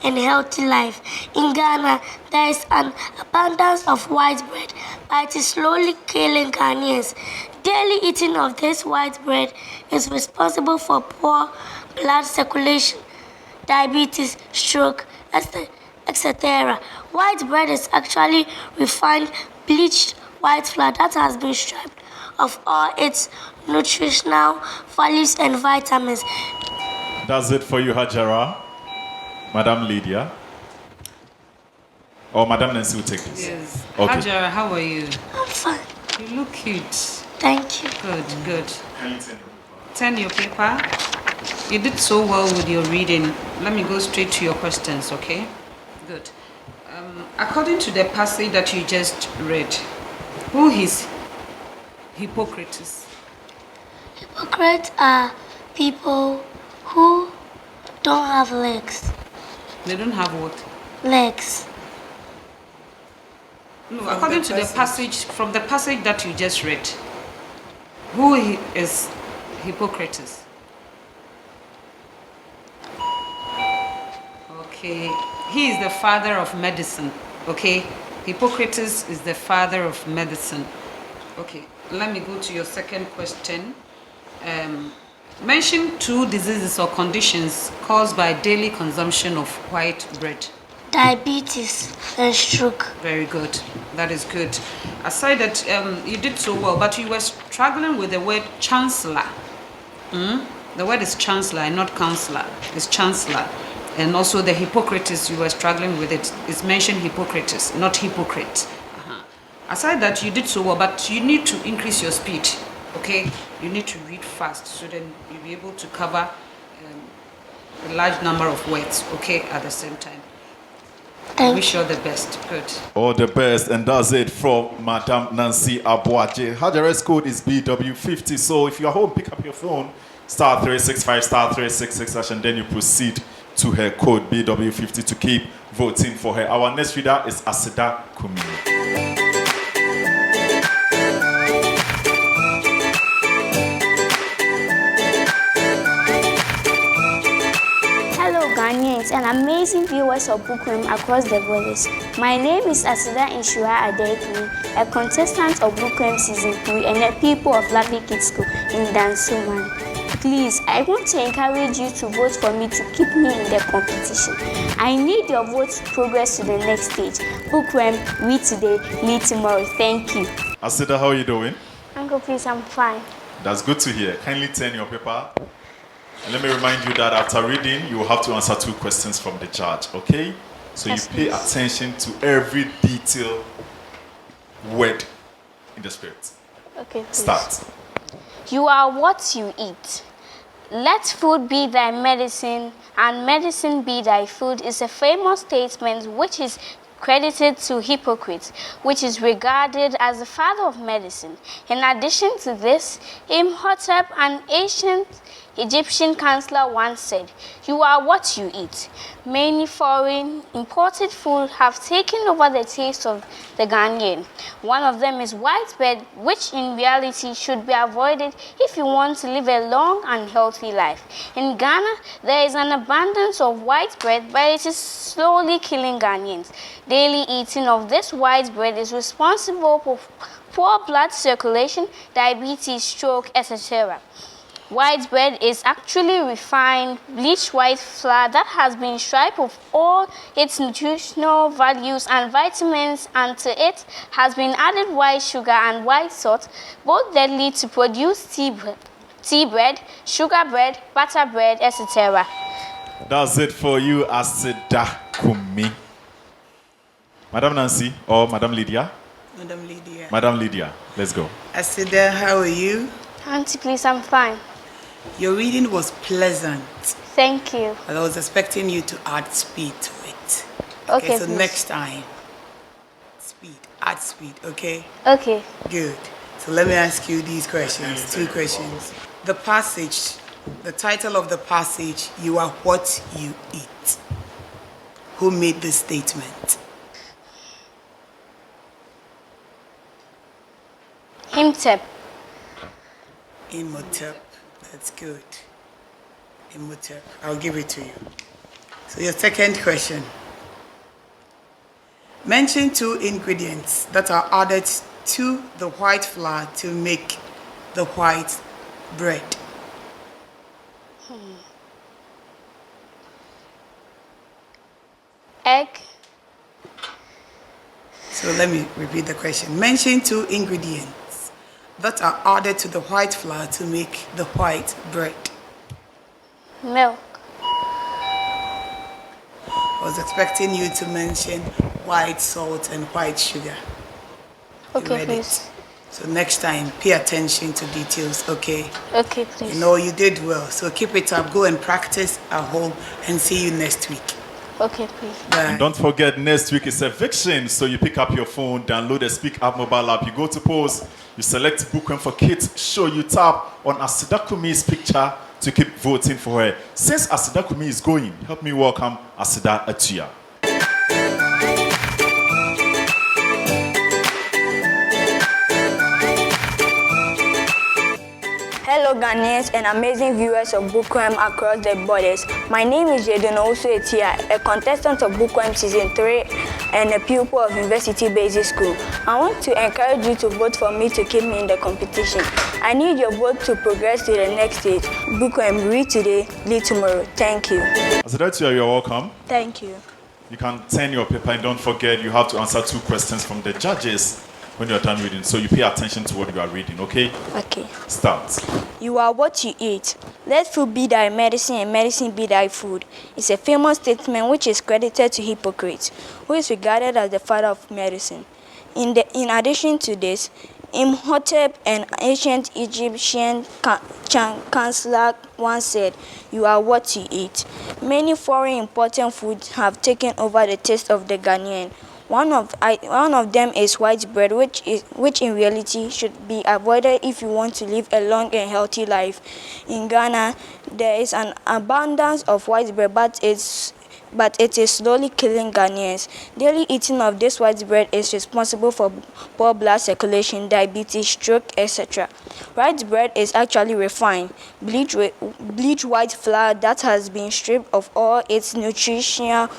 and healthy life. In Ghana, there is an abundance of white bread, but it is slowly killing Ghanaians. Daily eating of this white bread is responsible for poor blood circulation, diabetes, stroke, etc. White bread is actually refined, bleached white flour that has been stripped of all its nutritional values and vitamins. That's it for you, Hajara. Madam Lydia. Or Madam Nancy will take this. Yes. Okay. Hajara, how are you? I'm fine. You look cute. Thank you. Good. Turn your paper. You did so well with your reading. Let me go straight to your questions, okay? Good. According to the passage that you just read, who is hypocrites? Hypocrites are people who don't have legs. They don't have what? Legs. No, according to the passage, from the passage that you just read, who is Hippocrates? Okay, he is the father of medicine. Okay, Hippocrates is the father of medicine. Okay, let me go to your second question. Mention 2 diseases or conditions caused by daily consumption of white bread. Diabetes and stroke. Very good. That is good. Aside that, you did so well, but you were struggling with the word chancellor. The word is chancellor and not counselor. It's chancellor. And also the Hippocrates, you were struggling with it. It's mentioned Hippocrates, not hypocrite. Aside that, you did so well, but you need to increase your speed. Okay? You need to read fast so then you'll be able to cover a large number of words, okay, at the same time. I wish you all the best. Good. All the best, and that's it from Madam Nancy Abuaje. Her direct code is BW50. So if you're home, pick up your phone, star 365, star 366, and then you proceed to her code BW50 to keep voting for her. Our next reader is Asida Kumi. Ghanaians and amazing viewers of Bookworm across the borders. My name is Asida Inshua Adekuni, a contestant of Bookworm Season 3 and a pupil of Lovely Kids School in Dansuman. Please, I want to encourage you to vote for me to keep me in the competition. I need your vote to progress to the next stage. Bookworm, read today, lead tomorrow. Thank you. Asida, how are you doing? Uncle, please, I'm fine. That's good to hear. Kindly turn your paper. And let me remind you that after reading, you will have to answer 2 questions from the judge, okay? So yes, you pay attention to every detail word in the script. Okay, please. Start. You are what you eat. Let food be thy medicine, and medicine be thy food is a famous statement which is credited to Hippocrates, which is regarded as the father of medicine. In addition to this, Imhotep, an ancient Egyptian counselor, once said, "You are what you eat." Many foreign imported food have taken over the taste of the Ghanaian. One of them is white bread, which in reality should be avoided if you want to live a long and healthy life. In Ghana, there is an abundance of white bread, but it is slowly killing Ghanaians. Daily eating of this white bread is responsible for poor blood circulation, diabetes, stroke, etc. White bread is actually refined, bleached white flour that has been stripped of all its nutritional values and vitamins, and to it has been added white sugar and white salt, both deadly to produce tea bread, sugar bread, butter bread, etc. That's it for you, Asida Kumi. Madam Nancy or Madam Lydia? Madam Lydia. Madam Lydia, let's go. Asida, how are you? Auntie, please, I'm fine. Your reading was pleasant. Thank you. But I was expecting you to add speed to it. Okay, so please. next time, add speed, okay? Okay. Good. So let me ask you these questions, 2 questions. The passage, the title of the passage, "You are what you eat." Who made this statement? Imhotep. Imhotep. That's good. Imhotep. I'll give it to you. So your second question. Mention 2 ingredients that are added to the white flour to make the white bread. Egg. So let me repeat the question. Mention 2 ingredients that are added to the white flour to make the white bread. Milk. I was expecting you to mention white salt and white sugar. Okay, please. So next time, pay attention to details, okay? Okay, please. You know, you did well. So keep it up. Go and practice at home and see you next week. Okay, please. And don't forget, next week is eviction. So you pick up your phone, download the Speak Up mobile app. You go to post, you select Bookworm for Kids show. You tap on Asidakumi's picture to keep voting for her. Since Asidakumi is going, help me welcome Asida Atua. Hello Ghanaians and amazing viewers of Bookworm across the borders. My name is GetinfoMedia, a contestant of Bookworm Season 3 and a pupil of University Basic School. I want to encourage you to vote for me to keep me in the competition. I need your vote to progress to the next stage. Bookworm, read today, lead tomorrow. Thank you. Asida Atua, you're welcome. Thank you. You can turn your paper and don't forget you have to answer 2 questions from the judges when you're done reading. So you pay attention to what you are reading, okay? Okay. Start. You are what you eat. Let food be thy medicine and medicine be thy food. It's a famous statement which is credited to Hippocrates, who is regarded as the father of medicine. In addition to this, Imhotep, an ancient Egyptian chancellor, once said, "You are what you eat." Many foreign important foods have taken over the taste of the Ghanaian. One of them is white bread, which in reality should be avoided if you want to live a long and healthy life. In Ghana, there is an abundance of white bread, but it is slowly killing Ghanaians. Daily eating of this white bread is responsible for poor blood circulation, diabetes, stroke, etc. White bread is actually refined, bleached white flour that has been stripped of all its nutritional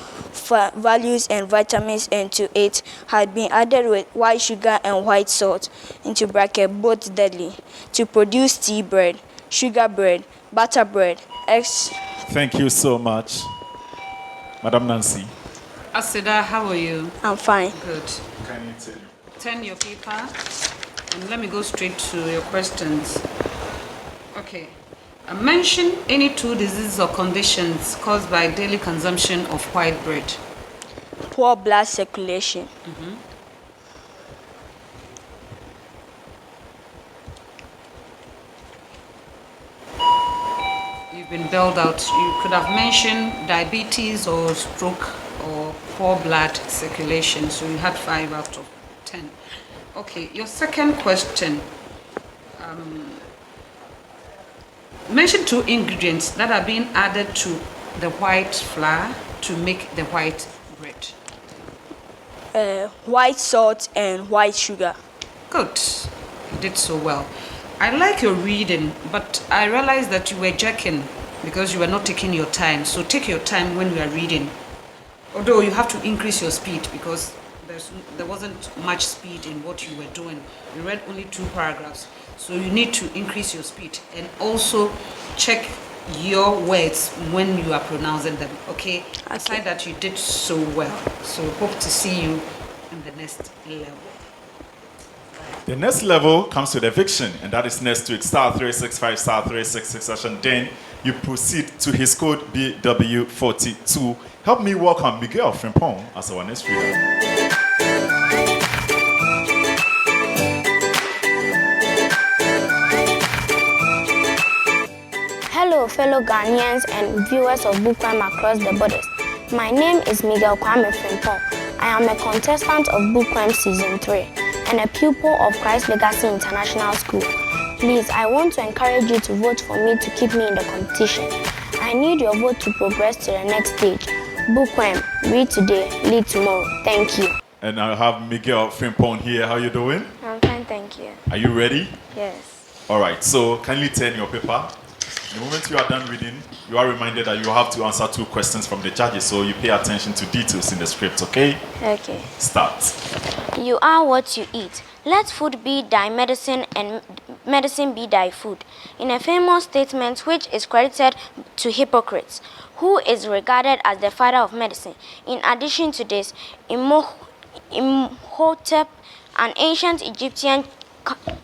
values and vitamins, and to it had been added with white sugar and white salt, into bracket both deadly, to produce tea bread, sugar bread, butter bread, eggs. Thank you so much. Madam Nancy. Asida, how are you? I'm fine. Good. Can you tell? Turn your paper and let me go straight to your questions. Okay. Mention any 2 diseases or conditions caused by daily consumption of white bread. Poor blood circulation. You've been bailed out. You could have mentioned diabetes or stroke or poor blood circulation. So you had 5 out of 10. Okay, your second question. Mention 2 ingredients that are being added to the white flour to make the white bread. White salt and white sugar. Good. You did so well. I like your reading, but I realized that you were jerking because you were not taking your time. So take your time when you are reading. Although you have to increase your speed because there wasn't much speed in what you were doing. You read only 2 paragraphs. So you need to increase your speed and also check your words when you are pronouncing them, okay? Aside that, you did so well. So hope to see you in the next level. The next level comes with eviction, and that is next week. *365 *366 and then you proceed to his code BW42. Help me welcome Miguel Frimpong as our next reader. Hello, fellow Ghanaians and viewers of Bookworm across the borders. My name is Miguel Kwame Frimpong. I am a contestant of Bookworm Season 3 and a pupil of Christ Legacy International School. Please, I want to encourage you to vote for me to keep me in the competition. I need your vote to progress to the next stage. Bookworm, read today, lead tomorrow. Thank you. And I have Miguel Frimpong here. How you doing? I'm fine, thank you. Are you ready? Yes. All right, so kindly turn your paper. The moment you are done reading, you are reminded that you have to answer 2 questions from the judges, so you pay attention to details in the script, okay? Okay. Start. You are what you eat. Let food be thy medicine and medicine be thy food. In a famous statement which is credited to Hippocrates, who is regarded as the father of medicine. In addition to this, Imhotep, an ancient Egyptian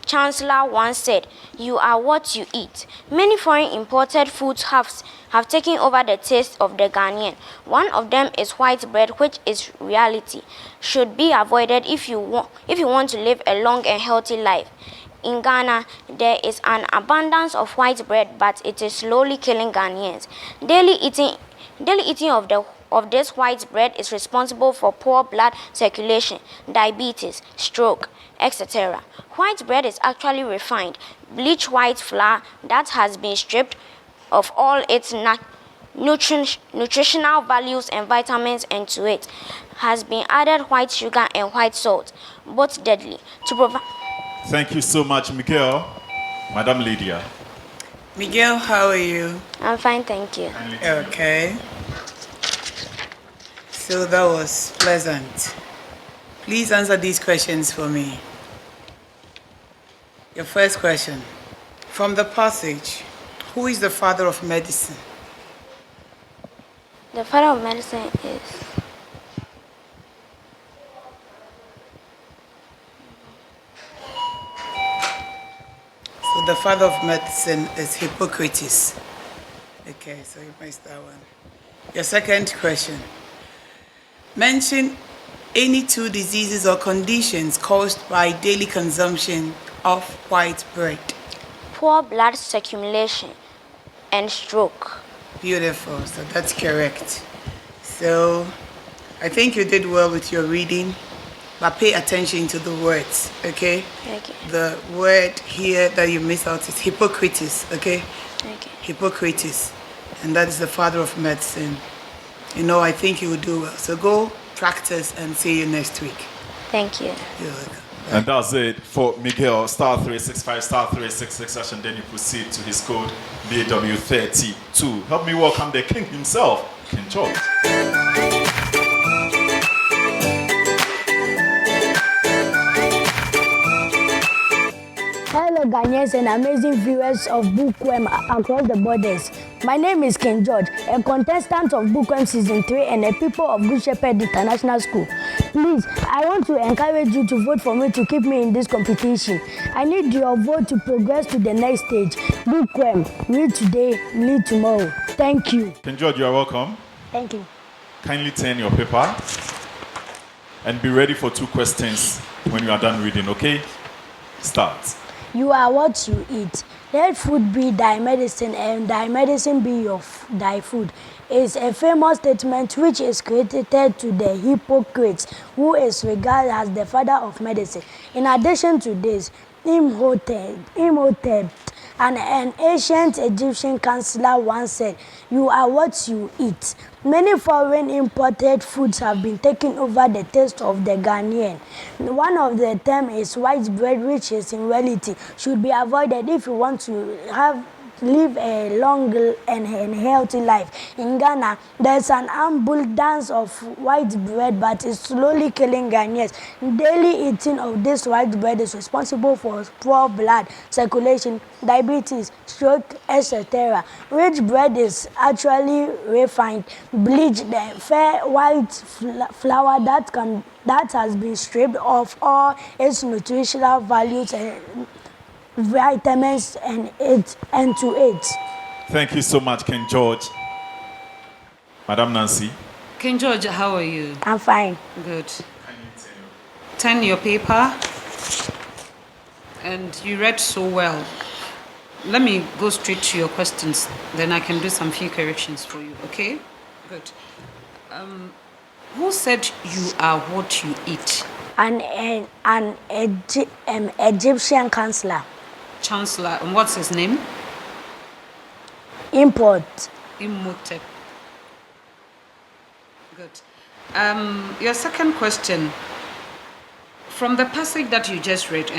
chancellor, once said, "You are what you eat." Many foreign imported foods have taken over the taste of the Ghanaian. One of them is white bread, which is reality should be avoided if you want to live a long and healthy life. In Ghana, there is an abundance of white bread, but it is slowly killing Ghanaians. Daily eating of this white bread is responsible for poor blood circulation, diabetes, stroke, etc. White bread is actually refined, bleached white flour that has been stripped of all its nutritional values and vitamins, and to it has been added white sugar and white salt, both deadly, to provide. Thank you so much, Miguel. Madam Lydia. Miguel, how are you? I'm fine, thank you. Okay. So that was pleasant. Please answer these questions for me. Your first question. From the passage, who is the father of medicine? The father of medicine is... So the father of medicine is Hippocrates. Okay, so you missed that one. Your second question. Mention any two diseases or conditions caused by daily consumption of white bread. Poor blood circulation and stroke. Beautiful, so that's correct. So I think you did well with your reading, but pay attention to the words, okay? Okay. The word here that you missed out is Hippocrates, okay? Okay. Hippocrates, and that is the father of medicine. You know, I think you will do well. So go practice and see you next week. Thank you. You're welcome. And that's it for Miguel. *365, *366, and then you proceed to his code BW32. Help me welcome the king himself, King George. Hello Ghanaians and amazing viewers of Bookworm across the borders. My name is King George, a contestant of Bookworm Season 3 and a pupil of Good Shepherd International School. Please, I want to encourage you to vote for me to keep me in this competition. I need your vote to progress to the next stage. Bookworm, read today, lead tomorrow. Thank you. King George, you are welcome. Thank you. Kindly turn your paper and be ready for 2 questions when you are done reading, okay? Start. You are what you eat. Let food be thy medicine and thy medicine be thy food. Is a famous statement which is credited to the Hippocrates, who is regarded as the father of medicine. In addition to this, Imhotep, an ancient Egyptian counselor, once said, "You are what you eat." Many foreign imported foods have been taking over the taste of the Ghanaian. One of the terms is white bread, which is in reality should be avoided if you want to live a long and healthy life. In Ghana, there's an abundance of white bread, but it's slowly killing Ghanaians. Daily eating of this white bread is responsible for poor blood circulation, diabetes, stroke, etc. Rich bread is actually refined, bleached, fair white flour that has been stripped of all its nutritional values and vitamins and to it. Thank you so much, King George. Madam Nancy. King George, how are you? I'm fine. Good. Turn your paper. And you read so well. Let me go straight to your questions, then I can do some few corrections for you, okay? Good. Who said you are what you eat? An Egyptian counselor. Chancellor, and what's his name? Imhotep. Good. Your second question. From the passage that you just read,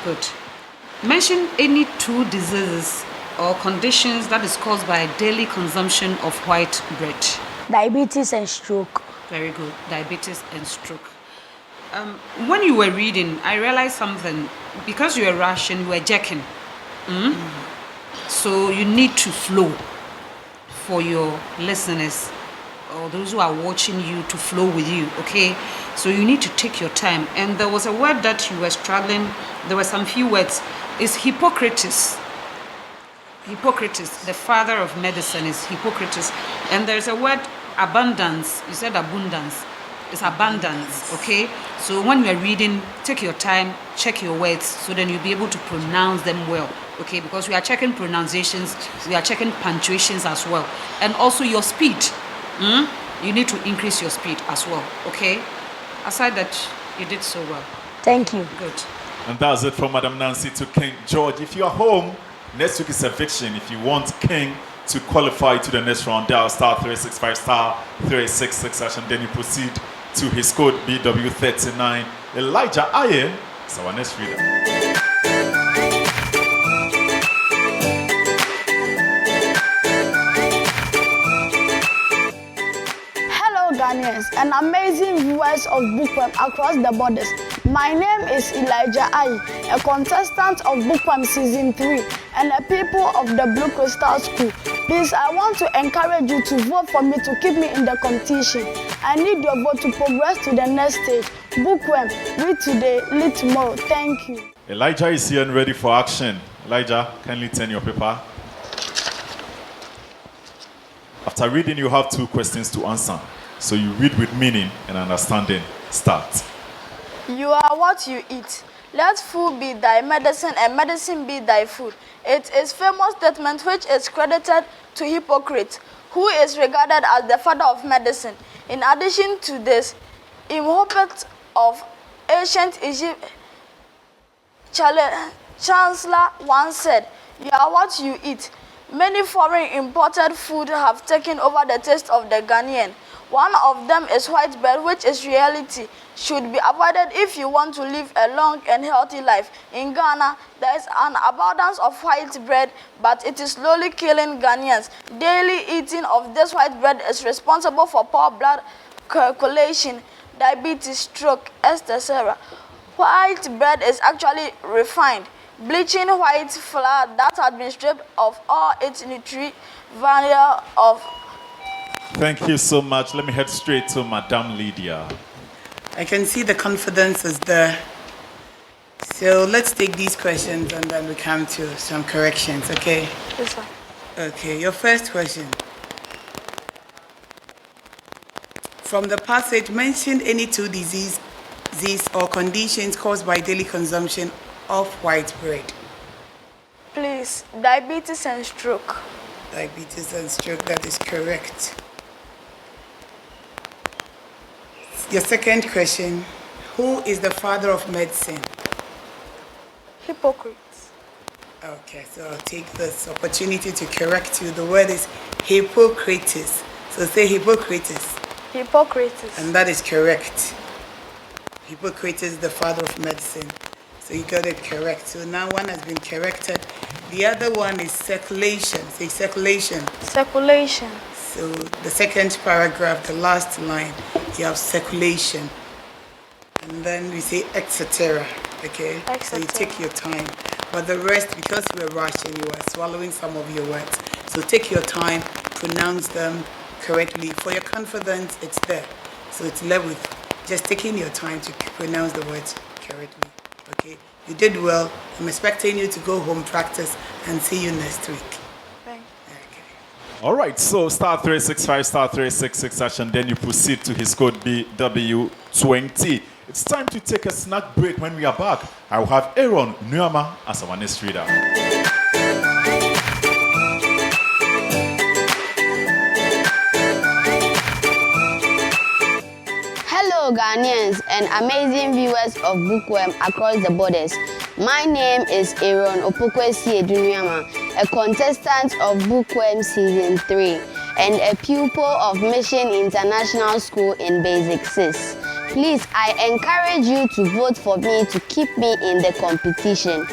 Good. Mention any 2 diseases or conditions that is caused by daily consumption of white bread. Diabetes and stroke. Very good. Diabetes and stroke. When you were reading, I realized something. Because you were rushing, you were jerking. So you need to flow for your listeners or those who are watching you to flow with you, okay? So you need to take your time. And there was a word that you were struggling. There were some few words. It's Hippocrates. Hippocrates, the father of medicine, is Hippocrates. And there's a word, abundance. You said abundance. It's abundance, okay? So when you're reading, take your time, check your words, so then you'll be able to pronounce them well, okay? Because we are checking pronunciations, we are checking punctuations as well. And also your speed. you need to increase your speed as well, okay? Aside that, you did so well. Thank you. Good. And that's it from Madam Nancy to King George. If you're home, next week is eviction. If you want King to qualify to the next round, dial *365 *366 and then you proceed to his code BW39. Elijah Aye is our next reader. Hello Ghanaians and amazing viewers of Bookworm across the borders. My name is Elijah Aye, a contestant of Bookworm Season 3 and a people of the Blue Crystal School. Please, I want to encourage you to vote for me to keep me in the competition. I need your vote to progress to the next stage. Bookworm, read today, lead tomorrow. Thank you. Elijah is here and ready for action. Elijah, kindly turn your paper. After reading, you have 2 questions to answer. So you read with meaning and understanding. Start. You are what you eat. Let food be thy medicine and medicine be thy food. It is famous statement which is credited to Hippocrates, who is regarded as the father of medicine. In addition to this, Imhotep of ancient Egypt chancellor once said, "You are what you eat." Many foreign imported food have taken over the taste of the Ghanaian. One of them is white bread, which is reality, should be avoided if you want to live a long and healthy life. In Ghana, there is an abundance of white bread, but it is slowly killing Ghanaians. Daily eating of this white bread is responsible for poor blood circulation, diabetes, stroke, etc. White bread is actually refined, bleaching white flour that has been stripped of all its nutrient value of. Thank you so much. Let me head straight to Madame Lydia. I can see the confidence is there. So let's take these questions and then we come to some corrections, okay? Yes, sir. Okay, your first question. From the passage, mention any 2 diseases or conditions caused by daily consumption of white bread. Please, diabetes and stroke. Diabetes and stroke, that is correct. Your second question, who is the father of medicine? Hippocrates. Okay, so I'll take this opportunity to correct you. The word is Hippocrates. So say Hippocrates. Hippocrates. And that is correct. Hippocrates is the father of medicine. So you got it correct. So now one has been corrected. The other one is circulation. Say circulation. Circulation. So the second paragraph, the last line, you have circulation. And then we say etc. Okay? So you take your time. But the rest, because you were rushing, you were swallowing some of your words. So take your time, pronounce them correctly. For your confidence, it's there. So it's left with just taking your time to pronounce the words correctly. Okay? You did well. I'm expecting you to go home, practice, and see you next week. All right, so *365 *366 and then you proceed to his code BW20. It's time to take a snack break. When we are back, I will have Aaron Nuama as our next reader. Hello Ghanaians and amazing viewers of Bookworm across the borders. My name is Aaron Opokwesi Edunuyama, a contestant of Bookworm Season 3 and a pupil of Mission International School in Basic 6. Please, I encourage you to vote for me to keep me in the competition.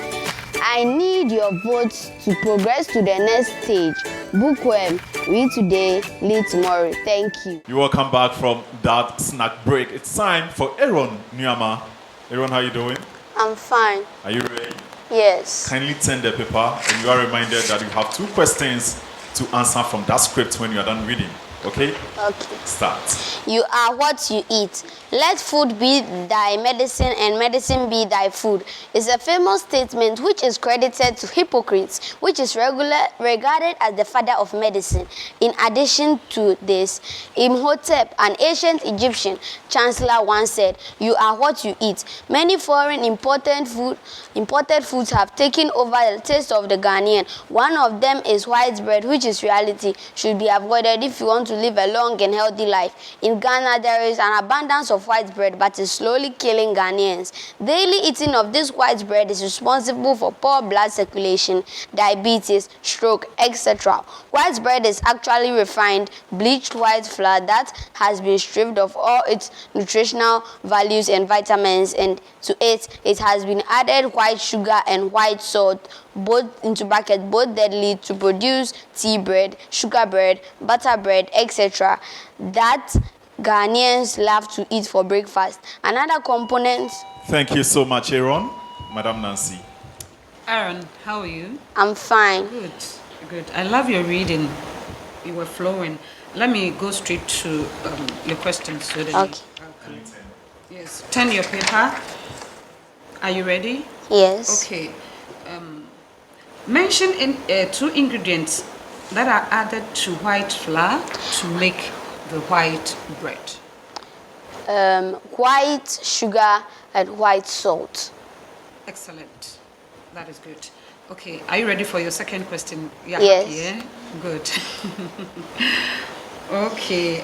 I need your votes to progress to the next stage. Bookworm, read today, lead tomorrow. Thank you. You're welcome back from that snack break. It's time for Aaron Nuama. Aaron, how are you doing? I'm fine. Are you ready? Yes. Kindly turn the paper and you are reminded that you have 2 questions to answer from that script when you are done reading. Okay? Okay. Start. You are what you eat. Let food be thy medicine and medicine be thy food. Is a famous statement which is credited to Hippocrates, which is regarded as the father of medicine. In addition to this, Imhotep, an ancient Egyptian chancellor, once said, "You are what you eat." Many foreign imported foods have taken over the taste of the Ghanaian. One of them is white bread, which is reality, should be avoided if you want to live a long and healthy life. In Ghana, there is an abundance of white bread, but it's slowly killing Ghanaians. Daily eating of this white bread is responsible for poor blood circulation, diabetes, stroke, etc. White bread is actually refined, bleached white flour that has been stripped of all its nutritional values and vitamins, and to it has been added white sugar and white salt, both deadly, to produce tea bread, sugar bread, butter bread, etc. that Ghanaians love to eat for breakfast. Another component. Thank you so much, Aaron. Madam Nancy. Aaron, how are you? I'm fine. Good, good. I love your reading. You were flowing. Let me go straight to your questions. So that Okay. Yes. Turn your paper. Are you ready? Yes. Okay. Mention two ingredients that are added to white flour to make the white bread. White sugar and white salt. Excellent. That is good. Okay, are you ready for your second question? Yeah, yes. Yeah? Good. Okay.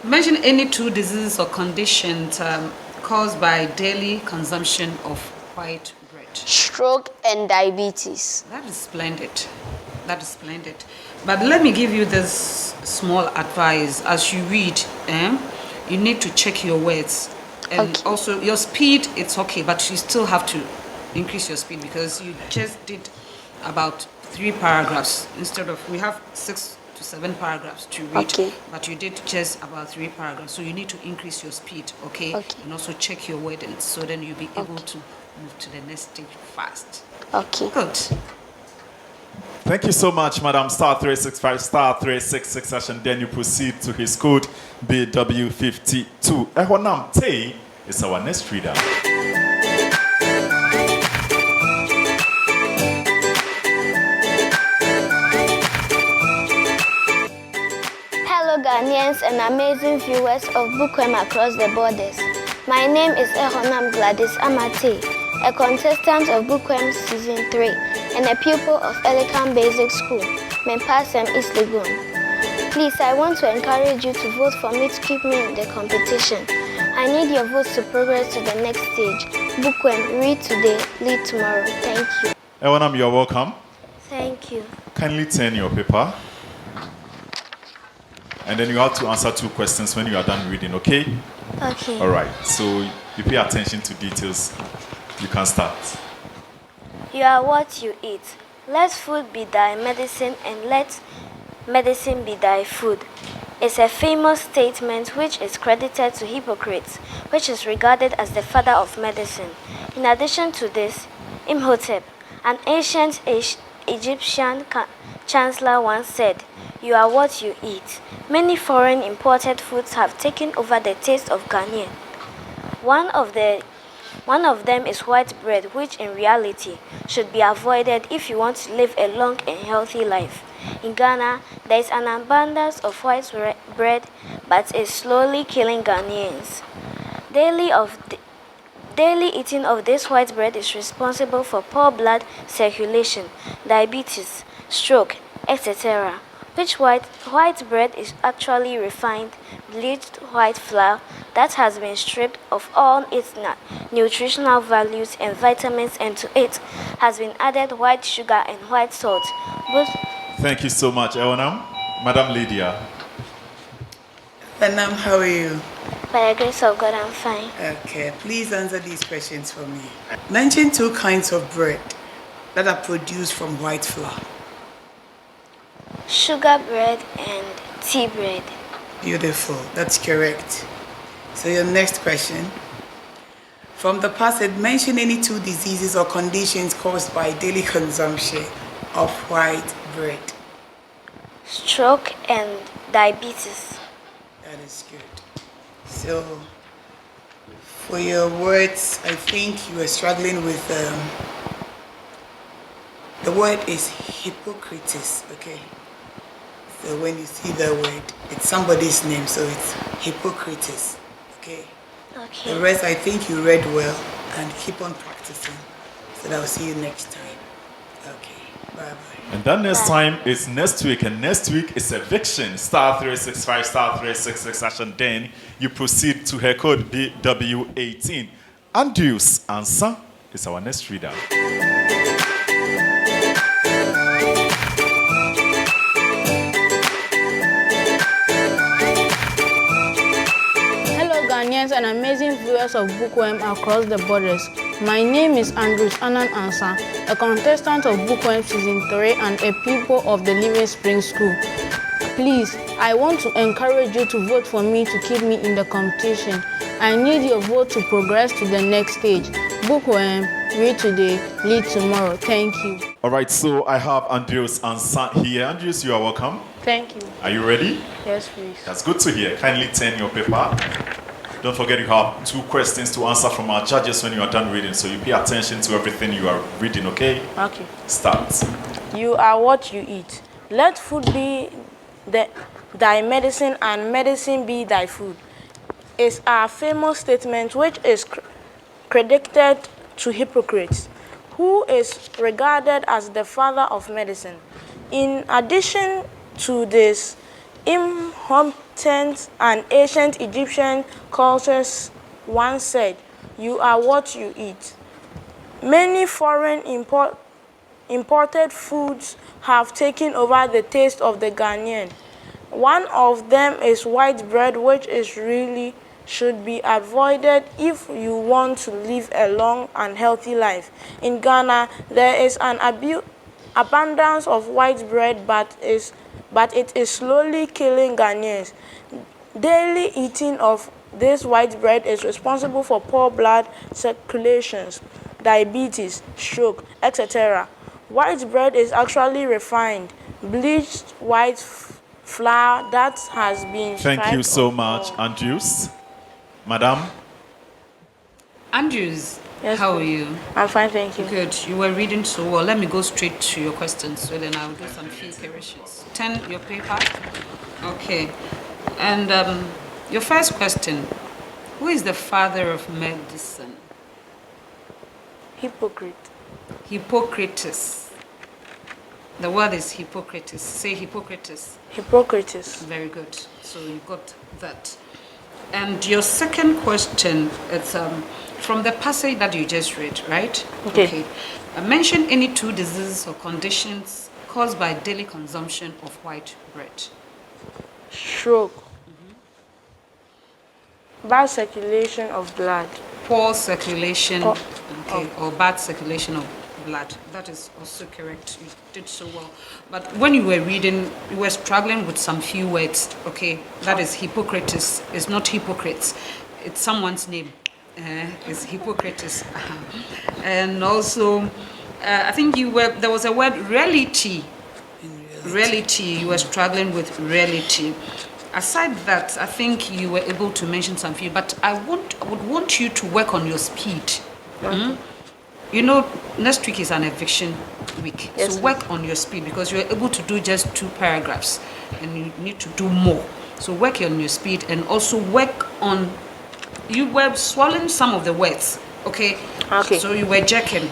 Mention any two diseases or conditions caused by daily consumption of white bread. Stroke and diabetes. That is splendid. That is splendid. But let me give you this small advice. As you read, you need to check your words. And also your speed, it's okay, but you still have to increase your speed because you just did about 3 paragraphs instead of, we have 6 to 7 paragraphs to read, but you did just about 3 paragraphs. So you need to increase your speed, okay? And also check your wordings, so then you'll be able to move to the next stage fast. Okay. Good. Thank you so much, Madam. Star 365, star 366, and then you proceed to his code BW52. Ehonam Tay is our next reader. Hello Ghanaians and amazing viewers of Bookworm across the borders. My name is Ehonam Gladys Amate, a contestant of Bookworm Season 3 and a pupil of Elikam Basic School, Mempasem, East Legon. Please, I want to encourage you to vote for me to keep me in the competition. I need your votes to progress to the next stage. Bookworm, read today, lead tomorrow. Thank you. Ehonam, you're welcome. Thank you. Kindly turn your paper. And then you have to answer 2 questions when you are done reading, okay? Okay. All right. So you pay attention to details. You can start. You are what you eat. Let food be thy medicine and let medicine be thy food. It's a famous statement which is credited to Hippocrates, which is regarded as the father of medicine. In addition to this, Imhotep, an ancient Egyptian chancellor, once said, "You are what you eat." Many foreign imported foods have taken over the taste of Ghanaian. One of them is white bread, which in reality should be avoided if you want to live a long and healthy life. In Ghana, there is an abundance of white bread, but it's slowly killing Ghanaians. Daily eating of this white bread is responsible for poor blood circulation, diabetes, stroke, etc. Which white bread is actually refined, bleached white flour that has been stripped of all its nutritional values and vitamins, and to it has been added white sugar and white salt. Thank you so much, Ehonam. Madam Lydia. Panam, how are you? By the grace of God, I'm fine. Okay, please answer these questions for me. Mention 2 kinds of bread that are produced from white flour. Sugar bread and tea bread. Beautiful, that's correct. So your next question. From the passage, mention any 2 diseases or conditions caused by daily consumption of white bread. Stroke and diabetes. That is good. So, for your words, I think you are struggling with, the word is Hippocrates, okay? So when you see the word, it's somebody's name, so it's Hippocrates, okay? Okay. The rest, I think you read well, and keep on practicing. So that I'll see you next time. Okay. And then next time is next week, and next week is eviction. Star 365, star 366, and then you proceed to her code BW18. Andrew's answer is our next reader. Hello Ghanaians and amazing viewers of Bookworm across the borders. My name is Andrews Annan Ansa, a contestant of Bookworm Season 3 and a pupil of the Living Spring School. Please, I want to encourage you to vote for me to keep me in the competition. I need your vote to progress to the next stage. Bookworm, read today, lead tomorrow. Thank you. All right, so I have Andrews Ansa here. Andrews, you are welcome. Thank you. Are you ready? Yes, please. That's good to hear. Kindly turn your paper. Don't forget you have 2 questions to answer from our judges when you are done reading. So you pay attention to everything you are reading, okay? Okay. Start. You are what you eat. Let food be thy medicine and medicine be thy food. Is our famous statement which is credited to Hippocrates, who is regarded as the father of medicine. In addition to this, important and ancient Egyptian cultures once said, "You are what you eat." Many foreign imported foods have taken over the taste of the Ghanaian. One of them is white bread, which is really should be avoided if you want to live a long and healthy life. In Ghana, there is an abundance of white bread, but it is slowly killing Ghanaians. Daily eating of this white bread is responsible for poor blood circulations, diabetes, stroke, etc. White bread is actually refined, bleached white flour that has been Thank you so much, Andrews. Madam? Andrews, yes, how are you? I'm fine, thank you. Good. You were reading so well. Let me go straight to your questions, so then I'll do some few corrections. Turn your paper. Okay. And your first question, who is the father of medicine? Hippocrates. Hippocrates. The word is Hippocrates. Say Hippocrates. Hippocrates. Very good. So you got that. And your second question, it's from the passage that you just read, right? Okay. Mention any 2 diseases or conditions caused by daily consumption of white bread. Stroke. Bad circulation of blood. Poor circulation, or bad circulation of blood. That is also correct. You did so well. But when you were reading, you were struggling with some few words. Okay, that is Hippocrates. It's not Hippocrates. It's someone's name. It's Hippocrates. And also, I think there was a word reality. Reality. You were struggling with reality. Aside that, I think you were able to mention some few, but I would want you to work on your speed. Okay. You know, next week is an eviction week. Yes, so work on your speed, because you're able to do just 2 paragraphs and you need to do more. So work on your speed, and also work on, you were swallowing some of the words, okay? Okay. So you were jerking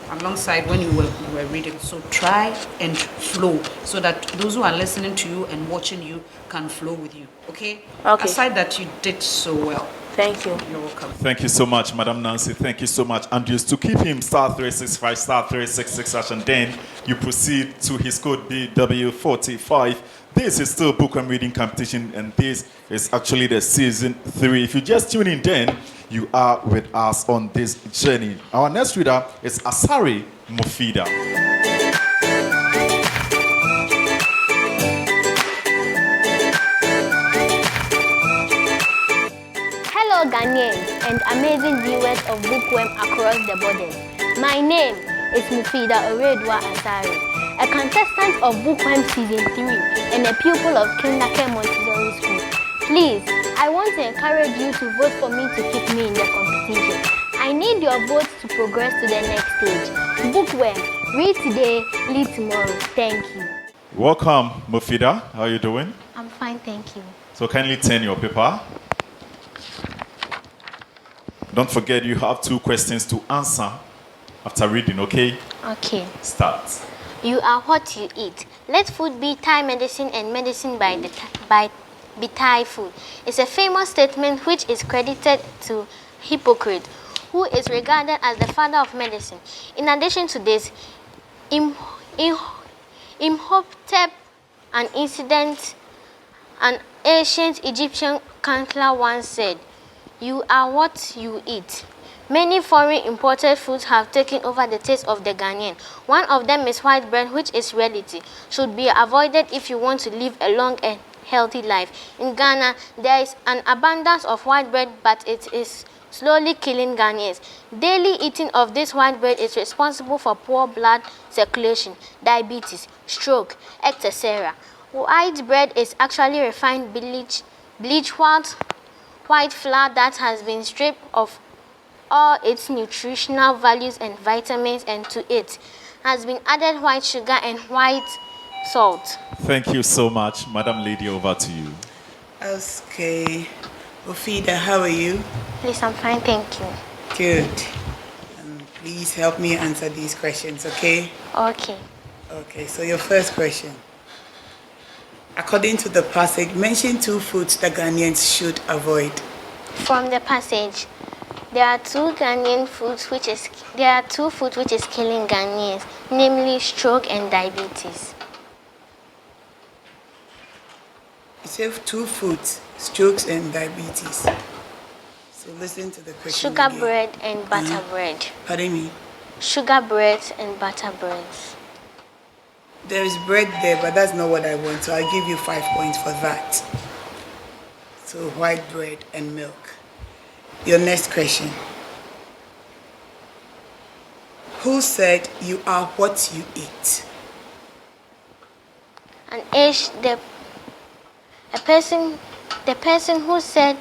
alongside when you were reading. So try and flow, so that those who are listening to you and watching you can flow with you, okay? Okay. Aside that, you did so well. Thank you. You're welcome. Thank you so much, Madam Nancy. Thank you so much, Andrews. To keep him, star 365, star 366, and then you proceed to his code BW45. This is still Bookworm reading competition, and this is actually the season 3. If you just tune in, then you are with us on this journey. Our next reader is Asari Mufida. Hello Ghanaians and amazing viewers of Bookworm across the borders. My name is Mufida Oredwa Asari, a contestant of Bookworm Season 3 and a pupil of Chennel Montessori School. Please, I want to encourage you to vote for me to keep me in the competition. I need your votes to progress to the next stage. Bookworm, read today, lead tomorrow. Thank you. Welcome, Mufida. How are you doing? I'm fine, thank you. So kindly turn your paper. Don't forget you have 2 questions to answer after reading, okay? Okay. Start. You are what you eat. Let food be Thai medicine and medicine be Thai food. It's a famous statement which is credited to Hippocrates, who is regarded as the father of medicine. In addition to this, Imhotep, an ancient Egyptian counselor once said, "You are what you eat." Many foreign imported foods have taken over the taste of the Ghanaian. One of them is white bread, which is reality, should be avoided if you want to live a long and healthy life. In Ghana, there is an abundance of white bread, but it is slowly killing Ghanaians. Daily eating of this white bread is responsible for poor blood circulation, diabetes, stroke, etc. White bread is actually refined bleached white flour that has been stripped of all its nutritional values and vitamins, and to it has been added white sugar and white salt. Thank you so much. Madam Lady, over to you. Okay. Ofida, how are you? Please, I'm fine, thank you. Good. Please help me answer these questions, okay? Okay. Okay, so your first question. According to the passage, mention 2 foods the Ghanaians should avoid. From the passage, there are two foods which is killing Ghanaians, namely stroke and diabetes. You said 2 foods, strokes and diabetes. So listen to the question. Sugar again. bread and butter bread. Pardon me? Sugar bread and butter bread. There is bread there, but that's not what I want, so I'll give you 5 points for that. So white bread and milk. Your next question. Who said you are what you eat? The person who said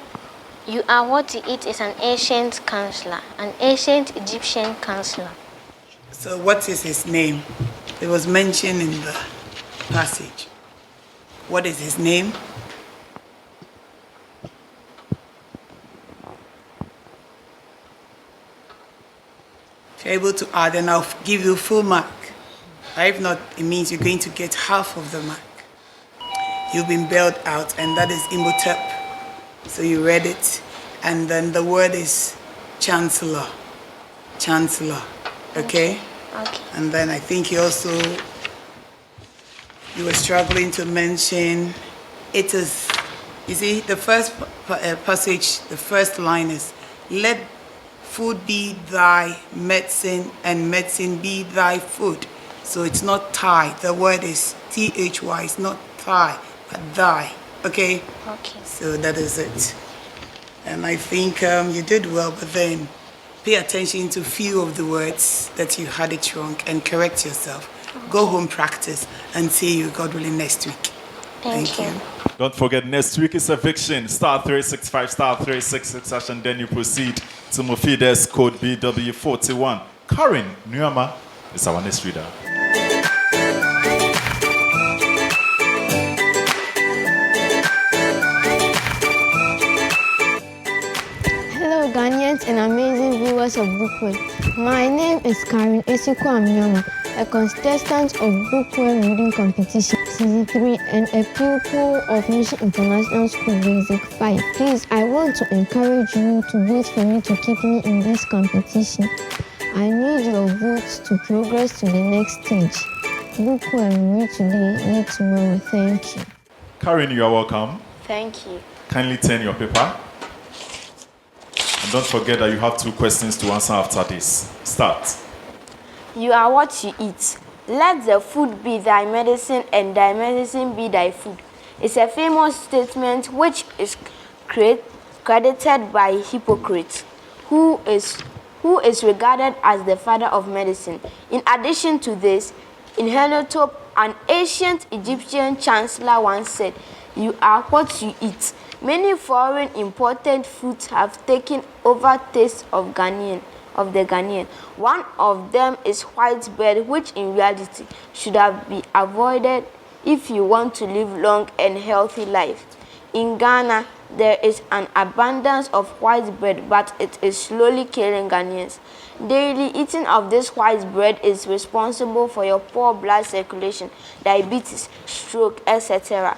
you are what you eat is an ancient counselor, an ancient Egyptian counselor. So what is his name? It was mentioned in the passage. What is his name? If you're able to add, then I'll give you full mark. If not, it means you're going to get half of the mark. You've been bailed out, and that is Imhotep. So you read it, and then the word is chancellor. Chancellor, okay? Okay. And then I think you were struggling to mention, it is, you see, the first passage, the first line is, let food be thy medicine, and medicine be thy food. So it's not Thai. The word is T-H-Y. It's not Thai, but thy. Okay? Okay. So that is it. And I think you did well, but then pay attention to few of the words that you had it wrong and correct yourself. Go home, practice, and see you, God willing, next week. Thank you. Don't forget, next week is eviction. Star 365, star 366, and then you proceed to Mofides code BW41. Karen Nyama is our next reader. Hello, Ghanaians and amazing viewers of Bookworm. My name is Karen Nyama, a contestant of Bookworm Reading Competition Season 3 and a pupil of Mission International School Basic 5. Please, I want to encourage you to vote for me to keep me in this competition. I need your votes to progress to the next stage. Bookworm, read today, read tomorrow. Thank you. Karen, you are welcome. Thank you. Kindly turn your paper. And don't forget that you have 2 questions to answer after this. Start. You are what you eat. Let the food be thy medicine, and thy medicine be thy food. It's a famous statement which is credited by Hippocrates, who is regarded as the father of medicine. In addition to this, Imhotep, an ancient Egyptian chancellor, once said, "You are what you eat." Many foreign imported foods have taken over taste of the Ghanaian. One of them is white bread, which in reality should have been avoided if you want to live long and healthy life. In Ghana, there is an abundance of white bread, but it is slowly killing Ghanaians. Daily eating of this white bread is responsible for your poor blood circulation, diabetes, stroke, etc.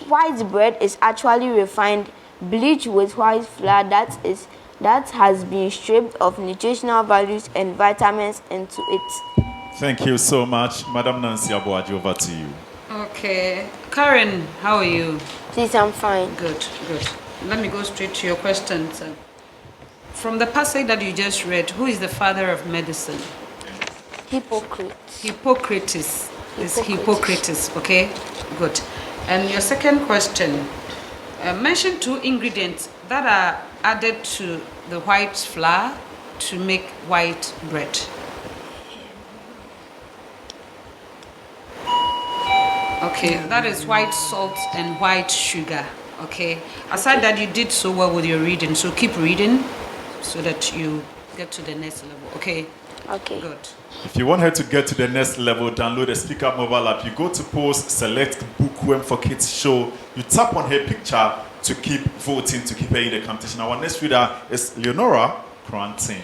White bread is actually refined, bleached with white flour that has been stripped of nutritional values and vitamins into it. Thank you so much. Madam Nancy Abuaji, over to you. Okay. Karen, how are you? Please, I'm fine. Good, good. Let me go straight to your questions. From the passage that you just read, who is the father of medicine? Hippocrates. Hippocrates. It's Hippocrates, okay? Good. And your second question, mention 2 ingredients that are added to the white flour to make white bread. Okay, that is white salt and white sugar, okay? Aside that, you did so well with your reading, so keep reading so that you get to the next level, okay? Okay. Good. If you want her to get to the next level, download the Speak Up mobile app. You go to post, select Bookworm for Kids show. You tap on her picture to keep voting, to keep her in the competition. Our next reader is Leonora Cranton.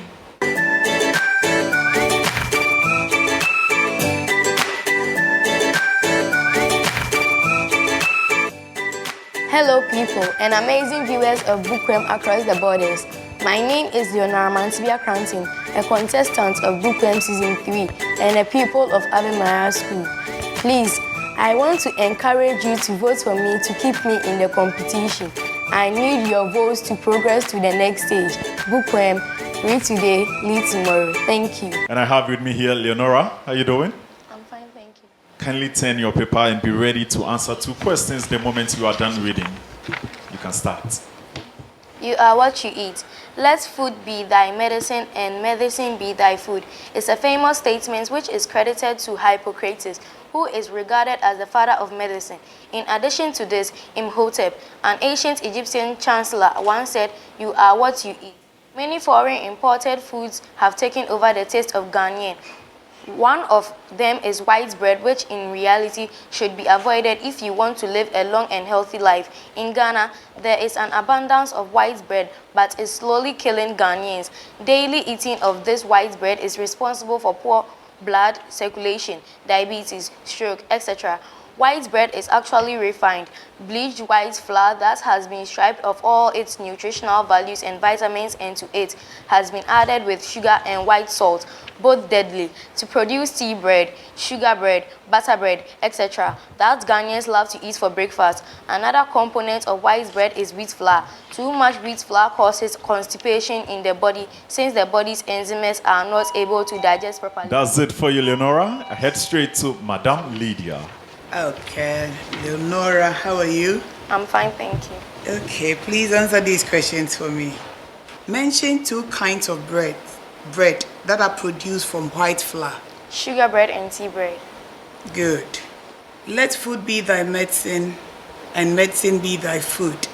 Hello people and amazing viewers of Bookworm across the borders. My name is Leonora Cranton, a contestant of Bookworm Season 3 and a pupil of Ave Maria School. Please, I want to encourage you to vote for me to keep me in the competition. I need your votes to progress to the next stage. Bookworm, read today, lead tomorrow. Thank you. And I have with me here Leonora. How you doing? I'm fine, thank you. Kindly turn your paper and be ready to answer 2 questions the moment you are done reading. You can start. You are what you eat. Let food be thy medicine and medicine be thy food. It's a famous statement which is credited to Hippocrates, who is regarded as the father of medicine. In addition to this, Imhotep, an ancient Egyptian chancellor, once said, "You are what you eat." Many foreign imported foods have taken over the taste of Ghanaian. One of them is white bread, which in reality should be avoided if you want to live a long and healthy life. In Ghana, there is an abundance of white bread, but it's slowly killing Ghanaians. Daily eating of this white bread is responsible for poor blood circulation, diabetes, stroke, etc. White bread is actually refined, bleached white flour that has been stripped of all its nutritional values and vitamins into it has been added with sugar and white salt, both deadly, to produce tea bread, sugar bread, butter bread, etc. that Ghanaians love to eat for breakfast. Another component of white bread is wheat flour. Too much wheat flour causes constipation in the body since the body's enzymes are not able to digest properly. That's it for you, Leonora. I head straight to Madam Lydia. Okay, Leonora, how are you? I'm fine, thank you. Okay, please answer these questions for me. Mention 2 kinds of bread that are produced from white flour. Sugar bread and tea bread. Good. Let food be thy medicine and medicine be thy food.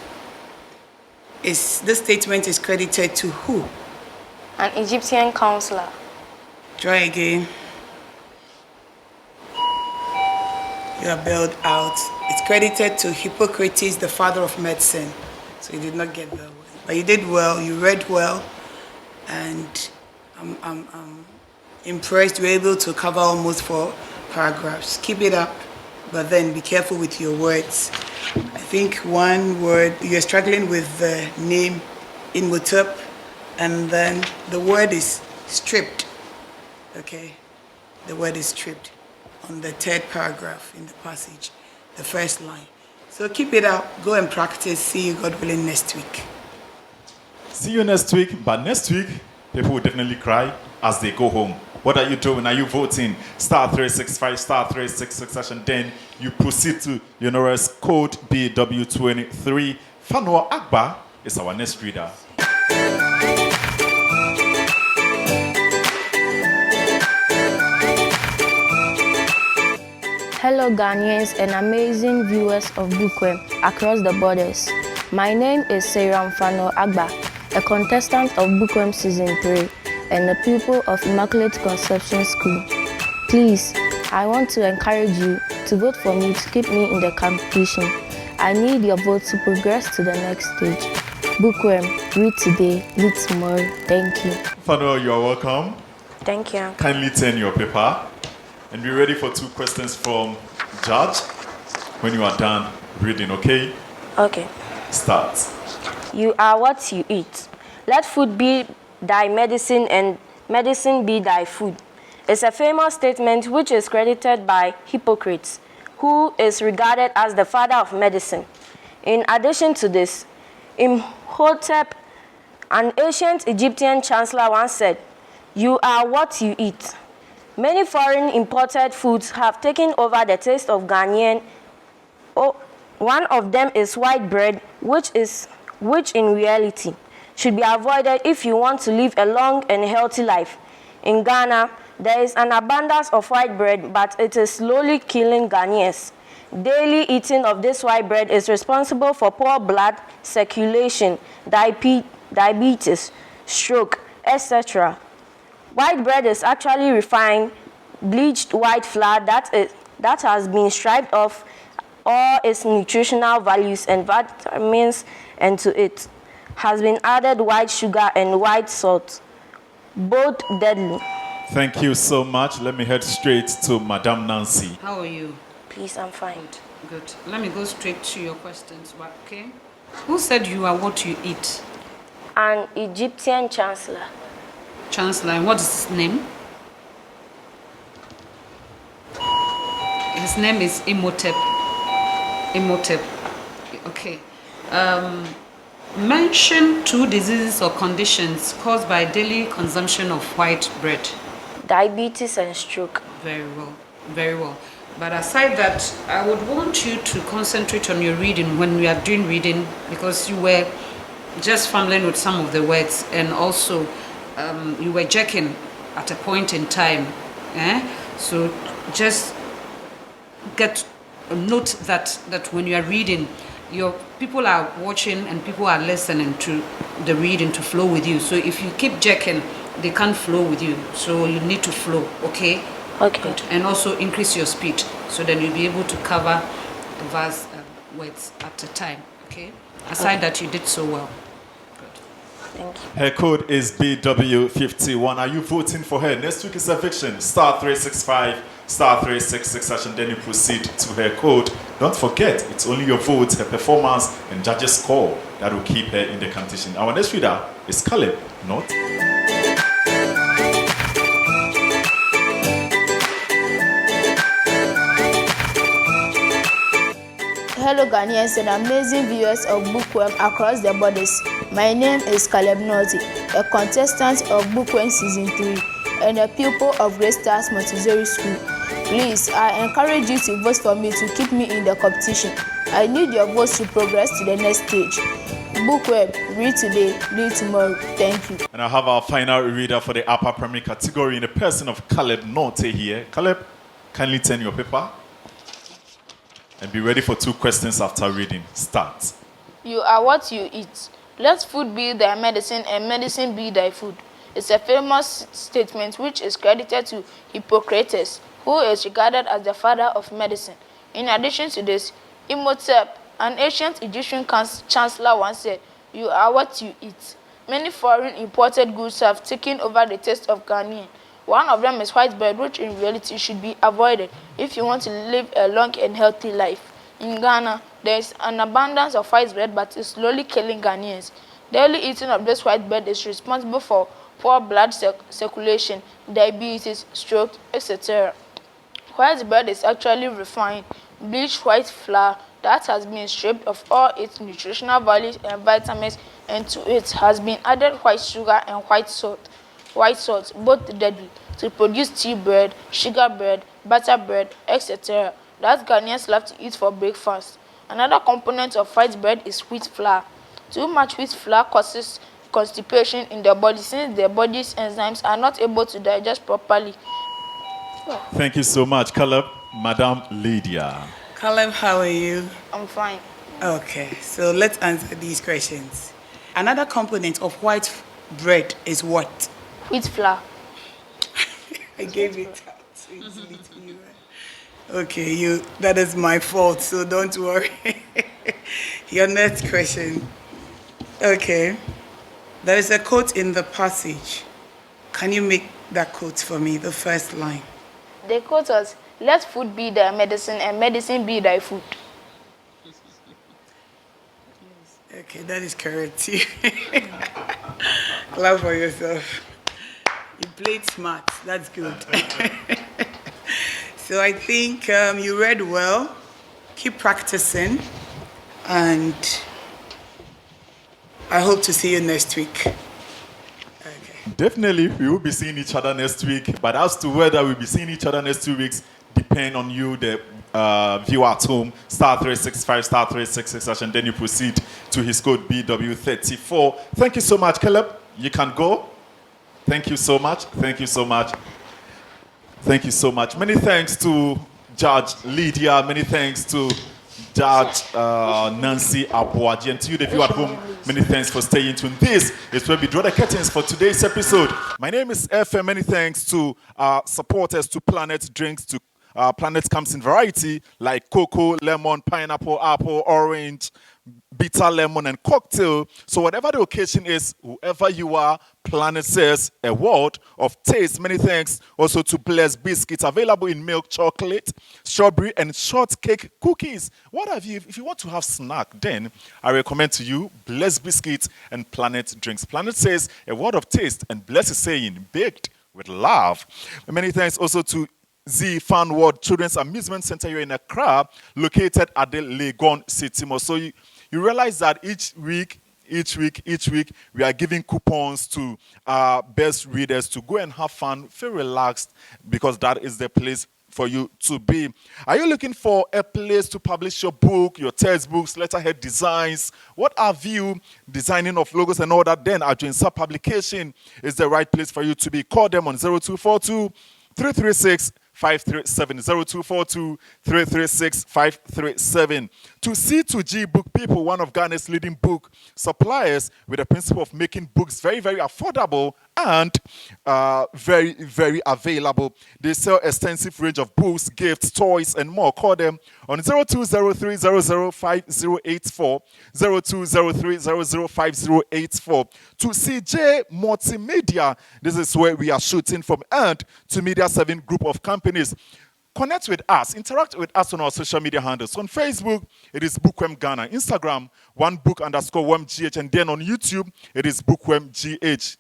This statement is credited to who? An Egyptian counselor. Try again. You are bailed out. It's credited to Hippocrates, the father of medicine. So you did not get that one. But you did well, you read well, and I'm impressed you were able to cover almost 4 paragraphs. Keep it up, but then be careful with your words. I think one word, you're struggling with the name Imhotep, and then the word is stripped. Okay? The word is stripped on the 3rd paragraph in the passage, the 1st line. So keep it up, go and practice. See you, God willing, next week. See you next week, but next week, people will definitely cry as they go home. What are you doing? Are you voting? *365, *366, and then you proceed to Leonora's code BW23. Fanua Agba is our next reader. Hello Ghanaians and amazing viewers of Bookworm across the borders. My name is GetinfoMedia Agba, a contestant of Bookworm Season 3 and a pupil of Immaculate Conception School. Please, I want to encourage you to vote for me to keep me in the competition. I need your vote to progress to the next stage. Bookworm, read today, read tomorrow. Thank you. Father, you are welcome. Thank you. Kindly turn your paper and be ready for 2 questions from Judge when you are done reading, okay? Okay. Start. You are what you eat. Let food be thy medicine and medicine be thy food. It's a famous statement which is credited by Hippocrates, who is regarded as the father of medicine. In addition to this, Imhotep, an ancient Egyptian chancellor, once said, "You are what you eat." Many foreign imported foods have taken over the taste of Ghanaian. One of them is white bread, which in reality should be avoided if you want to live a long and healthy life. In Ghana, there is an abundance of white bread, but it is slowly killing Ghanaians. Daily eating of this white bread is responsible for poor blood circulation, diabetes, stroke, etc. White bread is actually refined, bleached white flour that has been stripped of all its nutritional values and vitamins, and to it has been added white sugar and white salt, both deadly. Thank you so much. Let me head straight to Madam Nancy. How are you? Please, I'm fine. Good. Let me go straight to your questions, okay? Who said you are what you eat? An Egyptian chancellor. Chancellor, and what is his name? His name is Imhotep. Imhotep. Okay. Mention 2 diseases or conditions caused by daily consumption of white bread. Diabetes and stroke. Very well. Very well. But aside that, I would want you to concentrate on your reading when we are doing reading, because you were just fumbling with some of the words, and also you were jerking at a point in time. So just get a note that when you are reading, your people are watching and people are listening to the reading to flow with you. So if you keep jerking, they can't flow with you. So you need to flow, okay? Okay. Good. And also increase your speed, so then you'll be able to cover the vast words at a time, okay? Aside that, you did so well. Good. Thank you. Her code is BW51. Are you voting for her? Next week is eviction. Star 365, star 366, and then you proceed to her code. Don't forget, it's only your vote, her performance, and judges' score that will keep her in the competition. Our next reader is Caleb, not... Hello Ghanaians and amazing viewers of Bookworm across the borders. My name is Caleb Norty, a contestant of Bookworm Season 3 and a pupil of Great Stars Montessori School. Please, I encourage you to vote for me to keep me in the competition. I need your votes to progress to the next stage. Bookworm, read today, read tomorrow. Thank you. And I have our final reader for the upper primary category in the person of Caleb Norte here. Caleb, kindly turn your paper. And be ready for 2 questions after reading. Start. You are what you eat. Let food be thy medicine and medicine be thy food. It's a famous statement which is credited to Hippocrates, who is regarded as the father of medicine. In addition to this, Imhotep, an ancient Egyptian chancellor, once said, "You are what you eat." Many foreign imported goods have taken over the taste of Ghanaian. One of them is white bread, which in reality should be avoided if you want to live a long and healthy life. In Ghana, there is an abundance of white bread, but it's slowly killing Ghanaians. Daily eating of this white bread is responsible for poor blood circulation, diabetes, stroke, etc. White bread is actually refined, bleached white flour that has been stripped of all its nutritional values and vitamins, and to it has been added white sugar and white salt, both deadly, to produce tea bread, sugar bread, butter bread, etc. that Ghanaians love to eat for breakfast. Another component of white bread is wheat flour. Too much wheat flour causes constipation in the body, since the body's enzymes are not able to digest properly. Thank you so much, Caleb. Madam Lydia. Caleb, how are you? I'm fine. Okay, so let's answer these questions. Another component of white bread is what? Wheat flour. I gave it out so easily to you. Okay, that is my fault, so don't worry. Your next question. Okay. There is a quote in the passage. Can you make that quote for me, the first line? The quote was, let food be thy medicine and medicine be thy food. Okay, that is correct. Clap for yourself. You played smart. That's good. So I think you read well. Keep practicing. And I hope to see you next week. Definitely, we will be seeing each other next week. But as to whether we'll be seeing each other next 2 weeks, depend on you, the viewer at home. Star 365, star 366, and then you proceed to his code BW34. Thank you so much, Caleb. You can go. Thank you so much. Thank you so much. Thank you so much. Many thanks to Judge Lydia. Many thanks to Judge Nancy Abuaji, and to you, the viewer at home, many thanks for staying tuned. This is where we draw the curtains for today's episode. My name is FM. Many thanks to supporters, to Planet Drinks, to Planet comes in variety like cocoa, lemon, pineapple, apple, orange, bitter lemon, and cocktail. So whatever the occasion is, whoever you are, Planet says a world of taste. Many thanks also to Bless Biscuits, available in milk chocolate, strawberry, and shortcake cookies. What have you? If you want to have snack, then I recommend to you Bless Biscuits and Planet Drinks. Planet says a world of taste, and Bless is saying baked with love. And many thanks also to Z Fun World Children's Amusement Center here in Accra, located at the Legon City Mall. So you realize that each week, we are giving coupons to our best readers to go and have fun, feel relaxed, because that is the place for you to be. Are you looking for a place to publish your book, your textbooks, letterhead designs? What have you? Designing of logos and all that? Then Adjoinsa Publication is the right place for you to be. Call them on 0242 336 537 0242 336 537. To C2G Book People, one of Ghana's leading book suppliers, with the principle of making books very, very affordable and very, very available. They sell extensive range of books, gifts, toys, and more. Call them on 0203005084, 0203005084. To CJ Multimedia, this is where we are shooting from, and to Media 7 group of companies. Connect with us, interact with us on our social media handles. On Facebook, it is Bookworm Ghana. Instagram, onebook_wormgh, and then on YouTube, it is BookwormGH.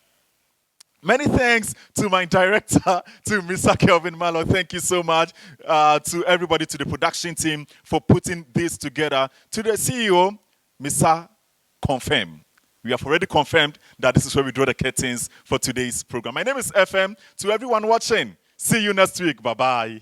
Many thanks to my director, to Mr. Kelvin Malo. Thank you so much. To everybody, to the production team for putting this together. To the CEO, Mr. Confirm. We have already confirmed that this is where we draw the curtains for today's program. My name is FM. To everyone watching, see you next week. Bye-bye.